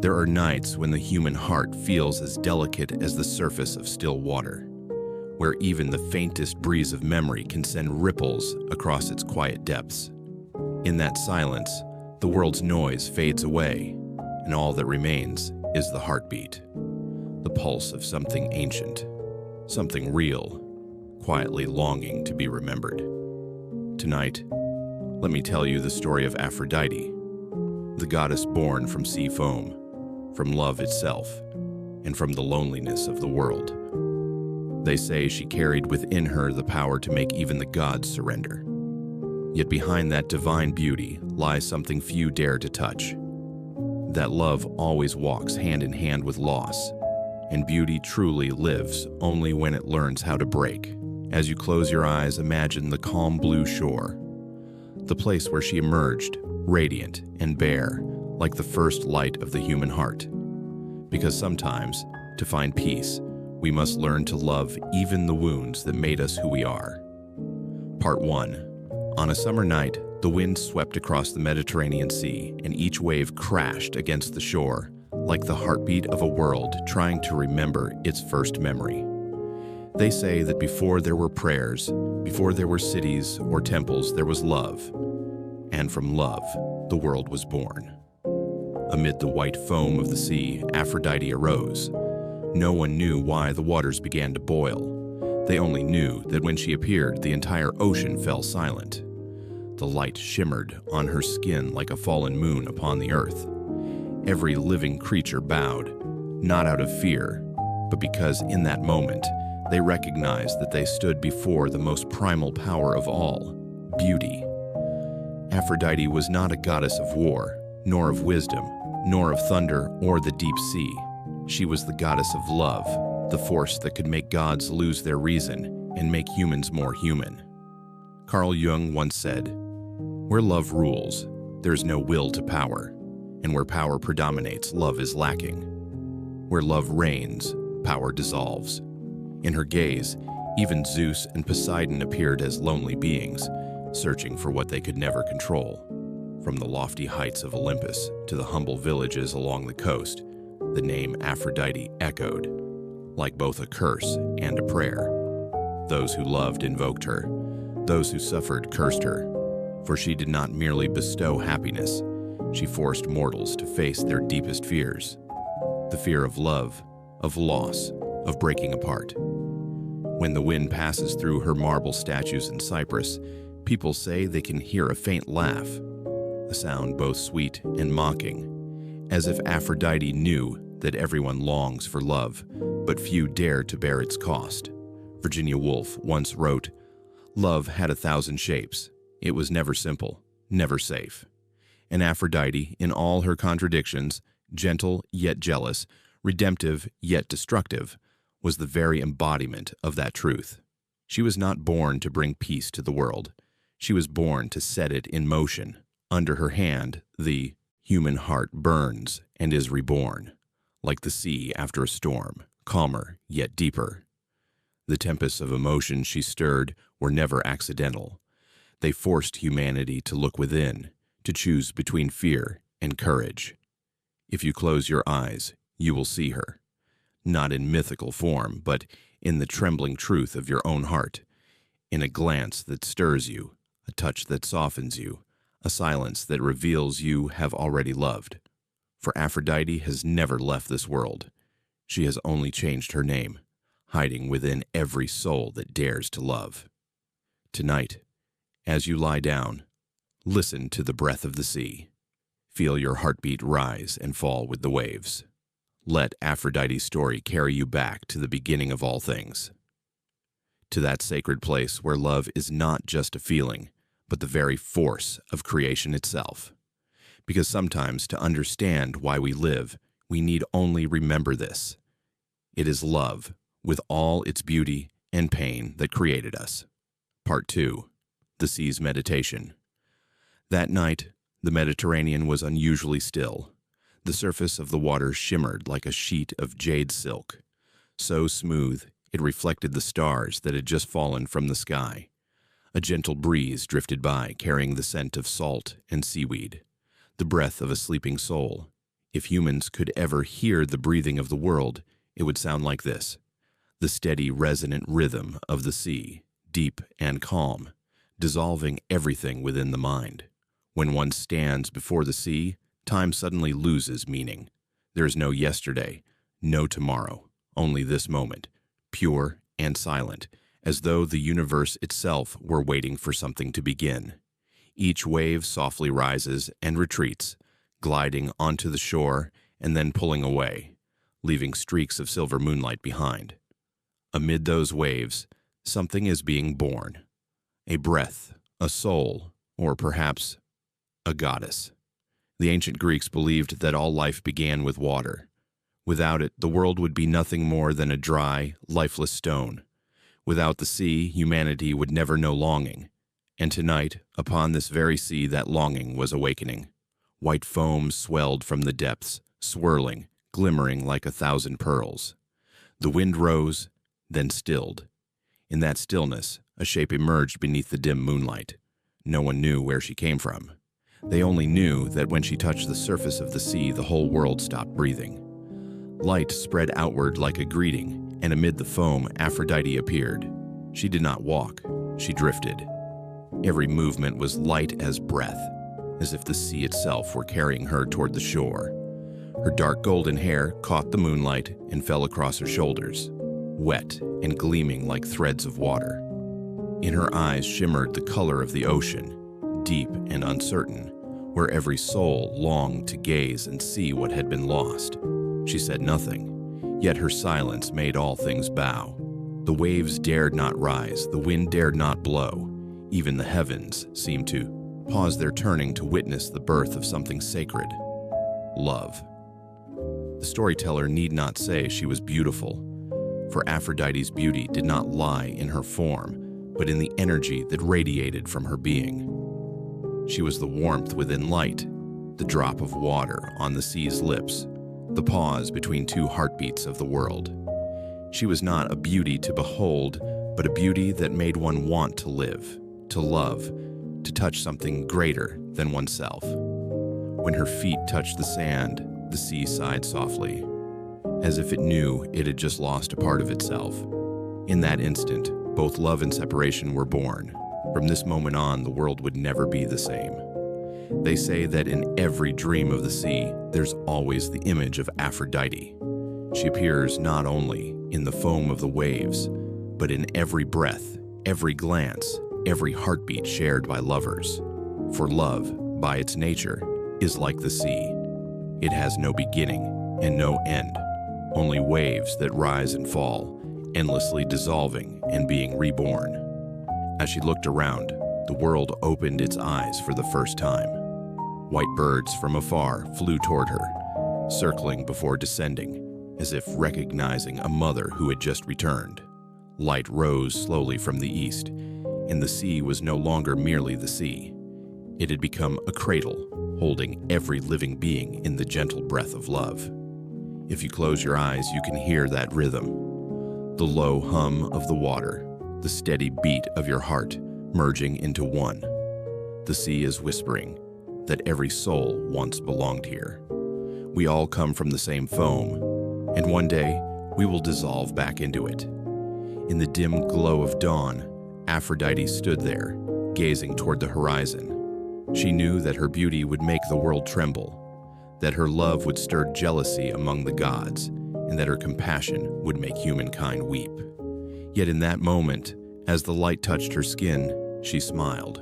There are nights when the human heart feels as delicate as the surface of still water, where even the faintest breeze of memory can send ripples across its quiet depths. In that silence, the world's noise fades away, and all that remains is the heartbeat, the pulse of something ancient, something real, quietly longing to be remembered. Tonight, let me tell you the story of Aphrodite, the goddess born from sea foam, from love itself, and from the loneliness of the world. They say she carried within her the power to make even the gods surrender. Yet behind that divine beauty lies something few dare to touch. That love always walks hand in hand with loss, and beauty truly lives only when it learns how to break. As you close your eyes, imagine the calm blue shore, the place where she emerged, radiant and bare, like the first light of the human heart. Because sometimes, to find peace, we must learn to love even the wounds that made us who we are. Part 1. On a summer night, the wind swept across the Mediterranean Sea, and each wave crashed against the shore, like the heartbeat of a world trying to remember its first memory. They say that before there were prayers, before there were cities or temples, there was love. And from love, the world was born. Amid the white foam of the sea, Aphrodite arose. No one knew why the waters began to boil. They only knew that when she appeared, the entire ocean fell silent. The light shimmered on her skin like a fallen moon upon the earth. Every living creature bowed, not out of fear, but because in that moment, they recognized that they stood before the most primal power of all, beauty. Aphrodite was not a goddess of war, nor of wisdom, nor of thunder or the deep sea. She was the goddess of love, the force that could make gods lose their reason and make humans more human. Carl Jung once said, "Where love rules, there is no will to power, and where power predominates, love is lacking. Where love reigns, power dissolves." In her gaze, even Zeus and Poseidon appeared as lonely beings, searching for what they could never control. From the lofty heights of Olympus to the humble villages along the coast, the name Aphrodite echoed, like both a curse and a prayer. Those who loved invoked her, those who suffered cursed her, for she did not merely bestow happiness, she forced mortals to face their deepest fears. The fear of love, of loss, of breaking apart. When the wind passes through her marble statues in Cyprus, people say they can hear a faint laugh, a sound both sweet and mocking, as if Aphrodite knew that everyone longs for love, but few dare to bear its cost. Virginia Woolf once wrote, "Love had 1,000 shapes. It was never simple, never safe." And Aphrodite, in all her contradictions, gentle yet jealous, redemptive yet destructive, was the very embodiment of that truth. She was not born to bring peace to the world. She was born to set it in motion. Under her hand, the human heart burns and is reborn, like the sea after a storm, calmer yet deeper. The tempests of emotion she stirred were never accidental. They forced humanity to look within, to choose between fear and courage. If you close your eyes, you will see her. Not in mythical form, but in the trembling truth of your own heart, in a glance that stirs you, a touch that softens you, a silence that reveals you have already loved. For Aphrodite has never left this world. She has only changed her name, hiding within every soul that dares to love. Tonight, as you lie down, listen to the breath of the sea. Feel your heartbeat rise and fall with the waves. Let Aphrodite's story carry you back to the beginning of all things, to that sacred place where love is not just a feeling, but the very force of creation itself. Because sometimes to understand why we live, we need only remember this. It is love, with all its beauty and pain, that created us. Part 2. The Sea's Meditation. That night, the Mediterranean was unusually still. The surface of the water shimmered like a sheet of jade silk. So smooth, it reflected the stars that had just fallen from the sky. A gentle breeze drifted by, carrying the scent of salt and seaweed, the breath of a sleeping soul. If humans could ever hear the breathing of the world, it would sound like this: the steady, resonant rhythm of the sea, deep and calm, dissolving everything within the mind. When one stands before the sea, time suddenly loses meaning. There is no yesterday, no tomorrow, only this moment, pure and silent, as though the universe itself were waiting for something to begin. Each wave softly rises and retreats, gliding onto the shore and then pulling away, leaving streaks of silver moonlight behind. Amid those waves, something is being born. A breath, a soul, or perhaps a goddess. The ancient Greeks believed that all life began with water. Without it, the world would be nothing more than a dry, lifeless stone. Without the sea, humanity would never know longing. And tonight, upon this very sea, that longing was awakening. White foam swelled from the depths, swirling, glimmering like 1,000 pearls. The wind rose, then stilled. In that stillness, a shape emerged beneath the dim moonlight. No one knew where she came from. They only knew that when she touched the surface of the sea, the whole world stopped breathing. Light spread outward like a greeting, and amid the foam, Aphrodite appeared. She did not walk, she drifted. Every movement was light as breath, as if the sea itself were carrying her toward the shore. Her dark golden hair caught the moonlight and fell across her shoulders, wet and gleaming like threads of water. In her eyes shimmered the color of the ocean, deep and uncertain, where every soul longed to gaze and see what had been lost. She said nothing, yet her silence made all things bow. The waves dared not rise, the wind dared not blow. Even the heavens seemed to pause their turning to witness the birth of something sacred: love. The storyteller need not say she was beautiful, for Aphrodite's beauty did not lie in her form, but in the energy that radiated from her being. She was the warmth within light, the drop of water on the sea's lips, the pause between two heartbeats of the world. She was not a beauty to behold, but a beauty that made one want to live, to love, to touch something greater than oneself. When her feet touched the sand, the sea sighed softly, as if it knew it had just lost a part of itself. In that instant, both love and separation were born. From this moment on, the world would never be the same. They say that in every dream of the sea, there's always the image of Aphrodite. She appears not only in the foam of the waves, but in every breath, every glance, every heartbeat shared by lovers. For love, by its nature, is like the sea. It has no beginning and no end, only waves that rise and fall, endlessly dissolving and being reborn. As she looked around, the world opened its eyes for the first time. White birds from afar flew toward her, circling before descending, as if recognizing a mother who had just returned. Light rose slowly from the east, and the sea was no longer merely the sea. It had become a cradle, holding every living being in the gentle breath of love. If you close your eyes, you can hear that rhythm: the low hum of the water, the steady beat of your heart merging into one. The sea is whispering that every soul once belonged here. We all come from the same foam, and one day we will dissolve back into it. In the dim glow of dawn, Aphrodite stood there, gazing toward the horizon. She knew that her beauty would make the world tremble, that her love would stir jealousy among the gods, and that her compassion would make humankind weep. Yet in that moment, as the light touched her skin, she smiled.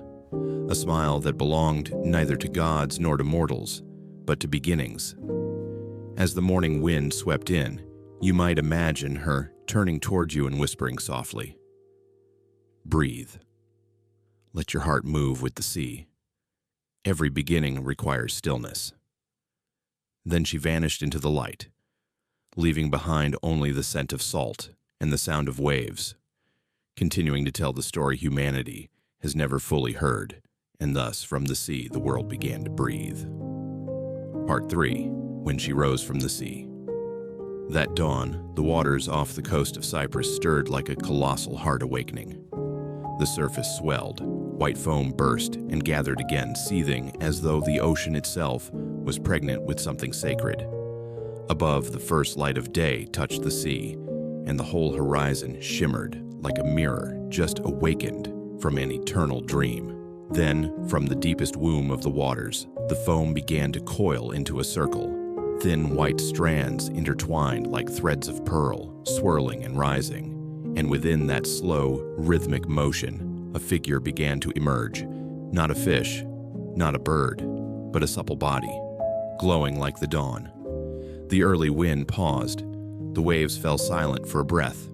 A smile that belonged neither to gods nor to mortals, but to beginnings. As the morning wind swept in, you might imagine her turning toward you and whispering softly, "Breathe. Let your heart move with the sea. Every beginning requires stillness." Then she vanished into the light, leaving behind only the scent of salt and the sound of waves, continuing to tell the story humanity has never fully heard, and thus from the sea the world began to breathe. Part 3. When she rose from the sea. That dawn, the waters off the coast of Cyprus stirred like a colossal heart awakening. The surface swelled, white foam burst and gathered again, seething as though the ocean itself was pregnant with something sacred. Above, the first light of day touched the sea, and the whole horizon shimmered like a mirror just awakened from an eternal dream. Then, from the deepest womb of the waters, the foam began to coil into a circle. Thin white strands intertwined like threads of pearl, swirling and rising. And within that slow, rhythmic motion, a figure began to emerge. Not a fish, not a bird, but a supple body, glowing like the dawn. The early wind paused. The waves fell silent for a breath.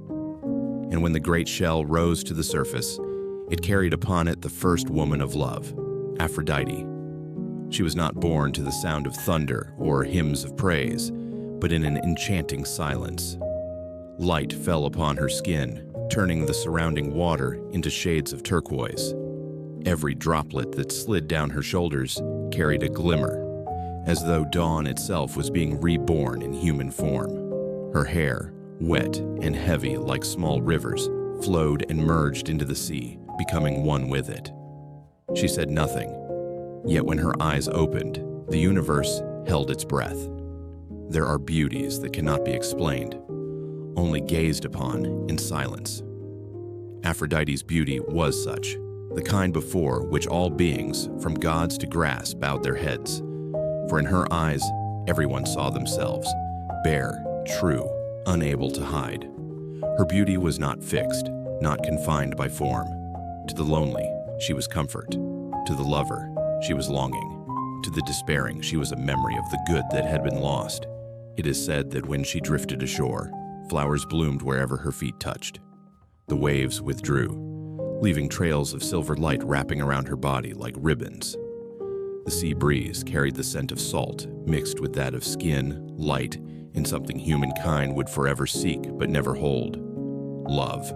And when the great shell rose to the surface, it carried upon it the first woman of love, Aphrodite. She was not born to the sound of thunder or hymns of praise, but in an enchanting silence. Light fell upon her skin, turning the surrounding water into shades of turquoise. Every droplet that slid down her shoulders carried a glimmer, as though dawn itself was being reborn in human form. Her hair, wet and heavy like small rivers, flowed and merged into the sea, becoming one with it. She said nothing, yet when her eyes opened, the universe held its breath. There are beauties that cannot be explained, only gazed upon in silence. Aphrodite's beauty was such, the kind before which all beings, from gods to grass, bowed their heads. For in her eyes, everyone saw themselves, bare, true, unable to hide. Her beauty was not fixed, not confined by form. To the lonely, she was comfort. To the lover, she was longing. To the despairing, she was a memory of the good that had been lost. It is said that when she drifted ashore, flowers bloomed wherever her feet touched. The waves withdrew, leaving trails of silver light wrapping around her body like ribbons. The sea breeze carried the scent of salt mixed with that of skin, light, and something humankind would forever seek but never hold: love.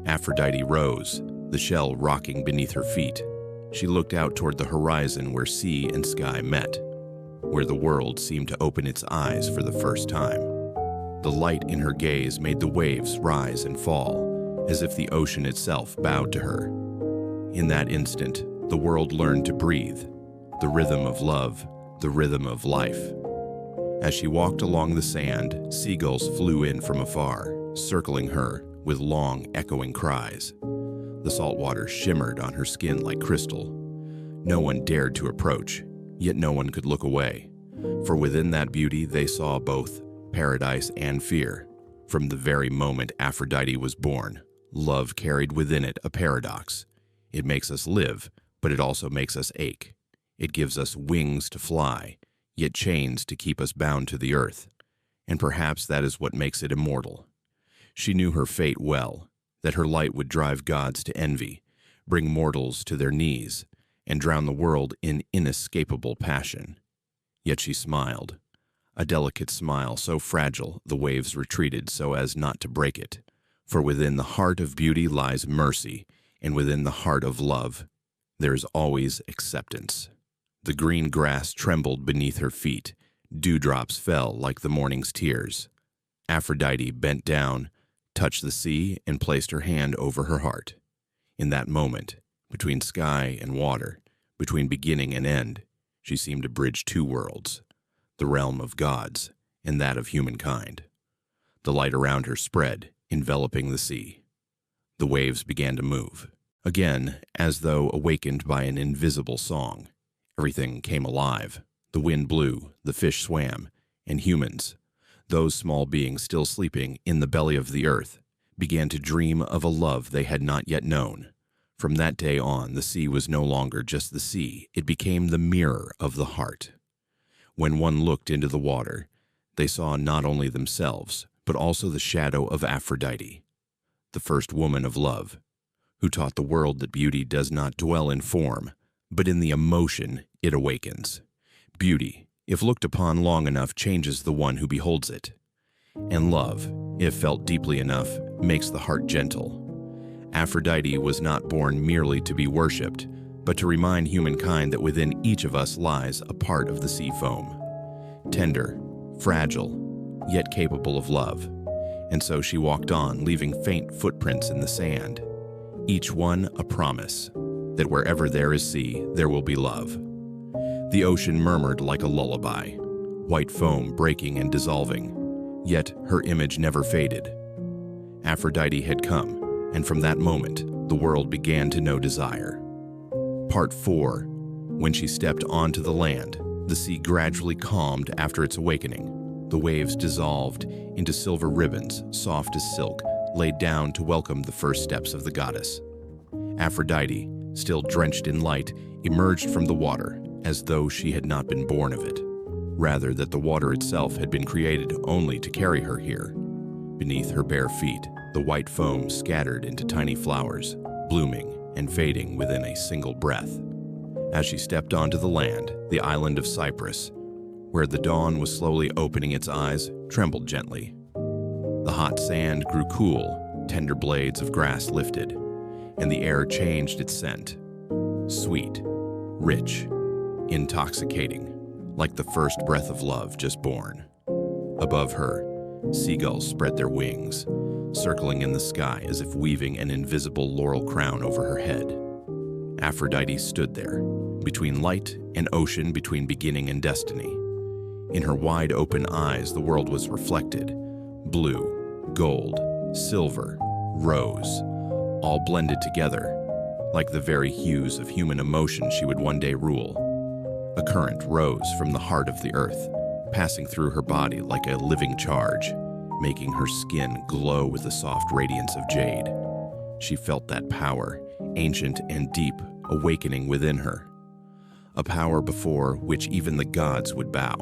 Aphrodite rose, the shell rocking beneath her feet. She looked out toward the horizon where sea and sky met, where the world seemed to open its eyes for the first time. The light in her gaze made the waves rise and fall, as if the ocean itself bowed to her. In that instant, the world learned to breathe, the rhythm of love, the rhythm of life. As she walked along the sand, seagulls flew in from afar, circling her with long, echoing cries. The salt water shimmered on her skin like crystal. No one dared to approach, yet no one could look away, for within that beauty they saw both paradise and fear. From the very moment Aphrodite was born, love carried within it a paradox. It makes us live, but it also makes us ache. It gives us wings to fly, yet chains to keep us bound to the earth. And perhaps that is what makes it immortal. She knew her fate well, that her light would drive gods to envy, bring mortals to their knees, and drown the world in inescapable passion. Yet she smiled, a delicate smile so fragile the waves retreated so as not to break it. For within the heart of beauty lies mercy, and within the heart of love there is always acceptance. The green grass trembled beneath her feet. Dewdrops fell like the morning's tears. Aphrodite bent down, touched the sea, and placed her hand over her heart. In that moment, between sky and water, between beginning and end, she seemed to bridge two worlds, the realm of gods and that of humankind. The light around her spread, enveloping the sea. The waves began to move. Again, as though awakened by an invisible song, everything came alive. The wind blew, the fish swam, and humans, those small beings still sleeping in the belly of the earth, began to dream of a love they had not yet known. From that day on, the sea was no longer just the sea. It became the mirror of the heart. When one looked into the water, they saw not only themselves, but also the shadow of Aphrodite, the first woman of love, who taught the world that beauty does not dwell in form, but in the emotion it awakens. Beauty, if looked upon long enough, changes the one who beholds it. And love, if felt deeply enough, makes the heart gentle. Aphrodite was not born merely to be worshipped, but to remind humankind that within each of us lies a part of the sea foam. Tender, fragile, yet capable of love. And so she walked on, leaving faint footprints in the sand, each one a promise that wherever there is sea, there will be love. The ocean murmured like a lullaby, white foam breaking and dissolving, yet her image never faded. Aphrodite had come, and from that moment, the world began to know desire. Part 4. When she stepped onto the land, the sea gradually calmed after its awakening. The waves dissolved into silver ribbons, soft as silk, laid down to welcome the first steps of the goddess. Aphrodite, still drenched in light, emerged from the water as though she had not been born of it, rather that the water itself had been created only to carry her here. Beneath her bare feet, the white foam scattered into tiny flowers, blooming and fading within a single breath. As she stepped onto the land, the island of Cyprus, where the dawn was slowly opening its eyes, trembled gently. The hot sand grew cool, tender blades of grass lifted, and the air changed its scent. Sweet, rich, intoxicating, like the first breath of love just born. Above her, seagulls spread their wings, circling in the sky as if weaving an invisible laurel crown over her head. Aphrodite stood there, between light and ocean, between beginning and destiny. In her wide open eyes, the world was reflected. Blue, gold, silver, rose, all blended together, like the very hues of human emotion she would one day rule. A current rose from the heart of the earth, passing through her body like a living charge, making her skin glow with the soft radiance of jade. She felt that power, ancient and deep, awakening within her. A power before which even the gods would bow.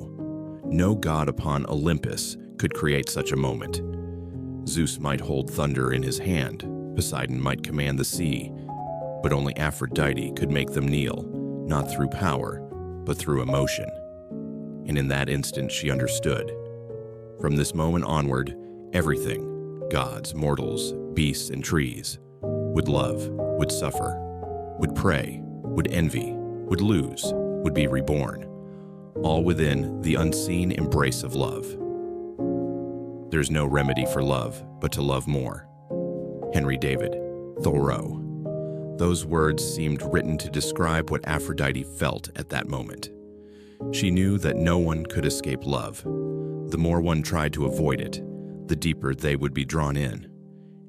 No god upon Olympus could create such a moment. Zeus might hold thunder in his hand, Poseidon might command the sea, but only Aphrodite could make them kneel, not through power, but through emotion. And in that instant she understood. From this moment onward, everything, gods, mortals, beasts, and trees, would love, would suffer, would pray, would envy, would lose, would be reborn, all within the unseen embrace of love. There's no remedy for love but to love more. Henry David Thoreau. Those words seemed written to describe what Aphrodite felt at that moment. She knew that no one could escape love. The more one tried to avoid it, the deeper they would be drawn in.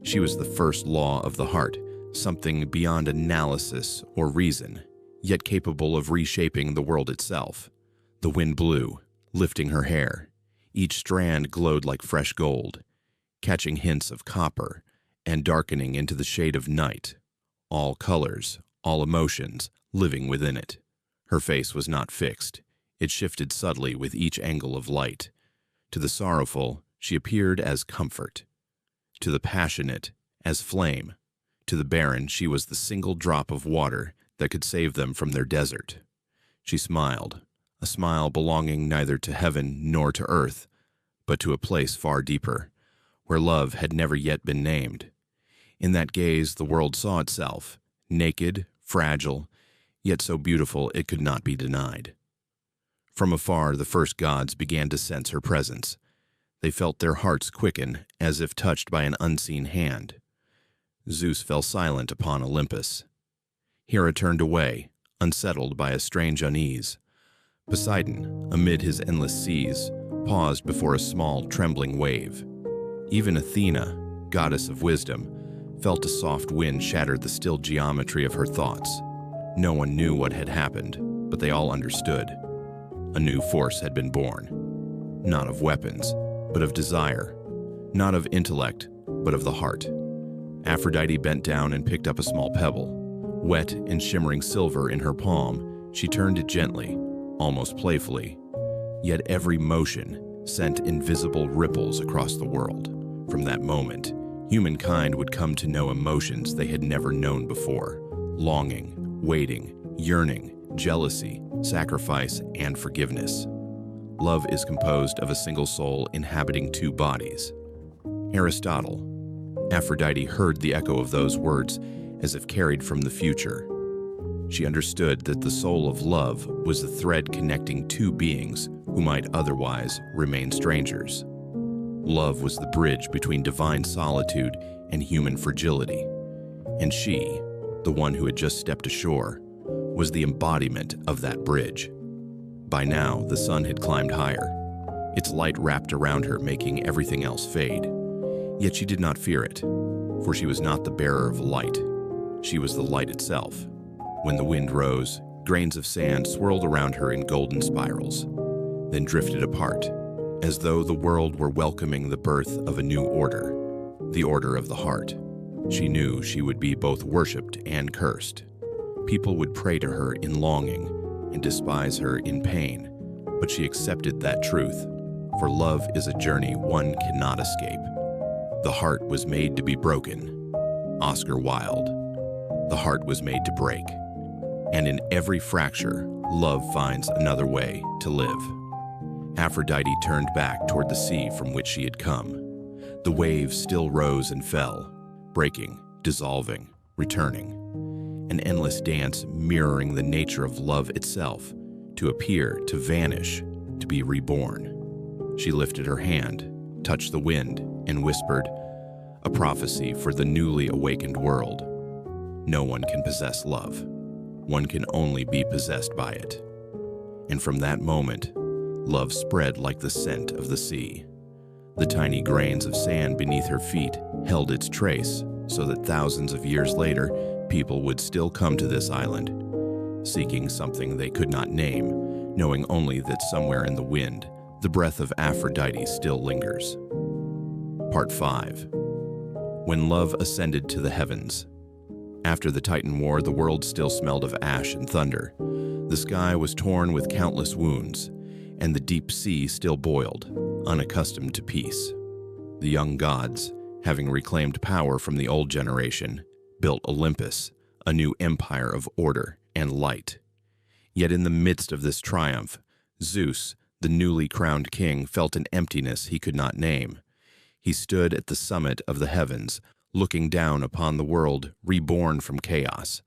She was the first law of the heart, something beyond analysis or reason, yet capable of reshaping the world itself. The wind blew, lifting her hair. Each strand glowed like fresh gold, catching hints of copper and darkening into the shade of night. All colors, all emotions, living within it. Her face was not fixed. It shifted subtly with each angle of light. To the sorrowful, she appeared as comfort. To the passionate, as flame. To the barren, she was the single drop of water that could save them from their desert. She smiled, a smile belonging neither to heaven nor to earth, but to a place far deeper, where love had never yet been named. In that gaze, the world saw itself, naked, fragile, yet so beautiful it could not be denied. From afar, the first gods began to sense her presence. They felt their hearts quicken, as if touched by an unseen hand. Zeus fell silent upon Olympus. Hera turned away, unsettled by a strange unease. Poseidon, amid his endless seas, paused before a small, trembling wave. Even Athena, goddess of wisdom, felt a soft wind shatter the still geometry of her thoughts. No one knew what had happened, but they all understood. A new force had been born. Not of weapons, but of desire. Not of intellect, but of the heart. Aphrodite bent down and picked up a small pebble. Wet and shimmering silver in her palm, she turned it gently, almost playfully. Yet every motion sent invisible ripples across the world. From that moment, humankind would come to know emotions they had never known before. Longing, waiting, yearning, jealousy, sacrifice, and forgiveness. Love is composed of a single soul inhabiting two bodies. Aristotle. Aphrodite heard the echo of those words as if carried from the future. She understood that the soul of love was the thread connecting two beings who might otherwise remain strangers. Love was the bridge between divine solitude and human fragility. And she, the one who had just stepped ashore, was the embodiment of that bridge. By now, the sun had climbed higher. Its light wrapped around her, making everything else fade. Yet she did not fear it, for she was not the bearer of light. She was the light itself. When the wind rose, grains of sand swirled around her in golden spirals, then drifted apart, as though the world were welcoming the birth of a new order, the order of the heart. She knew she would be both worshipped and cursed. People would pray to her in longing and despise her in pain, but she accepted that truth, for love is a journey one cannot escape. The heart was made to be broken. Oscar Wilde. The heart was made to break. And in every fracture, love finds another way to live. Aphrodite turned back toward the sea from which she had come. The waves still rose and fell, breaking, dissolving, returning. An endless dance mirroring the nature of love itself, to appear, to vanish, to be reborn. She lifted her hand, touched the wind, and whispered, a prophecy for the newly awakened world. No one can possess love. One can only be possessed by it. And from that moment, love spread like the scent of the sea. The tiny grains of sand beneath her feet held its trace, so that thousands of years later, people would still come to this island, seeking something they could not name, knowing only that somewhere in the wind, the breath of Aphrodite still lingers. Part 5. When love ascended to the heavens. After the Titan War, the world still smelled of ash and thunder. The sky was torn with countless wounds, and the deep sea still boiled, unaccustomed to peace. The young gods, having reclaimed power from the old generation, built Olympus, a new empire of order and light. Yet in the midst of this triumph, Zeus, the newly crowned king, felt an emptiness he could not name. He stood at the summit of the heavens, looking down upon the world reborn from chaos.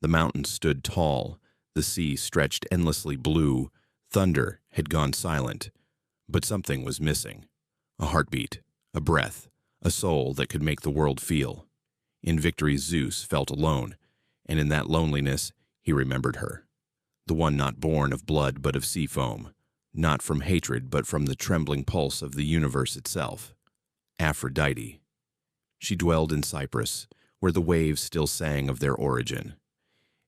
The mountains stood tall, the sea stretched endlessly blue, thunder had gone silent, but something was missing. A heartbeat, a breath, a soul that could make the world feel. In victory, Zeus felt alone, and in that loneliness, he remembered her. The one not born of blood but of sea foam, not from hatred but from the trembling pulse of the universe itself. Aphrodite. She dwelled in Cyprus, where the waves still sang of their origin.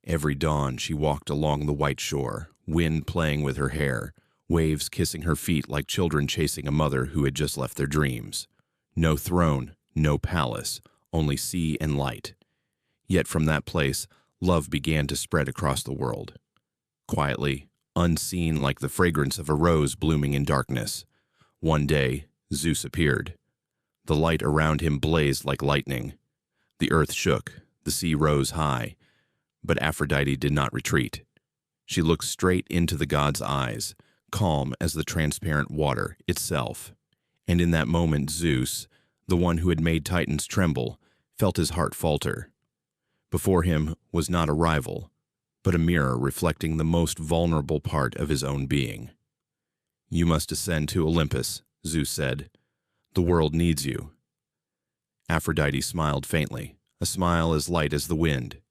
Every dawn she walked along the white shore, wind playing with her hair, waves kissing her feet like children chasing a mother who had just left their dreams. No throne, no palace, only sea and light. Yet from that place, love began to spread across the world. Quietly, unseen like the fragrance of a rose blooming in darkness. One day, Zeus appeared. The light around him blazed like lightning. The earth shook, the sea rose high, but Aphrodite did not retreat. She looked straight into the god's eyes, calm as the transparent water itself. And in that moment, Zeus, the one who had made Titans tremble, felt his heart falter. Before him was not a rival, but a mirror reflecting the most vulnerable part of his own being. "You must ascend to Olympus," Zeus said. "The world needs you." Aphrodite smiled faintly, a smile as light as the wind.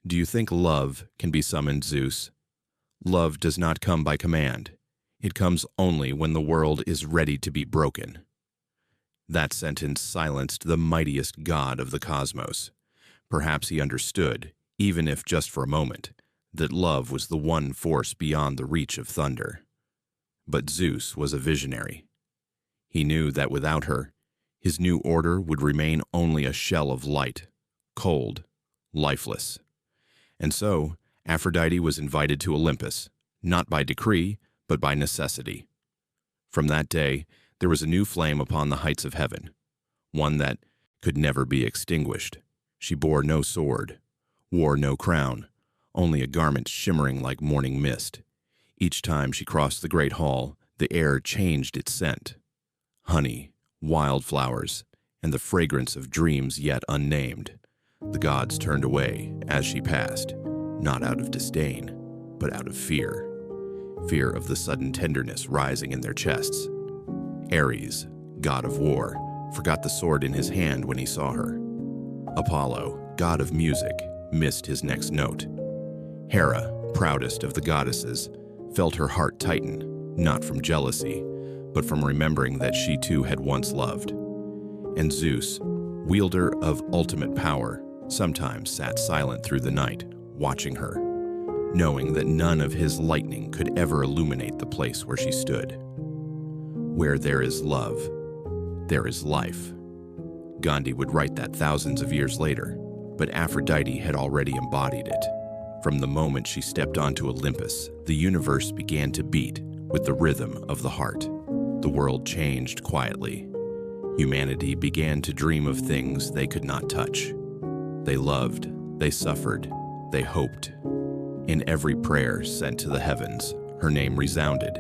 "Do you think love can be summoned, Zeus? Love does not come by command. It comes only when the world is ready to be broken." That sentence silenced the mightiest god of the cosmos. Perhaps he understood, even if just for a moment, that love was the one force beyond the reach of thunder. But Zeus was a visionary. He knew that without her, his new order would remain only a shell of light, cold, lifeless. And so, Aphrodite was invited to Olympus, not by decree, but by necessity. From that day, there was a new flame upon the heights of heaven, one that could never be extinguished. She bore no sword, wore no crown, only a garment shimmering like morning mist. Each time she crossed the great hall, the air changed its scent. Honey, wildflowers, and the fragrance of dreams yet unnamed. The gods turned away as she passed, not out of disdain, but out of fear. Fear of the sudden tenderness rising in their chests. Ares, god of war, forgot the sword in his hand when he saw her. Apollo, god of music, missed his next note. Hera, proudest of the goddesses, felt her heart tighten, not from jealousy, but from remembering that she too had once loved. And Zeus, wielder of ultimate power, sometimes sat silent through the night, watching her, knowing that none of his lightning could ever illuminate the place where she stood. Where there is love, there is life. Gandhi would write that thousands of years later, but Aphrodite had already embodied it. From the moment she stepped onto Olympus, the universe began to beat with the rhythm of the heart. The world changed quietly. Humanity began to dream of things they could not touch. They loved, they suffered, they hoped. In every prayer sent to the heavens, her name resounded,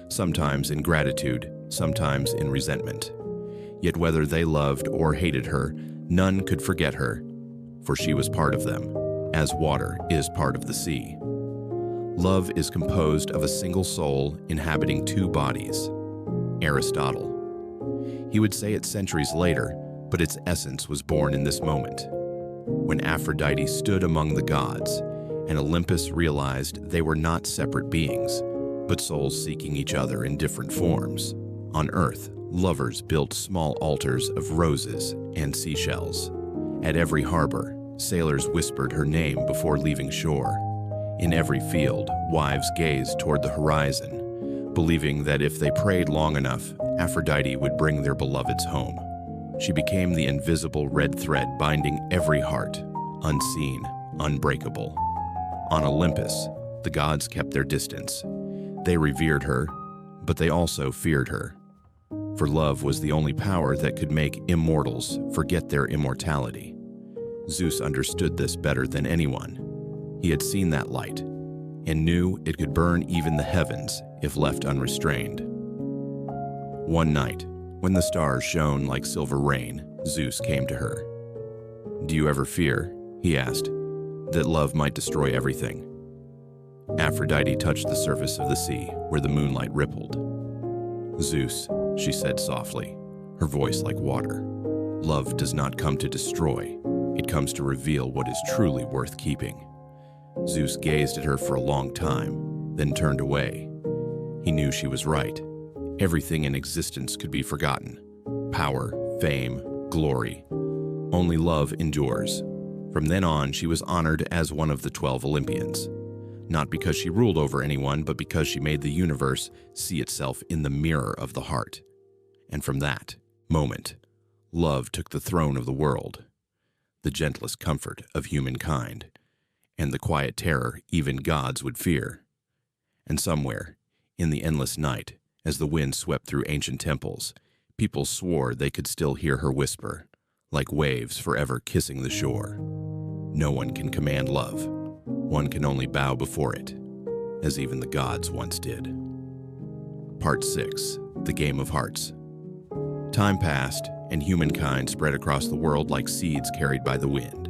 sometimes in gratitude, sometimes in resentment. Yet whether they loved or hated her, none could forget her, for she was part of them, as water is part of the sea. Love is composed of a single soul inhabiting two bodies. Aristotle. He would say it centuries later, but its essence was born in this moment. When Aphrodite stood among the gods, and Olympus realized they were not separate beings, but souls seeking each other in different forms. On Earth, lovers built small altars of roses and seashells. At every harbor, sailors whispered her name before leaving shore. In every field, wives gazed toward the horizon, believing that if they prayed long enough, Aphrodite would bring their beloveds home. She became the invisible red thread binding every heart, unseen, unbreakable. On Olympus, the gods kept their distance. They revered her, but they also feared her. For love was the only power that could make immortals forget their immortality. Zeus understood this better than anyone. He had seen that light, and knew it could burn even the heavens if left unrestrained. One night, when the stars shone like silver rain, Zeus came to her. "Do you ever fear," he asked, "that love might destroy everything?" Aphrodite touched the surface of the sea, where the moonlight rippled. "Zeus," she said softly, her voice like water, "love does not come to destroy. It comes to reveal what is truly worth keeping." Zeus gazed at her for a long time, then turned away. He knew she was right. Everything in existence could be forgotten. Power, fame, glory. Only love endures. From then on, she was honored as one of the 12 Olympians. Not because she ruled over anyone, but because she made the universe see itself in the mirror of the heart. And from that moment, love took the throne of the world, the gentlest comfort of humankind, and the quiet terror even gods would fear. And somewhere, in the endless night, as the wind swept through ancient temples, people swore they could still hear her whisper, like waves forever kissing the shore. No one can command love. One can only bow before it, as even the gods once did. Part 6. The Game of Hearts. Time passed, and humankind spread across the world like seeds carried by the wind.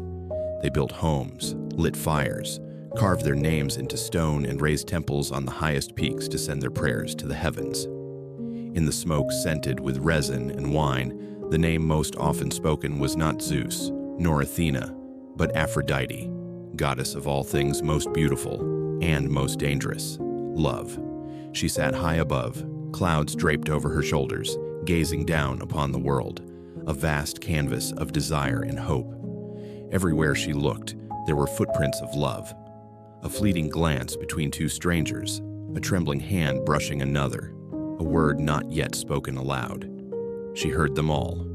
They built homes, lit fires, carved their names into stone, and raised temples on the highest peaks to send their prayers to the heavens. In the smoke scented with resin and wine, the name most often spoken was not Zeus, nor Athena, but Aphrodite, goddess of all things most beautiful and most dangerous, love. She sat high above, clouds draped over her shoulders, gazing down upon the world, a vast canvas of desire and hope. Everywhere she looked, there were footprints of love. A fleeting glance between two strangers, a trembling hand brushing another, a word not yet spoken aloud. She heard them all.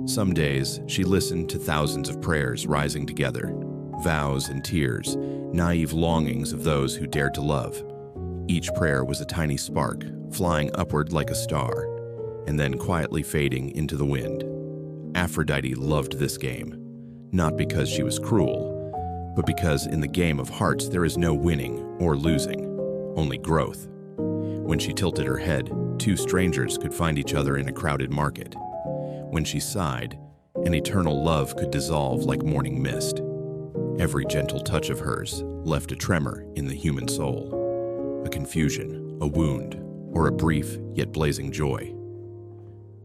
Some days, she listened to thousands of prayers rising together, vows and tears, naive longings of those who dared to love. Each prayer was a tiny spark, flying upward like a star, and then quietly fading into the wind. Aphrodite loved this game, not because she was cruel, but because in the game of hearts there is no winning or losing, only growth. When she tilted her head, two strangers could find each other in a crowded market. When she sighed, an eternal love could dissolve like morning mist. Every gentle touch of hers left a tremor in the human soul, a confusion, a wound, or a brief yet blazing joy.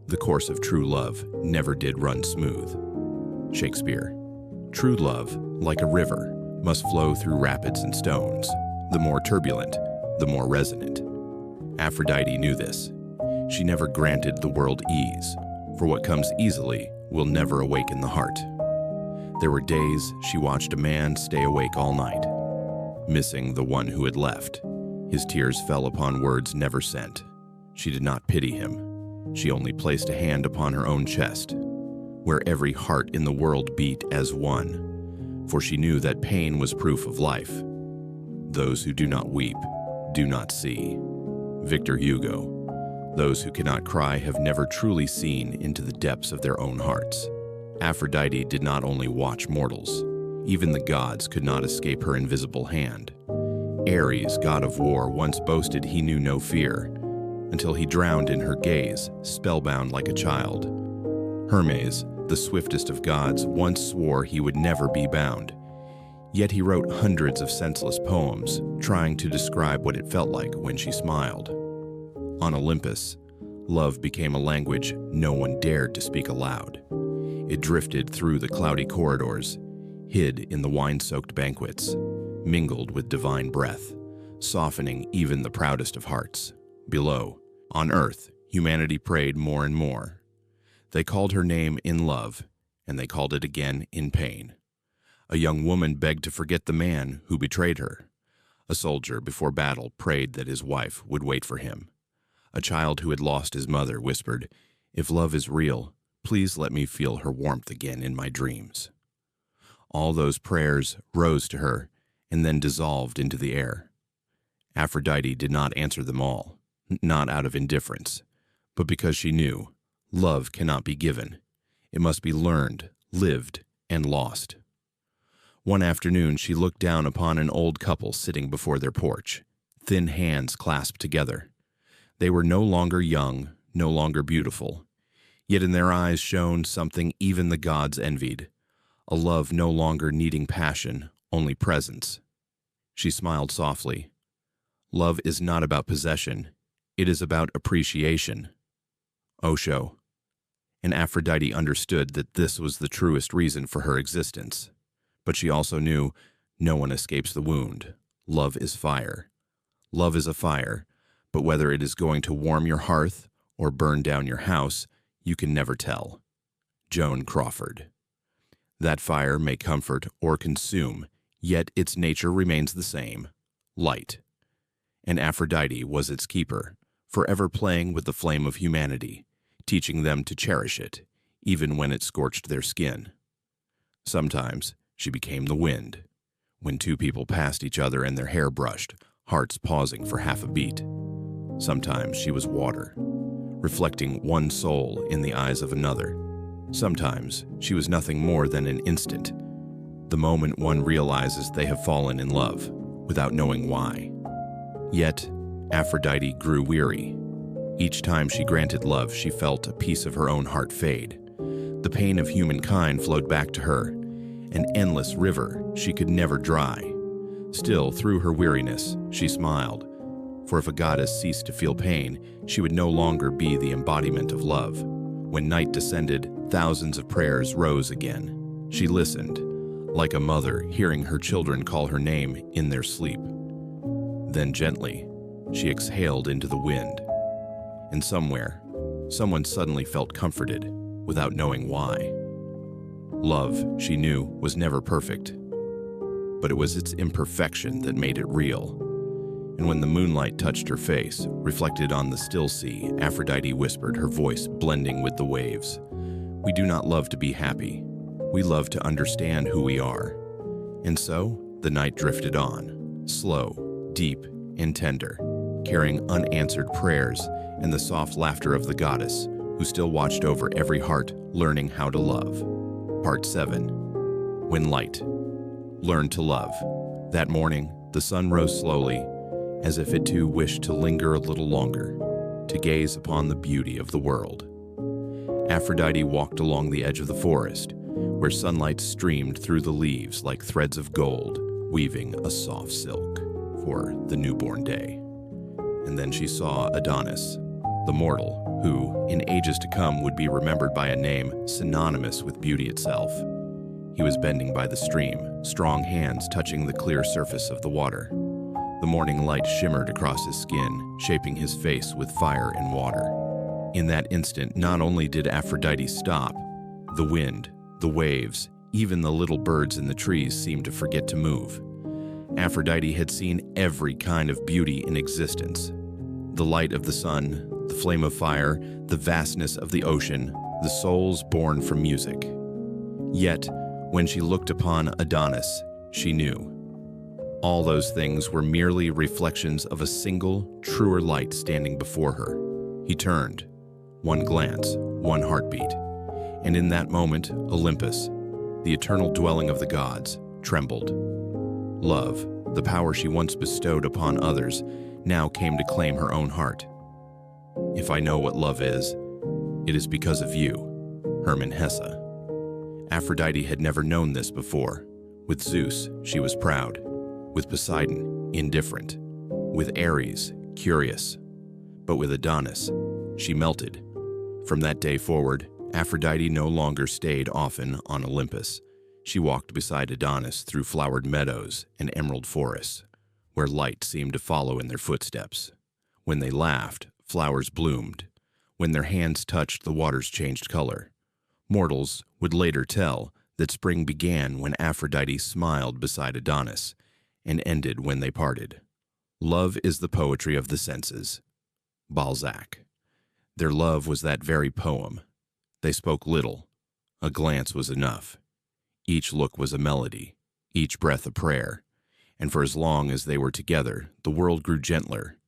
The course of true love never did run smooth. Shakespeare. True love, like a river, must flow through rapids and stones. The more turbulent, the more resonant. Aphrodite knew this. She never granted the world ease, for what comes easily will never awaken the heart. There were days she watched a man stay awake all night, missing the one who had left. His tears fell upon words never sent. She did not pity him. She only placed a hand upon her own chest, where every heart in the world beat as one, for she knew that pain was proof of life. Those who do not weep do not see. Victor Hugo. Those who cannot cry have never truly seen into the depths of their own hearts. Aphrodite did not only watch mortals. Even the gods could not escape her invisible hand. Ares, god of war, once boasted he knew no fear, until he drowned in her gaze, spellbound like a child. Hermes, the swiftest of gods, once swore he would never be bound. Yet he wrote hundreds of senseless poems, trying to describe what it felt like when she smiled. On Olympus, love became a language no one dared to speak aloud. It drifted through the cloudy corridors, hid in the wine-soaked banquets, mingled with divine breath, softening even the proudest of hearts. Below, on earth, humanity prayed more and more. They called her name in love, and they called it again in pain. A young woman begged to forget the man who betrayed her. A soldier before battle prayed that his wife would wait for him. A child who had lost his mother whispered, "If love is real, please let me feel her warmth again in my dreams." All those prayers rose to her and then dissolved into the air. Aphrodite did not answer them all, not out of indifference, but because she knew love cannot be given. It must be learned, lived, and lost. One afternoon, she looked down upon an old couple sitting before their porch, thin hands clasped together. They were no longer young, no longer beautiful, yet in their eyes shone something even the gods envied, a love no longer needing passion, only presence. She smiled softly. Love is not about possession, it is about appreciation. Osho. And Aphrodite understood that this was the truest reason for her existence. But she also knew no one escapes the wound. Love is fire. Love is a fire, but whether it is going to warm your hearth or burn down your house, you can never tell. Joan Crawford. That fire may comfort or consume, yet its nature remains the same, light. And Aphrodite was its keeper, forever playing with the flame of humanity, teaching them to cherish it, even when it scorched their skin. Sometimes she became the wind, when two people passed each other and their hair brushed, hearts pausing for half a beat. Sometimes she was water, reflecting one soul in the eyes of another. Sometimes she was nothing more than an instant, the moment one realizes they have fallen in love, without knowing why. Yet, Aphrodite grew weary. Each time she granted love, she felt a piece of her own heart fade. The pain of humankind flowed back to her, an endless river she could never dry. Still, through her weariness, she smiled, for if a goddess ceased to feel pain, she would no longer be the embodiment of love. When night descended, thousands of prayers rose again. She listened, like a mother hearing her children call her name in their sleep. Then gently, she exhaled into the wind. And somewhere, someone suddenly felt comforted, without knowing why. Love, she knew, was never perfect, but it was its imperfection that made it real. And when the moonlight touched her face, reflected on the still sea, Aphrodite whispered, her voice blending with the waves, "We do not love to be happy. We love to understand who we are." And so, the night drifted on, slow, deep, and tender, carrying unanswered prayers and the soft laughter of the goddess, who still watched over every heart, learning how to love. Part 7. When light learned to love. That morning, the sun rose slowly, as if it too wished to linger a little longer, to gaze upon the beauty of the world. Aphrodite walked along the edge of the forest, where sunlight streamed through the leaves like threads of gold, weaving a soft silk for the newborn day. And then she saw Adonis, the mortal, who, in ages to come, would be remembered by a name synonymous with beauty itself. He was bending by the stream, strong hands touching the clear surface of the water. The morning light shimmered across his skin, shaping his face with fire and water. In that instant, not only did Aphrodite stop, the wind, the waves, even the little birds in the trees seemed to forget to move. Aphrodite had seen every kind of beauty in existence. The light of the sun, the flame of fire, the vastness of the ocean, the souls born from music. Yet, when she looked upon Adonis, she knew. All those things were merely reflections of a single, truer light standing before her. He turned. One glance, one heartbeat. And in that moment, Olympus, the eternal dwelling of the gods, trembled. Love, the power she once bestowed upon others, now came to claim her own heart. If I know what love is, it is because of you, Hermann Hesse. Aphrodite had never known this before. With Zeus, she was proud. With Poseidon, indifferent. With Ares, curious. But with Adonis, she melted. From that day forward, Aphrodite no longer stayed often on Olympus. She walked beside Adonis through flowered meadows and emerald forests, where light seemed to follow in their footsteps. When they laughed, flowers bloomed. When their hands touched, the waters changed color. Mortals would later tell that spring began when Aphrodite smiled beside Adonis and ended when they parted. Love is the poetry of the senses. Balzac. Their love was that very poem. They spoke little. A glance was enough. Each look was a melody, each breath a prayer, and for as long as they were together, the world grew gentler.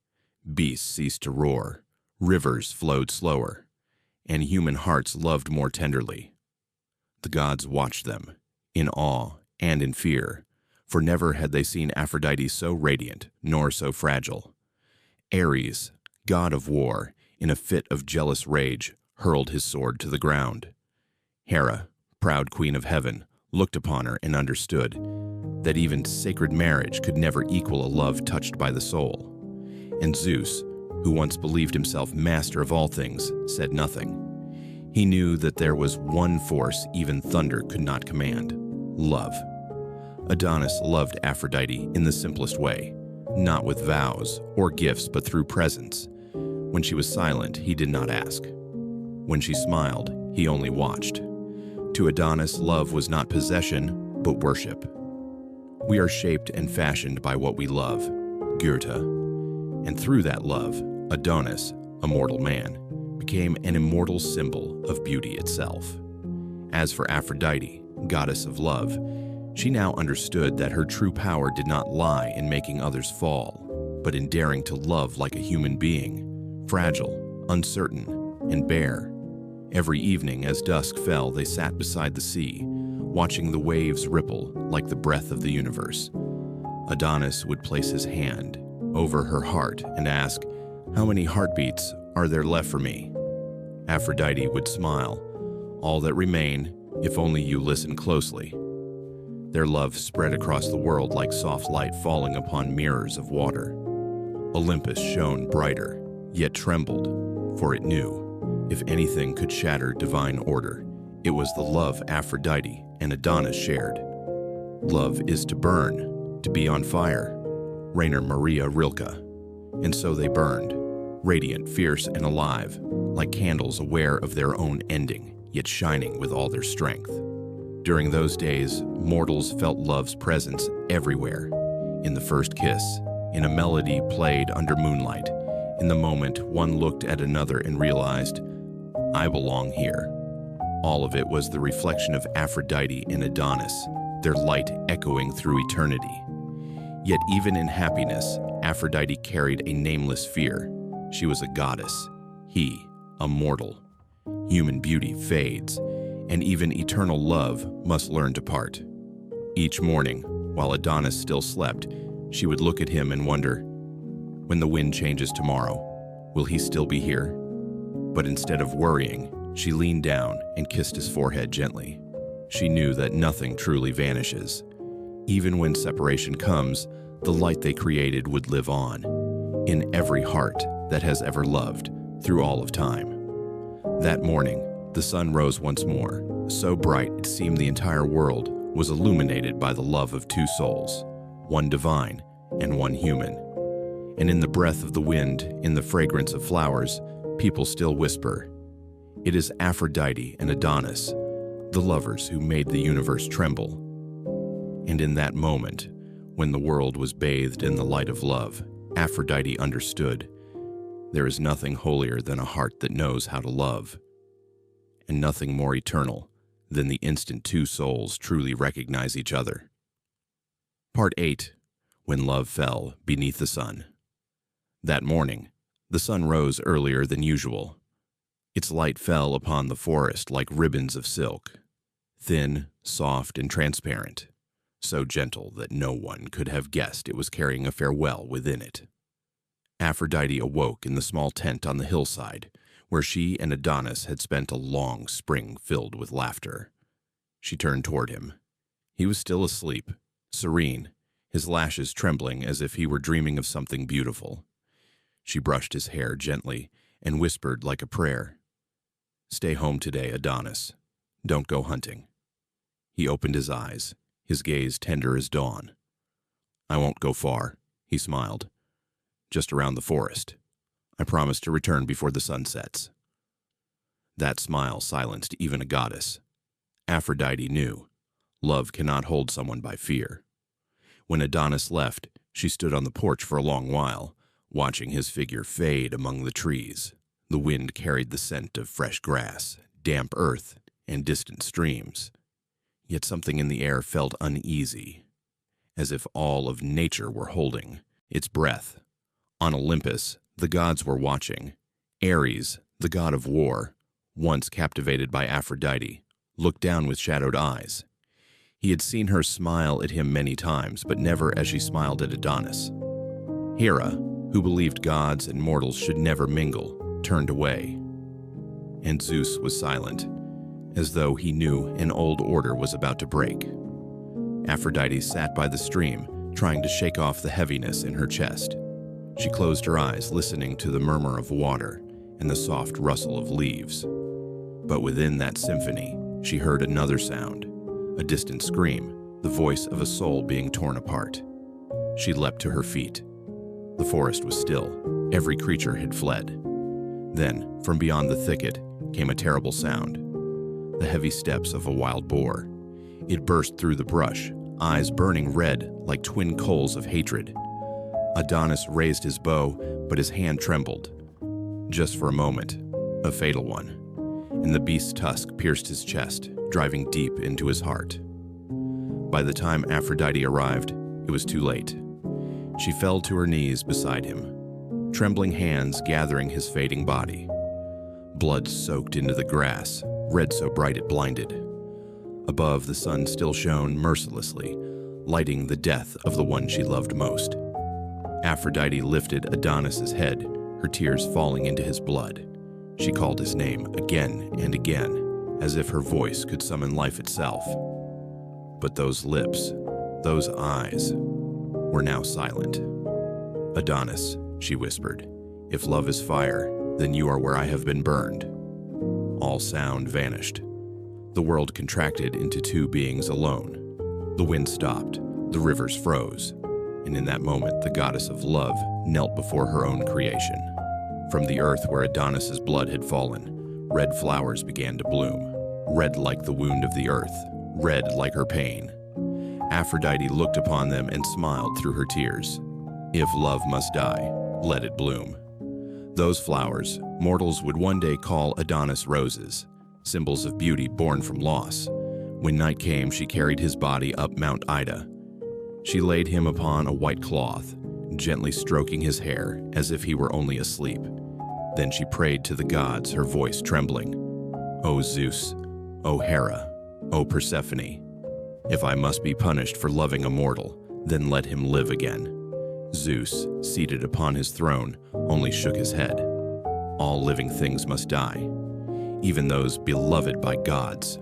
Beasts ceased to roar, rivers flowed slower, and human hearts loved more tenderly. The gods watched them, in awe and in fear, for never had they seen Aphrodite so radiant, nor so fragile. Ares, god of war, in a fit of jealous rage, hurled his sword to the ground. Hera, proud queen of heaven, looked upon her and understood that even sacred marriage could never equal a love touched by the soul. And Zeus, who once believed himself master of all things, said nothing. He knew that there was one force even thunder could not command: love. Adonis loved Aphrodite in the simplest way, not with vows or gifts, but through presence. When she was silent, he did not ask. When she smiled, he only watched. To Adonis, love was not possession, but worship. We are shaped and fashioned by what we love, Goethe. And through that love, Adonis, a mortal man, became an immortal symbol of beauty itself. As for Aphrodite, goddess of love, she now understood that her true power did not lie in making others fall, but in daring to love like a human being, fragile, uncertain, and bare. Every evening as dusk fell, they sat beside the sea, watching the waves ripple like the breath of the universe. Adonis would place his hand over her heart and ask, "How many heartbeats are there left for me?" Aphrodite would smile, "All that remain, if only you listen closely." Their love spread across the world like soft light falling upon mirrors of water. Olympus shone brighter, yet trembled, for it knew, if anything could shatter divine order, it was the love Aphrodite and Adonis shared. Love is to burn, to be on fire. Rainer Maria Rilke. And so they burned, radiant, fierce, and alive, like candles aware of their own ending, yet shining with all their strength. During those days, mortals felt love's presence everywhere. In the first kiss, in a melody played under moonlight, in the moment one looked at another and realized, "I belong here." All of it was the reflection of Aphrodite and Adonis, their light echoing through eternity. Yet even in happiness, Aphrodite carried a nameless fear. She was a goddess, he a mortal. Human beauty fades, and even eternal love must learn to part. Each morning, while Adonis still slept, she would look at him and wonder, when the wind changes tomorrow, will he still be here? But instead of worrying, she leaned down and kissed his forehead gently. She knew that nothing truly vanishes. Even when separation comes, the light they created would live on, in every heart that has ever loved, through all of time. That morning, the sun rose once more, so bright it seemed the entire world was illuminated by the love of two souls, one divine and one human. And in the breath of the wind, in the fragrance of flowers, people still whisper, "It is Aphrodite and Adonis, the lovers who made the universe tremble." And in that moment, when the world was bathed in the light of love, Aphrodite understood, there is nothing holier than a heart that knows how to love, and nothing more eternal than the instant two souls truly recognize each other. Part 8. When Love Fell Beneath the Sun. That morning, the sun rose earlier than usual. Its light fell upon the forest like ribbons of silk, thin, soft, and transparent, so gentle that no one could have guessed it was carrying a farewell within it. Aphrodite awoke in the small tent on the hillside, where she and Adonis had spent a long spring filled with laughter. She turned toward him. He was still asleep, serene, his lashes trembling as if he were dreaming of something beautiful. She brushed his hair gently and whispered like a prayer, "Stay home today, Adonis. Don't go hunting." He opened his eyes, his gaze tender as dawn. "I won't go far," he smiled. "Just around the forest. I promise to return before the sun sets." That smile silenced even a goddess. Aphrodite knew, love cannot hold someone by fear. When Adonis left, she stood on the porch for a long while, watching his figure fade among the trees. The wind carried the scent of fresh grass, damp earth, and distant streams. Yet something in the air felt uneasy, as if all of nature were holding its breath. On Olympus, the gods were watching. Ares, the god of war, once captivated by Aphrodite, looked down with shadowed eyes. He had seen her smile at him many times, but never as she smiled at Adonis. Hera, who believed gods and mortals should never mingle, turned away. And Zeus was silent, as though he knew an old order was about to break. Aphrodite sat by the stream, trying to shake off the heaviness in her chest. She closed her eyes, listening to the murmur of water and the soft rustle of leaves. But within that symphony, she heard another sound, a distant scream, the voice of a soul being torn apart. She leapt to her feet. The forest was still. Every creature had fled. Then, from beyond the thicket, came a terrible sound, the heavy steps of a wild boar. It burst through the brush, eyes burning red like twin coals of hatred. Adonis raised his bow, but his hand trembled. Just for a moment, a fatal one, and the beast's tusk pierced his chest, driving deep into his heart. By the time Aphrodite arrived, it was too late. She fell to her knees beside him, trembling hands gathering his fading body. Blood soaked into the grass, red so bright it blinded. Above, the sun still shone mercilessly, lighting the death of the one she loved most. Aphrodite lifted Adonis's head, her tears falling into his blood. She called his name again and again, as if her voice could summon life itself. But those lips, those eyes, were now silent. "Adonis," she whispered, "if love is fire, then you are where I have been burned." All sound vanished. The world contracted into two beings alone. The wind stopped, the rivers froze, and in that moment the goddess of love knelt before her own creation. From the earth where Adonis's blood had fallen, red flowers began to bloom, red like the wound of the earth, red like her pain. Aphrodite looked upon them and smiled through her tears. If love must die, let it bloom. Those flowers, mortals would one day call Adonis roses, symbols of beauty born from loss. When night came, she carried his body up Mount Ida. She laid him upon a white cloth, gently stroking his hair as if he were only asleep. Then she prayed to the gods, her voice trembling. "O Zeus, O Hera, O Persephone, if I must be punished for loving a mortal, then let him live again." Zeus, seated upon his throne, only shook his head. All living things must die, even those beloved by gods.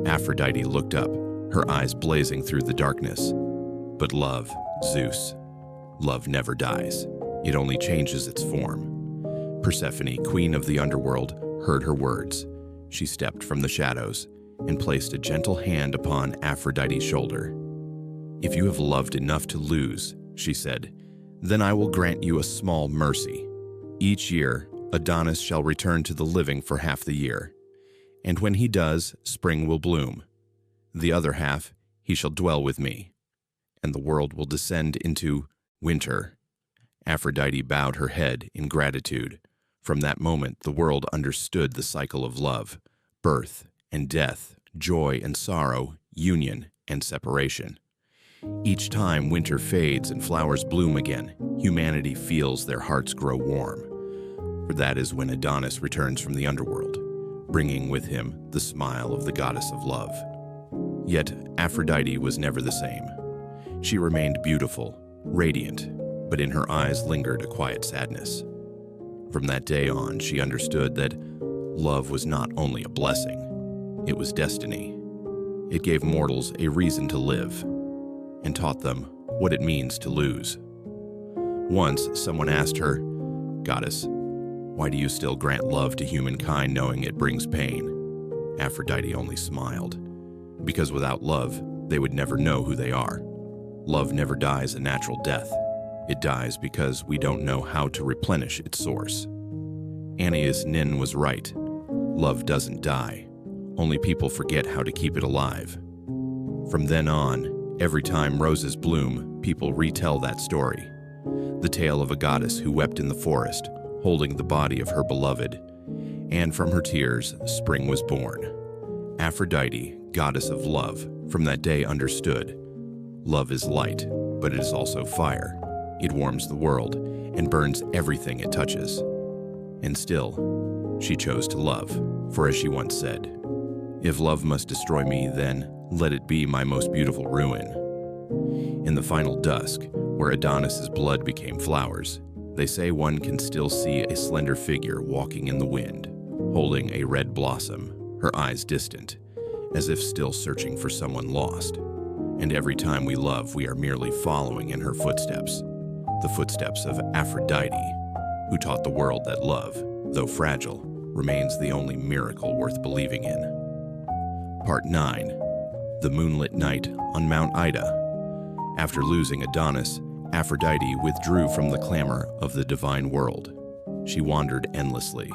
Aphrodite looked up, her eyes blazing through the darkness. But love, Zeus, love never dies. It only changes its form. Persephone, queen of the underworld, heard her words. She stepped from the shadows and placed a gentle hand upon Aphrodite's shoulder. "If you have loved enough to lose," she said, Then I will grant you a small mercy. Each year, Adonis shall return to the living for half the year, and when he does, spring will bloom. The other half he shall dwell with me, and the world will descend into winter." Aphrodite bowed her head in gratitude. From that moment, the world understood the cycle of love, birth and death, joy and sorrow, union and separation. Each time winter fades and flowers bloom again, humanity feels their hearts grow warm. For that is when Adonis returns from the underworld, bringing with him the smile of the goddess of love. Yet Aphrodite was never the same. She remained beautiful, radiant, but in her eyes lingered a quiet sadness. From that day on, she understood that love was not only a blessing, it was destiny. It gave mortals a reason to live, and taught them what it means to lose. Once, someone asked her, "Goddess, why do you still grant love to humankind knowing it brings pain?" Aphrodite only smiled. Because without love, they would never know who they are. Love never dies a natural death. It dies because we don't know how to replenish its source. Annius Nin was right. Love doesn't die. Only people forget how to keep it alive. From then on, every time roses bloom, people retell that story. The tale of a goddess who wept in the forest, holding the body of her beloved, and from her tears, spring was born. Aphrodite, goddess of love, from that day understood. Love is light, but it is also fire. It warms the world and burns everything it touches. And still, she chose to love, for as she once said, "If love must destroy me, then let it be my most beautiful ruin." In the final dusk, where Adonis's blood became flowers, they say one can still see a slender figure walking in the wind, holding a red blossom, her eyes distant, as if still searching for someone lost. And every time we love, we are merely following in her footsteps, the footsteps of Aphrodite, who taught the world that love, though fragile, remains the only miracle worth believing in. Part 9. The Moonlit Night on Mount Ida. After losing Adonis, Aphrodite withdrew from the clamor of the divine world. She wandered endlessly,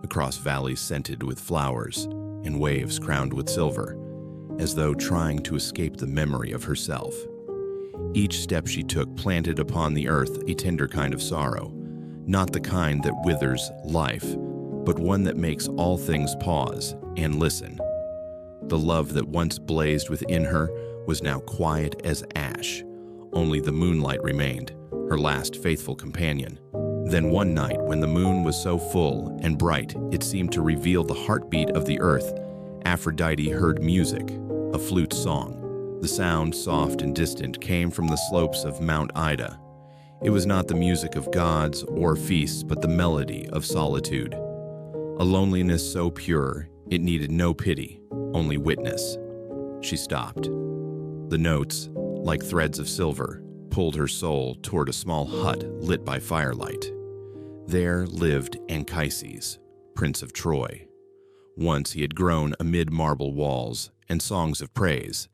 across valleys scented with flowers and waves crowned with silver, as though trying to escape the memory of herself. Each step she took planted upon the earth a tender kind of sorrow, not the kind that withers life, but one that makes all things pause and listen. The love that once blazed within her was now quiet as ash. Only the moonlight remained, her last faithful companion. Then one night, when the moon was so full and bright it seemed to reveal the heartbeat of the earth, Aphrodite heard music, a flute song. The sound, soft and distant, came from the slopes of Mount Ida. It was not the music of gods or feasts, but the melody of solitude. A loneliness so pure, it needed no pity, only witness. She stopped. The notes, like threads of silver, pulled her soul toward a small hut lit by firelight. There lived Anchises, Prince of Troy. Once he had grown amid marble walls and songs of praise,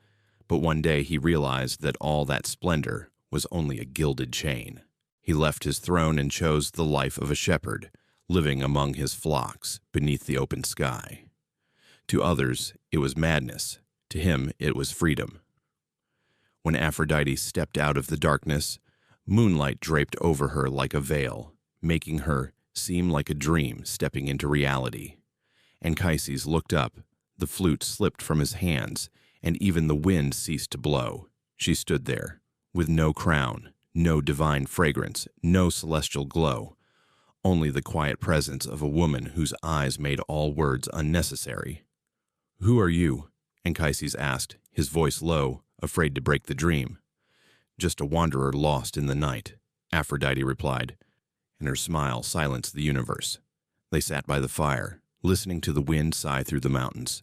but one day he realized that all that splendor was only a gilded chain. He left his throne and chose the life of a shepherd, living among his flocks beneath the open sky. To others, it was madness. To him, it was freedom. When Aphrodite stepped out of the darkness, moonlight draped over her like a veil, making her seem like a dream stepping into reality. Anchises looked up. The flute slipped from his hands, and even the wind ceased to blow. She stood there, with no crown, no divine fragrance, no celestial glow, only the quiet presence of a woman whose eyes made all words unnecessary. "Who are you?" Anchises asked, his voice low, afraid to break the dream. "Just a wanderer lost in the night," Aphrodite replied, and her smile silenced the universe. They sat by the fire, listening to the wind sigh through the mountains.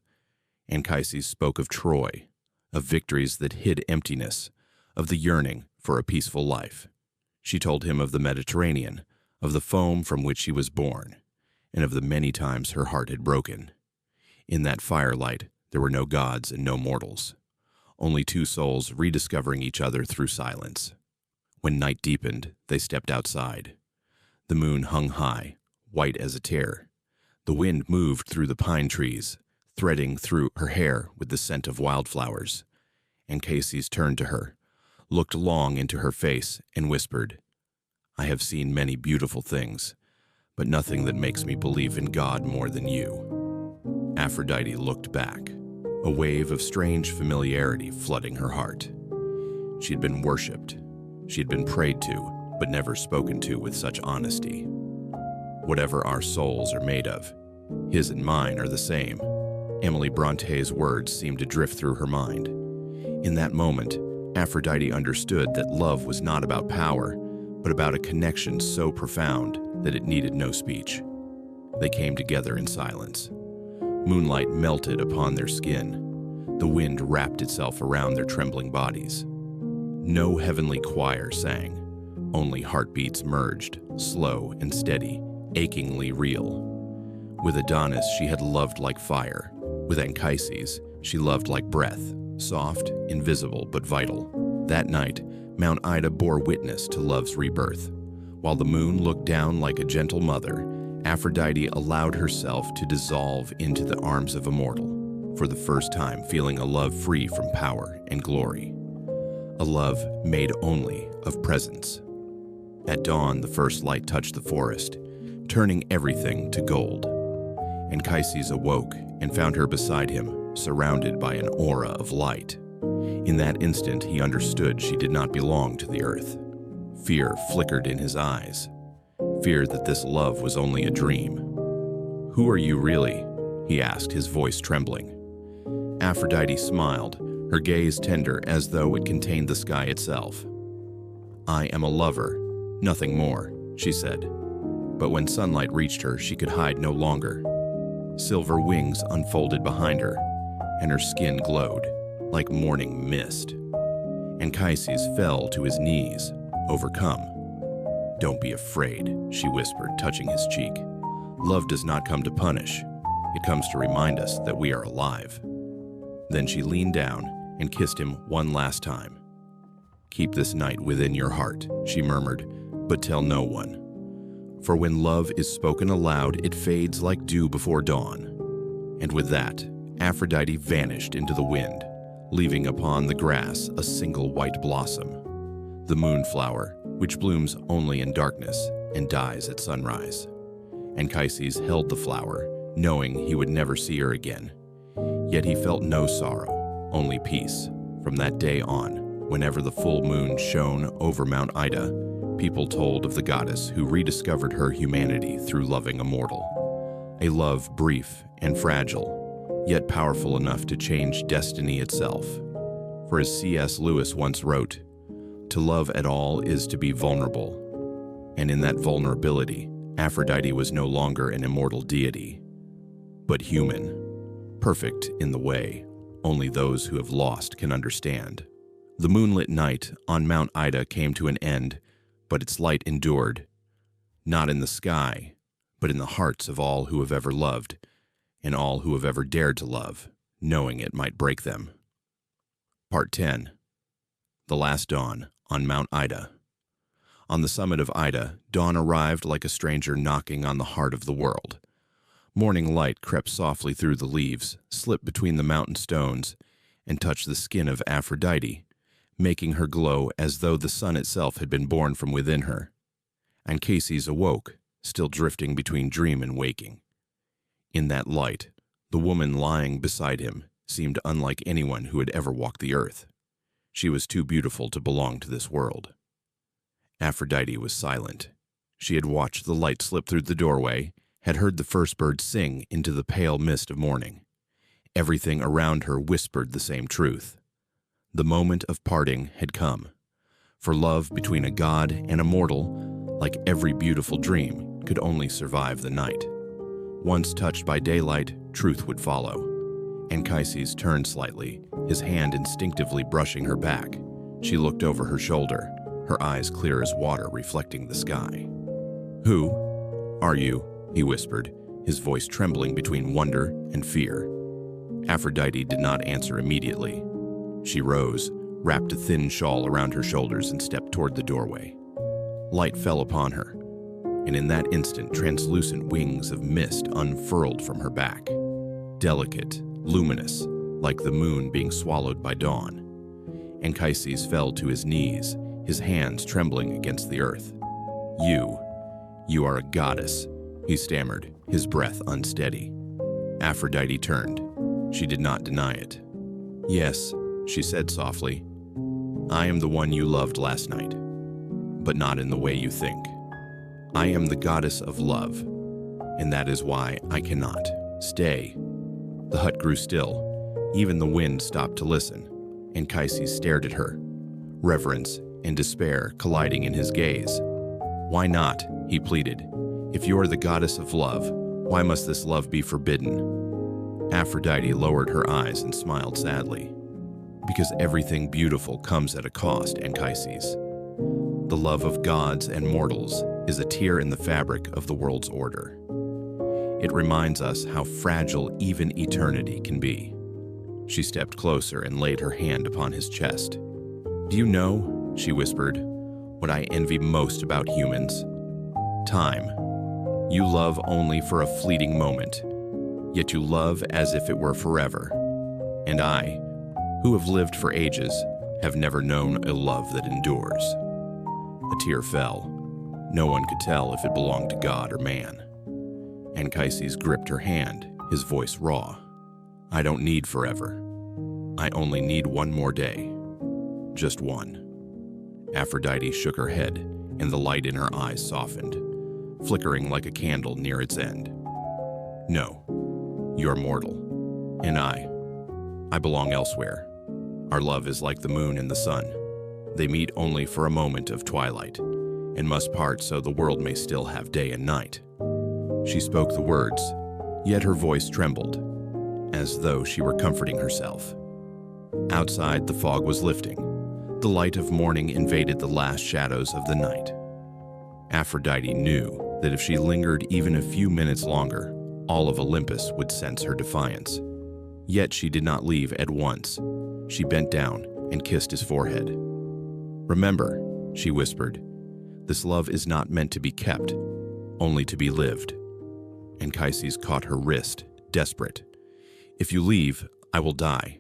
Anchises spoke of Troy, of victories that hid emptiness, of the yearning for a peaceful life. She told him of the Mediterranean, of the foam from which she was born, and of the many times her heart had broken. In that firelight, there were no gods and no mortals, only two souls rediscovering each other through silence. When night deepened, they stepped outside. The moon hung high, white as a tear. The wind moved through the pine trees, threading through her hair with the scent of wildflowers. Anchises turned to her, looked long into her face, and whispered, "I have seen many beautiful things, but nothing that makes me believe in God more than you." Aphrodite looked back, a wave of strange familiarity flooding her heart. She had been worshipped. She had been prayed to, but never spoken to with such honesty. Whatever our souls are made of, his and mine are the same. Emily Bronte's words seemed to drift through her mind. In that moment, Aphrodite understood that love was not about power, but about a connection so profound that it needed no speech. They came together in silence. Moonlight melted upon their skin. The wind wrapped itself around their trembling bodies. No heavenly choir sang. Only heartbeats merged, slow and steady, achingly real. With Adonis, she had loved like fire. With Anchises, she loved like breath, soft, invisible, but vital. That night, Mount Ida bore witness to love's rebirth. While the moon looked down like a gentle mother, Aphrodite allowed herself to dissolve into the arms of a mortal, for the first time feeling a love free from power and glory. A love made only of presence. At dawn, the first light touched the forest, turning everything to gold. Anchises awoke and found her beside him, surrounded by an aura of light. In that instant, he understood she did not belong to the earth. Fear flickered in his eyes. Fear that this love was only a dream. "Who are you really?" he asked, his voice trembling. Aphrodite smiled, her gaze tender as though it contained the sky itself. "I am a lover, nothing more," she said. But when sunlight reached her, she could hide no longer. Silver wings unfolded behind her, and her skin glowed like morning mist. Anchises fell to his knees, overcome. "Don't be afraid," she whispered, touching his cheek. "Love does not come to punish. It comes to remind us that we are alive." Then she leaned down and kissed him one last time. "Keep this night within your heart," she murmured, "but tell no one. For when love is spoken aloud, it fades like dew before dawn." And with that, Aphrodite vanished into the wind, leaving upon the grass a single white blossom, the moonflower, which blooms only in darkness and dies at sunrise. Anchises held the flower, knowing he would never see her again. Yet he felt no sorrow, only peace. From that day on, whenever the full moon shone over Mount Ida, people told of the goddess who rediscovered her humanity through loving a mortal. A love brief and fragile, yet powerful enough to change destiny itself. For as C.S. Lewis once wrote, "To love at all is to be vulnerable." And in that vulnerability, Aphrodite was no longer an immortal deity, but human, perfect in the way only those who have lost can understand. The moonlit night on Mount Ida came to an end, but its light endured, not in the sky, but in the hearts of all who have ever loved, and all who have ever dared to love, knowing it might break them. Part 10. The Last Dawn on Mount Ida. On the summit of Ida, dawn arrived like a stranger knocking on the heart of the world. Morning light crept softly through the leaves, slipped between the mountain stones, and touched the skin of Aphrodite, making her glow as though the sun itself had been born from within her. Anchises awoke, still drifting between dream and waking. In that light, the woman lying beside him seemed unlike anyone who had ever walked the earth. She was too beautiful to belong to this world. Aphrodite was silent. She had watched the light slip through the doorway, had heard the first bird sing into the pale mist of morning. Everything around her whispered the same truth. The moment of parting had come. For love between a god and a mortal, like every beautiful dream, could only survive the night. Once touched by daylight, truth would follow. Anchises turned slightly, his hand instinctively brushing her back. She looked over her shoulder, her eyes clear as water reflecting the sky. "Who are you?" he whispered, his voice trembling between wonder and fear. Aphrodite did not answer immediately. She rose, wrapped a thin shawl around her shoulders, and stepped toward the doorway. Light fell upon her, and in that instant translucent wings of mist unfurled from her back, delicate, luminous, like the moon being swallowed by dawn. Anchises fell to his knees, his hands trembling against the earth. You are a goddess," he stammered, his breath unsteady. Aphrodite turned. She did not deny it. "Yes," she said softly. "I am the one you loved last night, but not in the way you think. I am the goddess of love, and that is why I cannot stay." The hut grew still. Even the wind stopped to listen. Anchises stared at her, reverence and despair colliding in his gaze. "Why not?" he pleaded. "If you are the goddess of love, why must this love be forbidden?" Aphrodite lowered her eyes and smiled sadly. "Because everything beautiful comes at a cost, Anchises. The love of gods and mortals is a tear in the fabric of the world's order. It reminds us how fragile even eternity can be." She stepped closer and laid her hand upon his chest. "Do you know," she whispered, "what I envy most about humans? Time. You love only for a fleeting moment, yet you love as if it were forever. And I, who have lived for ages, have never known a love that endures." A tear fell. No one could tell if it belonged to God or man. Anchises gripped her hand, his voice raw. "I don't need forever. I only need one more day. Just one." Aphrodite shook her head, and the light in her eyes softened, flickering like a candle near its end. "No, you're mortal. And I belong elsewhere. Our love is like the moon and the sun. They meet only for a moment of twilight, and must part so the world may still have day and night." She spoke the words, yet her voice trembled, as though she were comforting herself. Outside, the fog was lifting. The light of morning invaded the last shadows of the night. Aphrodite knew that if she lingered even a few minutes longer, all of Olympus would sense her defiance. Yet she did not leave at once. She bent down and kissed his forehead. "Remember," she whispered, "this love is not meant to be kept, only to be lived." Anchises caught her wrist, desperate. "If you leave, I will die."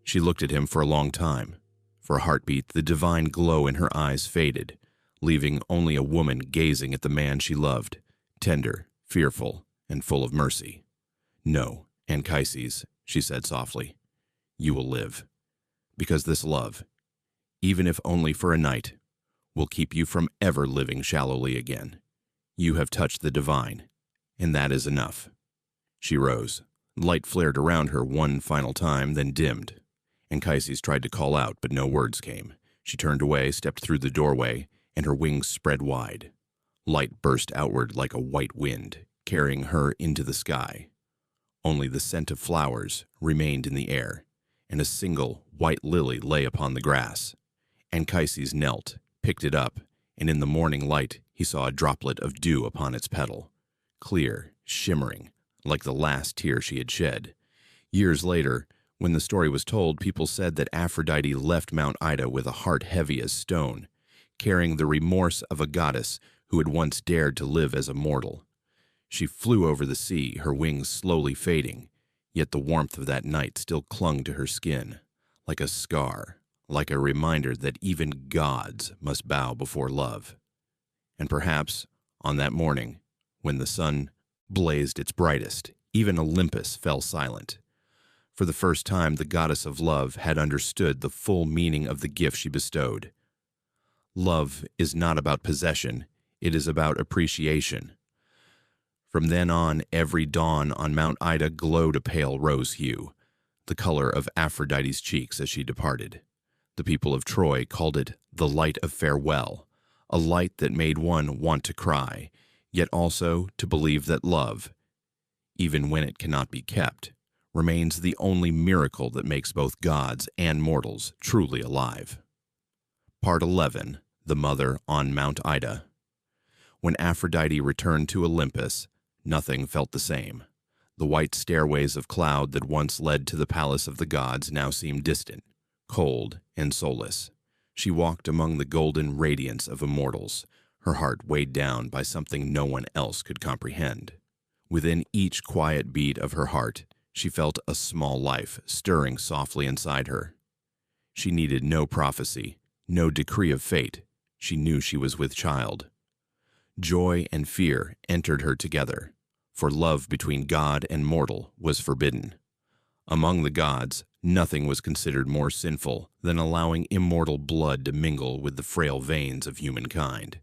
She looked at him for a long time. For a heartbeat, the divine glow in her eyes faded, leaving only a woman gazing at the man she loved, tender, fearful, and full of mercy. "No, Anchises," she said softly, "you will live. Because this love, even if only for a night, will keep you from ever living shallowly again. You have touched the divine, and that is enough." She rose. Light flared around her one final time, then dimmed. Anchises tried to call out, but no words came. She turned away, stepped through the doorway, and her wings spread wide. Light burst outward like a white wind, carrying her into the sky. Only the scent of flowers remained in the air, and a single white lily lay upon the grass. Anchises knelt, picked it up, and in the morning light he saw a droplet of dew upon its petal, clear, shimmering, like the last tear she had shed. Years later, when the story was told, people said that Aphrodite left Mount Ida with a heart heavy as stone, carrying the remorse of a goddess who had once dared to live as a mortal. She flew over the sea, her wings slowly fading, yet the warmth of that night still clung to her skin, like a scar, like a reminder that even gods must bow before love. And perhaps, on that morning, when the sun blazed its brightest, even Olympus fell silent. For the first time, the goddess of love had understood the full meaning of the gift she bestowed. Love is not about possession, it is about appreciation. From then on, every dawn on Mount Ida glowed a pale rose hue, the color of Aphrodite's cheeks as she departed. The people of Troy called it the light of farewell, a light that made one want to cry, yet also to believe that love, even when it cannot be kept, remains the only miracle that makes both gods and mortals truly alive. Part 11. The Mother on Mount Ida. When Aphrodite returned to Olympus, nothing felt the same. The white stairways of cloud that once led to the palace of the gods now seemed distant, cold and soulless. She walked among the golden radiance of immortals, her heart weighed down by something no one else could comprehend. Within each quiet beat of her heart, she felt a small life stirring softly inside her. She needed no prophecy, no decree of fate. She knew she was with child. Joy and fear entered her together, for love between God and mortal was forbidden. Among the gods, nothing was considered more sinful than allowing immortal blood to mingle with the frail veins of humankind.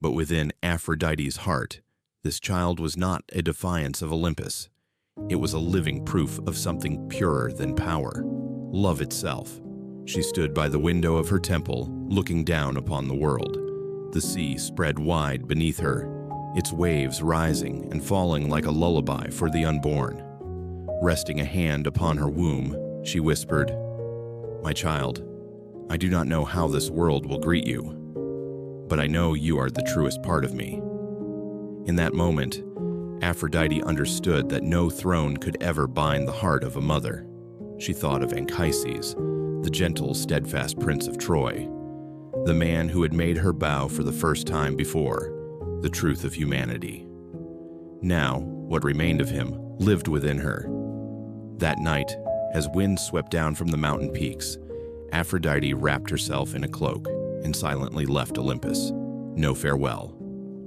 But within Aphrodite's heart, this child was not a defiance of Olympus. It was a living proof of something purer than power, love itself. She stood by the window of her temple, looking down upon the world. The sea spread wide beneath her, its waves rising and falling like a lullaby for the unborn. Resting a hand upon her womb, she whispered, "My child, I do not know how this world will greet you, but I know you are the truest part of me." In that moment, Aphrodite understood that no throne could ever bind the heart of a mother. She thought of Anchises, the gentle, steadfast prince of Troy, the man who had made her bow for the first time before the truth of humanity. Now, what remained of him lived within her. That night, as wind swept down from the mountain peaks, Aphrodite wrapped herself in a cloak and silently left Olympus. No farewell,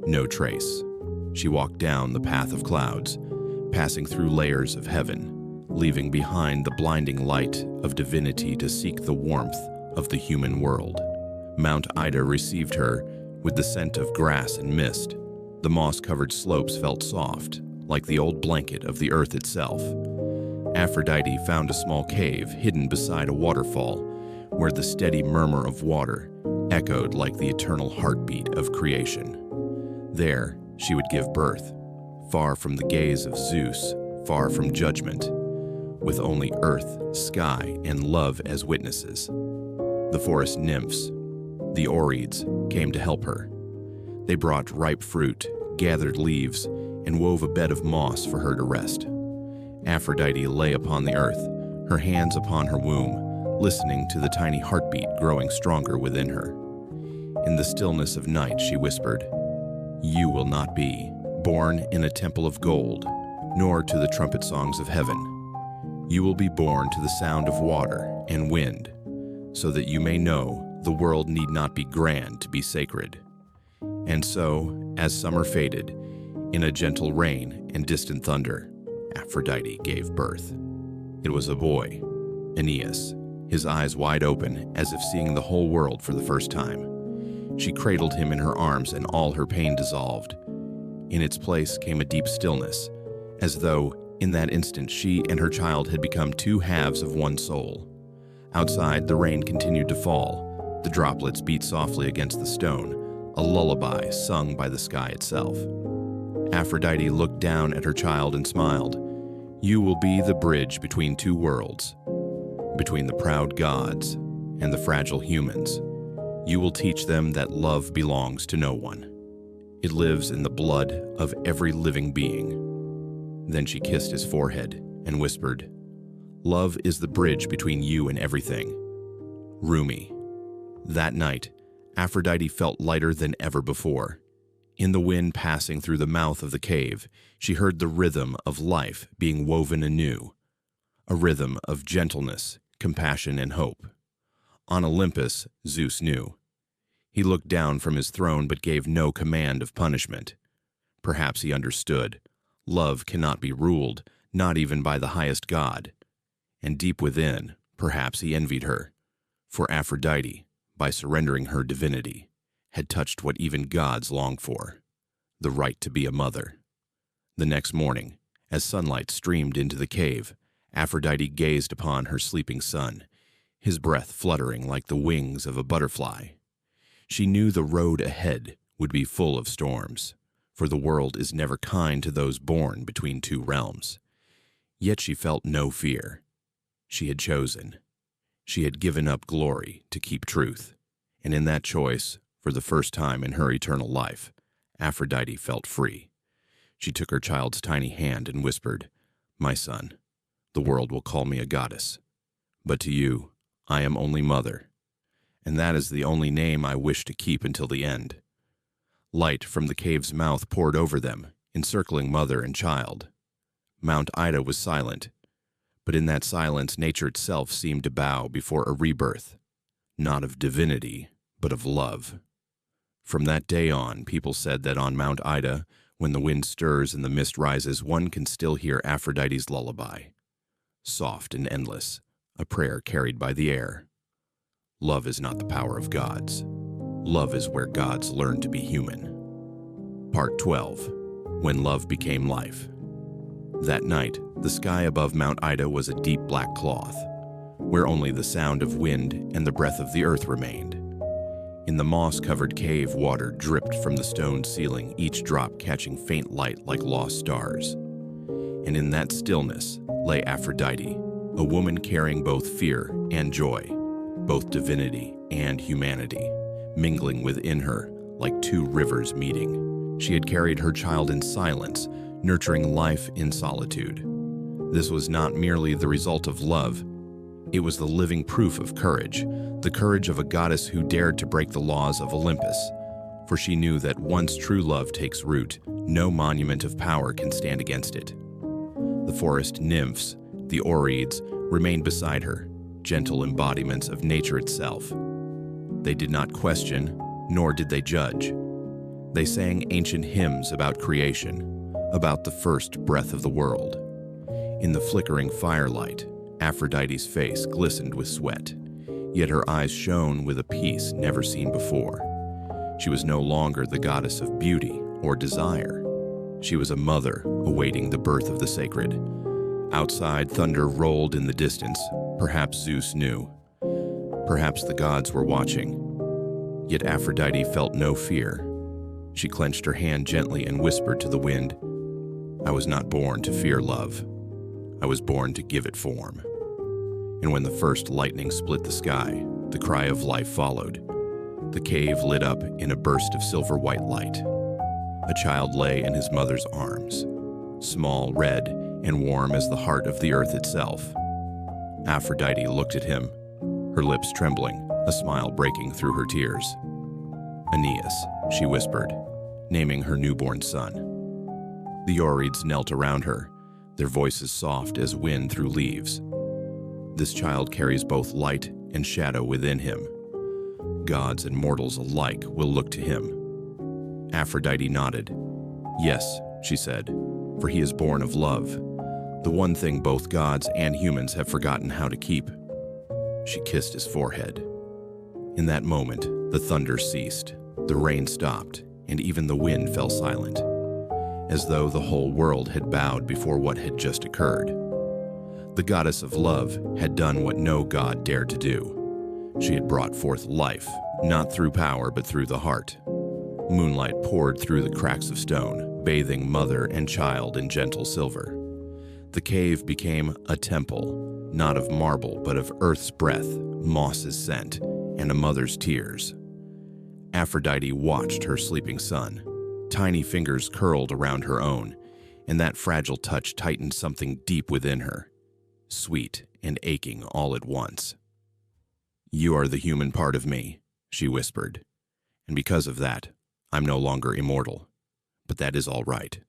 no trace. She walked down the path of clouds, passing through layers of heaven, leaving behind the blinding light of divinity to seek the warmth of the human world. Mount Ida received her with the scent of grass and mist. The moss-covered slopes felt soft, like the old blanket of the earth itself. Aphrodite found a small cave hidden beside a waterfall, where the steady murmur of water echoed like the eternal heartbeat of creation. There, she would give birth, far from the gaze of Zeus, far from judgment, with only earth, sky, and love as witnesses. The forest nymphs, the Oreads, came to help her. They brought ripe fruit, gathered leaves, and wove a bed of moss for her to rest. Aphrodite lay upon the earth, her hands upon her womb, listening to the tiny heartbeat growing stronger within her. In the stillness of night, she whispered, "You will not be born in a temple of gold, nor to the trumpet songs of heaven. You will be born to the sound of water and wind, so that you may know the world need not be grand to be sacred." And so, as summer faded, in a gentle rain and distant thunder, Aphrodite gave birth. It was a boy, Aeneas, his eyes wide open as if seeing the whole world for the first time. She cradled him in her arms and all her pain dissolved. In its place came a deep stillness, as though, in that instant, she and her child had become two halves of one soul. Outside, the rain continued to fall. The droplets beat softly against the stone, a lullaby sung by the sky itself. Aphrodite looked down at her child and smiled. "You will be the bridge between two worlds, between the proud gods and the fragile humans. You will teach them that love belongs to no one. It lives in the blood of every living being." Then she kissed his forehead and whispered, "Love is the bridge between you and everything." Rumi. That night, Aphrodite felt lighter than ever before. In the wind passing through the mouth of the cave, she heard the rhythm of life being woven anew, a rhythm of gentleness, compassion, and hope. On Olympus, Zeus knew. He looked down from his throne but gave no command of punishment. Perhaps he understood. Love cannot be ruled, not even by the highest god. And deep within, perhaps he envied her. For Aphrodite, by surrendering her divinity, had touched what even gods long for, the right to be a mother. The next morning, as sunlight streamed into the cave, Aphrodite gazed upon her sleeping son, his breath fluttering like the wings of a butterfly. She knew the road ahead would be full of storms, for the world is never kind to those born between two realms. Yet she felt no fear. She had chosen. She had given up glory to keep truth, and in that choice, for the first time in her eternal life, Aphrodite felt free. She took her child's tiny hand and whispered, "My son, the world will call me a goddess, but to you, I am only Mother, and that is the only name I wish to keep until the end. Light from the cave's mouth poured over them, encircling mother and child. Mount Ida was silent, but in that silence nature itself seemed to bow before a rebirth, not of divinity, but of love. From that day on, people said that on Mount Ida, when the wind stirs and the mist rises, one can still hear Aphrodite's lullaby, soft and endless, a prayer carried by the air. Love is not the power of gods. Love is where gods learn to be human. Part 12. When Love Became Life. That night, the sky above Mount Ida was a deep black cloth, where only the sound of wind and the breath of the earth remained. In the moss-covered cave, water dripped from the stone ceiling, each drop catching faint light like lost stars. And in that stillness lay Aphrodite, a woman carrying both fear and joy, both divinity and humanity, mingling within her like two rivers meeting. She had carried her child in silence, nurturing life in solitude. This was not merely the result of love. It was the living proof of courage, the courage of a goddess who dared to break the laws of Olympus. For she knew that once true love takes root, no monument of power can stand against it. The forest nymphs, the Oreads, remained beside her, gentle embodiments of nature itself. They did not question, nor did they judge. They sang ancient hymns about creation, about the first breath of the world. In the flickering firelight, Aphrodite's face glistened with sweat, yet her eyes shone with a peace never seen before. She was no longer the goddess of beauty or desire. She was a mother awaiting the birth of the sacred. Outside, thunder rolled in the distance. Perhaps Zeus knew. Perhaps the gods were watching. Yet Aphrodite felt no fear. She clenched her hand gently and whispered to the wind, "I was not born to fear love. I was born to give it form." And when the first lightning split the sky, the cry of life followed. The cave lit up in a burst of silver-white light. A child lay in his mother's arms, small, red, and warm as the heart of the earth itself. Aphrodite looked at him, her lips trembling, a smile breaking through her tears. "Aeneas," she whispered, naming her newborn son. The Oreads knelt around her, their voices soft as wind through leaves. "This child carries both light and shadow within him. Gods and mortals alike will look to him." Aphrodite nodded. "Yes," she said, "for he is born of love, the one thing both gods and humans have forgotten how to keep." She kissed his forehead. In that moment, the thunder ceased, the rain stopped, and even the wind fell silent, as though the whole world had bowed before what had just occurred. The goddess of love had done what no god dared to do. She had brought forth life, not through power but through the heart. Moonlight poured through the cracks of stone, bathing mother and child in gentle silver. The cave became a temple, not of marble but of earth's breath, moss's scent, and a mother's tears. Aphrodite watched her sleeping son. Tiny fingers curled around her own, and that fragile touch tightened something deep within her, sweet and aching all at once. "You are the human part of me," she whispered, "and because of that, I'm no longer immortal. But that is all right.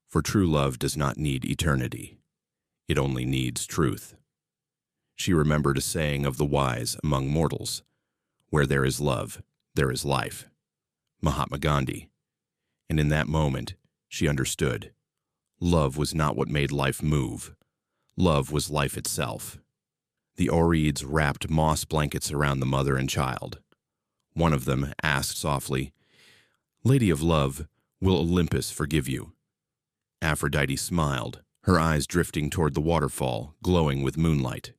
For true love does not need eternity. It only needs truth." She remembered a saying of the wise among mortals, "Where there is love, there is life." Mahatma Gandhi. And in that moment, she understood. Love was not what made life move. Love was life itself. The Oreads wrapped moss blankets around the mother and child. One of them asked softly, "Lady of Love, will Olympus forgive you?" Aphrodite smiled, her eyes drifting toward the waterfall, glowing with moonlight.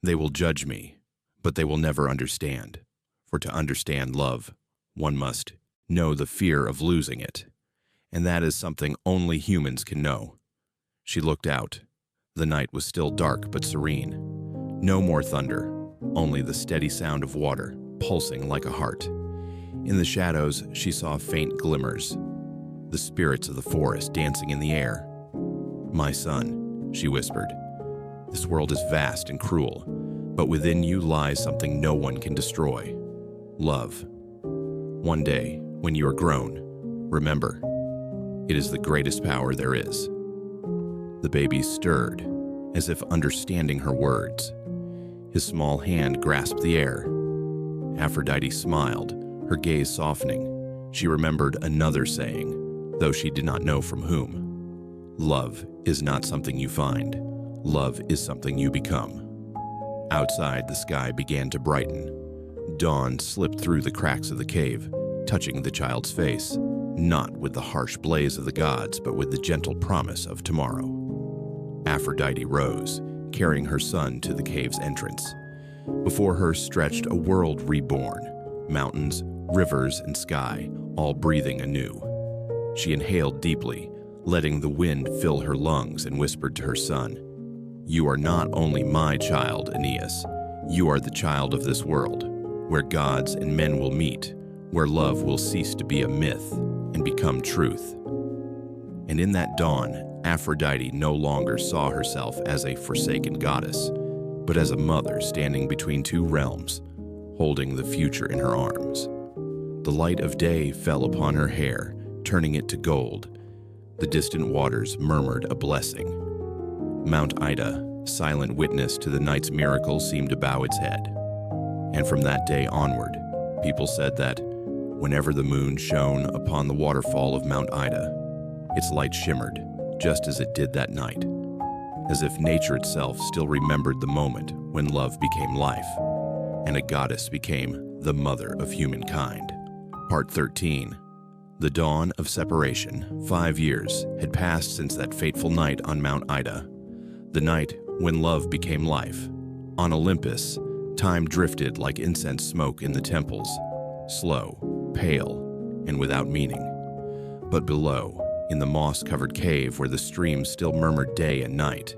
"They will judge me, but they will never understand. For to understand love, one must know the fear of losing it. And that is something only humans can know." She looked out. The night was still dark but serene. No more thunder, only the steady sound of water, pulsing like a heart. In the shadows, she saw faint glimmers, the spirits of the forest dancing in the air. "My son," she whispered, "this world is vast and cruel, But within you lies something no one can destroy: love. One day, when you are grown, remember, it is the greatest power there is. The baby stirred, as if understanding her words. His small hand grasped the air. Aphrodite smiled, her gaze softening. She remembered another saying, though she did not know from whom. Love is not something you find. Love is something you become. Outside, the sky began to brighten. Dawn slipped through the cracks of the cave, touching the child's face, not with the harsh blaze of the gods, but with the gentle promise of tomorrow. Aphrodite rose, carrying her son to the cave's entrance. Before her stretched a world reborn, mountains, rivers, and sky, all breathing anew. She inhaled deeply, letting the wind fill her lungs, and whispered to her son, "You are not only my child, Aeneas. You are the child of this world, where gods and men will meet, where love will cease to be a myth and become truth." And in that dawn, Aphrodite no longer saw herself as a forsaken goddess, but as a mother standing between two realms, holding the future in her arms. The light of day fell upon her hair, turning it to gold. The distant waters murmured a blessing. Mount Ida, silent witness to the night's miracle, seemed to bow its head. And from that day onward, people said that whenever the moon shone upon the waterfall of Mount Ida, its light shimmered just as it did that night, as if nature itself still remembered the moment when love became life, and a goddess became the mother of humankind. Part 13. The dawn of separation. 5 years had passed since that fateful night on Mount Ida, the night when love became life. On Olympus, time drifted like incense smoke in the temples, slow, pale, and without meaning. But below, in the moss-covered cave where the stream still murmured day and night,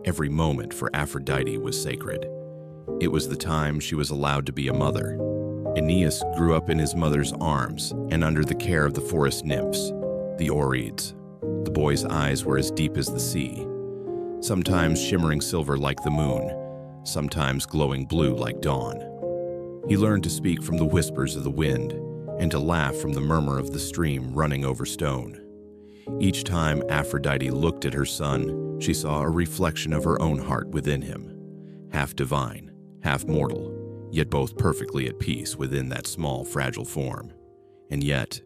every moment for Aphrodite was sacred. It was the time she was allowed to be a mother. Aeneas grew up in his mother's arms and under the care of the forest nymphs, the Oreads. The boy's eyes were as deep as the sea, sometimes shimmering silver like the moon, sometimes glowing blue like dawn. He learned to speak from the whispers of the wind and to laugh from the murmur of the stream running over stone. Each time Aphrodite looked at her son, she saw a reflection of her own heart within him, half divine, half mortal, yet both perfectly at peace within that small, fragile form. And yet,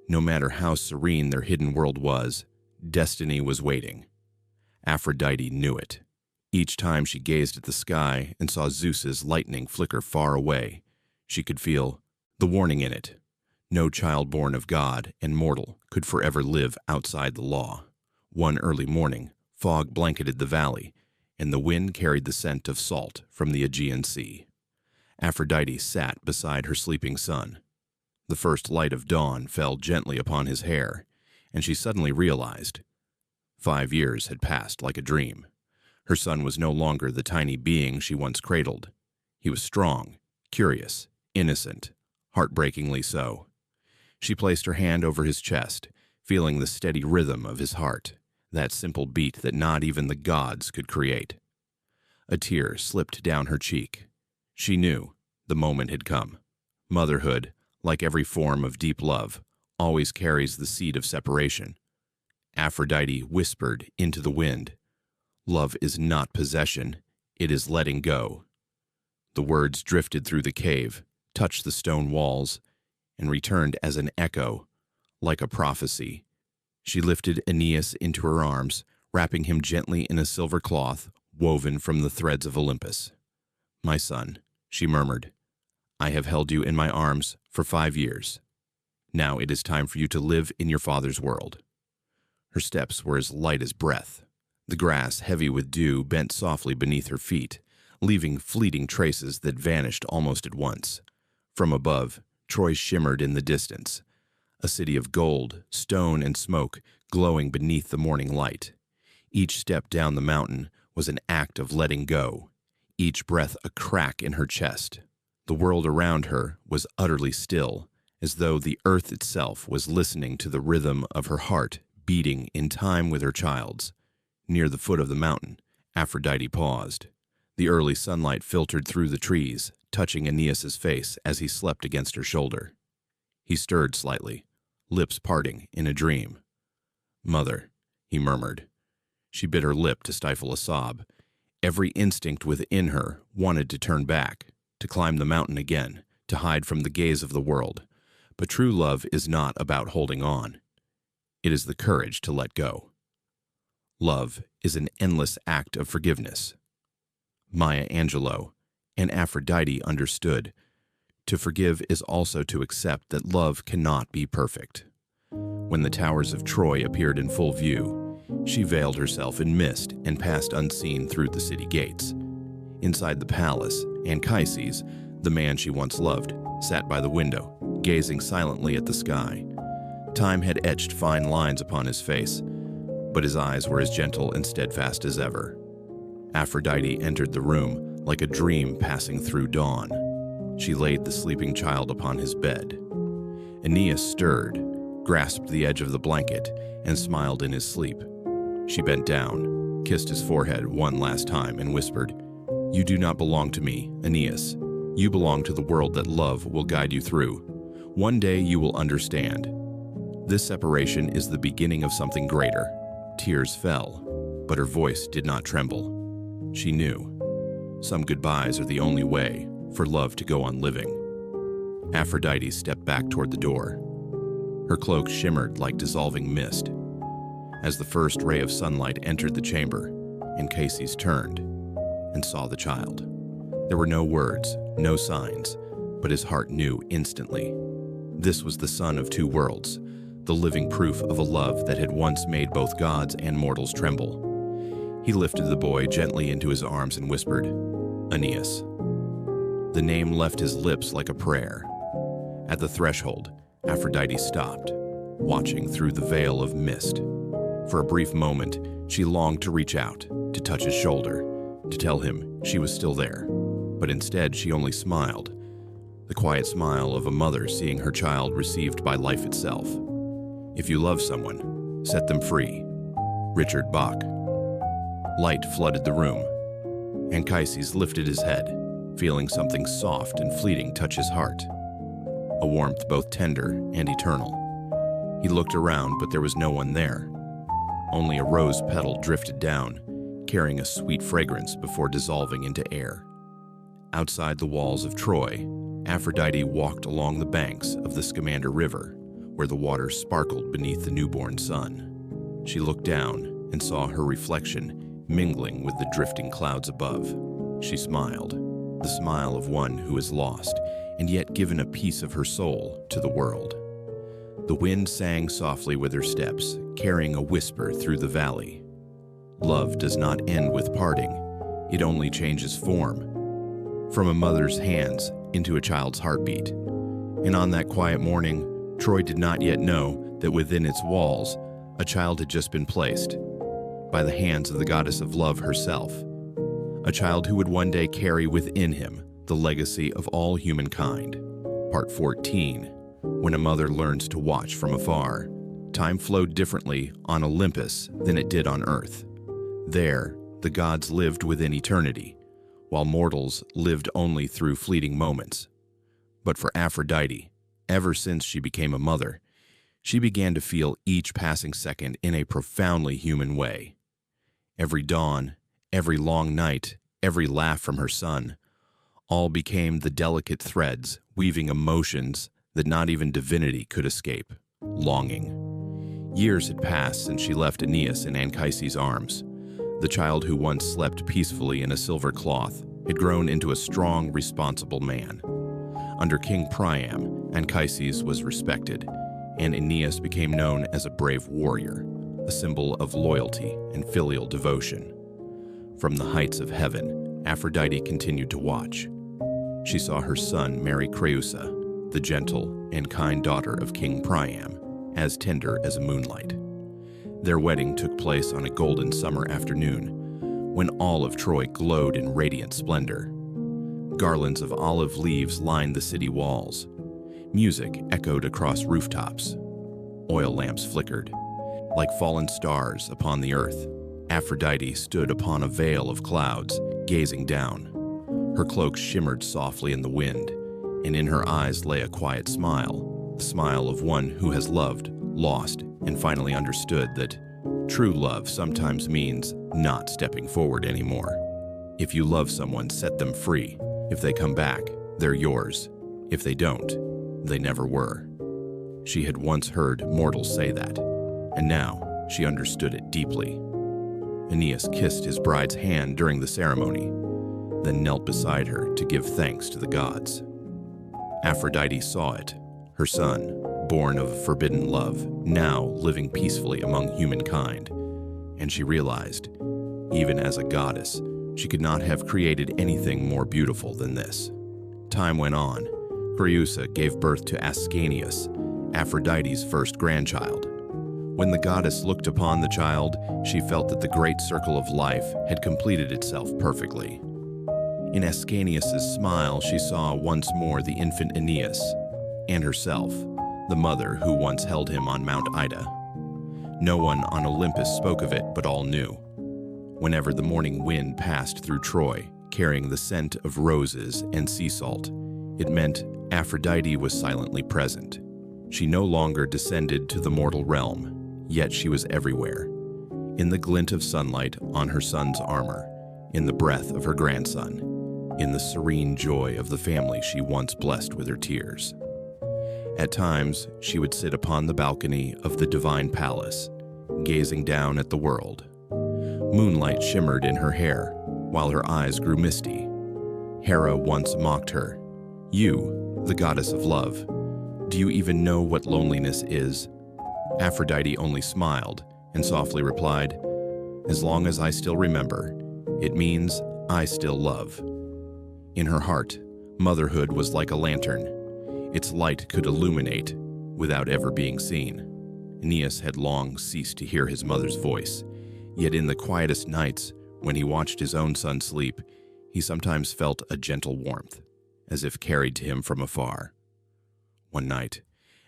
no matter how serene their hidden world was, destiny was waiting. Aphrodite knew it. Each time she gazed at the sky and saw Zeus's lightning flicker far away, she could feel the warning in it. No child born of God and mortal could forever live outside the law. One early morning, fog blanketed the valley, and the wind carried the scent of salt from the Aegean Sea. Aphrodite sat beside her sleeping son. The first light of dawn fell gently upon his hair, and she suddenly realized 5 years had passed like a dream. Her son was no longer the tiny being she once cradled. He was strong, curious, innocent, heartbreakingly so. She placed her hand over his chest, feeling the steady rhythm of his heart, that simple beat that not even the gods could create. A tear slipped down her cheek. She knew the moment had come. Motherhood, like every form of deep love, always carries the seed of separation. Aphrodite whispered into the wind, "Love is not possession, it is letting go." The words drifted through the cave, touched the stone walls, and returned as an echo, like a prophecy. She lifted Aeneas into her arms, wrapping him gently in a silver cloth woven from the threads of Olympus. "My son," she murmured, "I have held you in my arms for 5 years. Now it is time for you to live in your father's world." Her steps were as light as breath. The grass, heavy with dew, bent softly beneath her feet, leaving fleeting traces that vanished almost at once. From above, Troy shimmered in the distance, a city of gold, stone, and smoke glowing beneath the morning light. Each step down the mountain was an act of letting go, each breath a crack in her chest. The world around her was utterly still, as though the earth itself was listening to the rhythm of her heart beating in time with her child's. Near the foot of the mountain, Aphrodite paused. The early sunlight filtered through the trees, touching Aeneas's face as he slept against her shoulder. He stirred slightly, lips parting in a dream. "Mother," he murmured. She bit her lip to stifle a sob. Every instinct within her wanted to turn back, to climb the mountain again, to hide from the gaze of the world. But true love is not about holding on. It is the courage to let go. Love is an endless act of forgiveness. Maya Angelou and Aphrodite understood. To forgive is also to accept that love cannot be perfect. When the towers of Troy appeared in full view, she veiled herself in mist and passed unseen through the city gates. Inside the palace, Anchises, the man she once loved, sat by the window, gazing silently at the sky. Time had etched fine lines upon his face, but his eyes were as gentle and steadfast as ever. Aphrodite entered the room like a dream passing through dawn. She laid the sleeping child upon his bed. Aeneas stirred, grasped the edge of the blanket, and smiled in his sleep. She bent down, kissed his forehead one last time, and whispered, "You do not belong to me, Aeneas. You belong to the world that love will guide you through. One day you will understand. This separation is the beginning of something greater." Tears fell, but her voice did not tremble. She knew. Some goodbyes are the only way for love to go on living. Aphrodite stepped back toward the door. Her cloak shimmered like dissolving mist. As the first ray of sunlight entered the chamber, Anchises turned and saw the child. There were no words, no signs, but his heart knew instantly. This was the son of two worlds, the living proof of a love that had once made both gods and mortals tremble. He lifted the boy gently into his arms and whispered, "Aeneas." The name left his lips like a prayer. At the threshold, Aphrodite stopped, watching through the veil of mist. For a brief moment, she longed to reach out, to touch his shoulder, to tell him she was still there. But instead, she only smiled, the quiet smile of a mother seeing her child received by life itself. If you love someone, set them free. Richard Bach. Light flooded the room. Anchises lifted his head, feeling something soft and fleeting touch his heart. A warmth both tender and eternal. He looked around, but there was no one there. Only a rose petal drifted down, carrying a sweet fragrance before dissolving into air. Outside the walls of Troy, Aphrodite walked along the banks of the Scamander River, where the water sparkled beneath the newborn sun. She looked down and saw her reflection mingling with the drifting clouds above. She smiled, the smile of one who is lost and yet given a piece of her soul to the world. The wind sang softly with her steps, carrying a whisper through the valley. Love does not end with parting, it only changes form. From a mother's hands into a child's heartbeat. And on that quiet morning, Troy did not yet know that within its walls, a child had just been placed, by the hands of the goddess of love herself. A child who would one day carry within him the legacy of all humankind. Part 14. When a mother learns to watch from afar, time flowed differently on Olympus than it did on Earth. There, the gods lived within eternity, while mortals lived only through fleeting moments. But for Aphrodite, ever since she became a mother, she began to feel each passing second in a profoundly human way. Every dawn, every long night, every laugh from her son, all became the delicate threads weaving emotions that not even divinity could escape. Longing. Years had passed since she left Aeneas in Anchises' arms. The child who once slept peacefully in a silver cloth had grown into a strong, responsible man. Under King Priam, Anchises was respected, and Aeneas became known as a brave warrior, a symbol of loyalty and filial devotion. From the heights of heaven, Aphrodite continued to watch. She saw her son marry Creusa, the gentle and kind daughter of King Priam, as tender as a moonlight. Their wedding took place on a golden summer afternoon, when all of Troy glowed in radiant splendor. Garlands of olive leaves lined the city walls. Music echoed across rooftops. Oil lamps flickered. Like fallen stars upon the earth, Aphrodite stood upon a veil of clouds, gazing down. Her cloak shimmered softly in the wind, and in her eyes lay a quiet smile, the smile of one who has loved, lost, and finally understood that true love sometimes means not stepping forward anymore. If you love someone, set them free. If they come back, they're yours. If they don't, they never were. She had once heard mortals say that, and now she understood it deeply. Aeneas kissed his bride's hand during the ceremony, then knelt beside her to give thanks to the gods. Aphrodite saw it, her son, born of forbidden love, now living peacefully among humankind, and she realized, even as a goddess, she could not have created anything more beautiful than this. Time went on. Creusa gave birth to Ascanius, Aphrodite's first grandchild. When the goddess looked upon the child, she felt that the great circle of life had completed itself perfectly. In Ascanius's smile, she saw once more the infant Aeneas, and herself, the mother who once held him on Mount Ida. No one on Olympus spoke of it, but all knew. Whenever the morning wind passed through Troy, carrying the scent of roses and sea salt, it meant Aphrodite was silently present. She no longer descended to the mortal realm, yet she was everywhere. In the glint of sunlight on her son's armor, in the breath of her grandson, in the serene joy of the family she once blessed with her tears. At times, she would sit upon the balcony of the divine palace, gazing down at the world. Moonlight shimmered in her hair, while her eyes grew misty. Hera once mocked her. "You, the goddess of love, do you even know what loneliness is?" Aphrodite only smiled and softly replied, "As long as I still remember, it means I still love." In her heart, motherhood was like a lantern. Its light could illuminate without ever being seen. Aeneas had long ceased to hear his mother's voice, yet in the quietest nights, when he watched his own son sleep, he sometimes felt a gentle warmth, as if carried to him from afar. One night,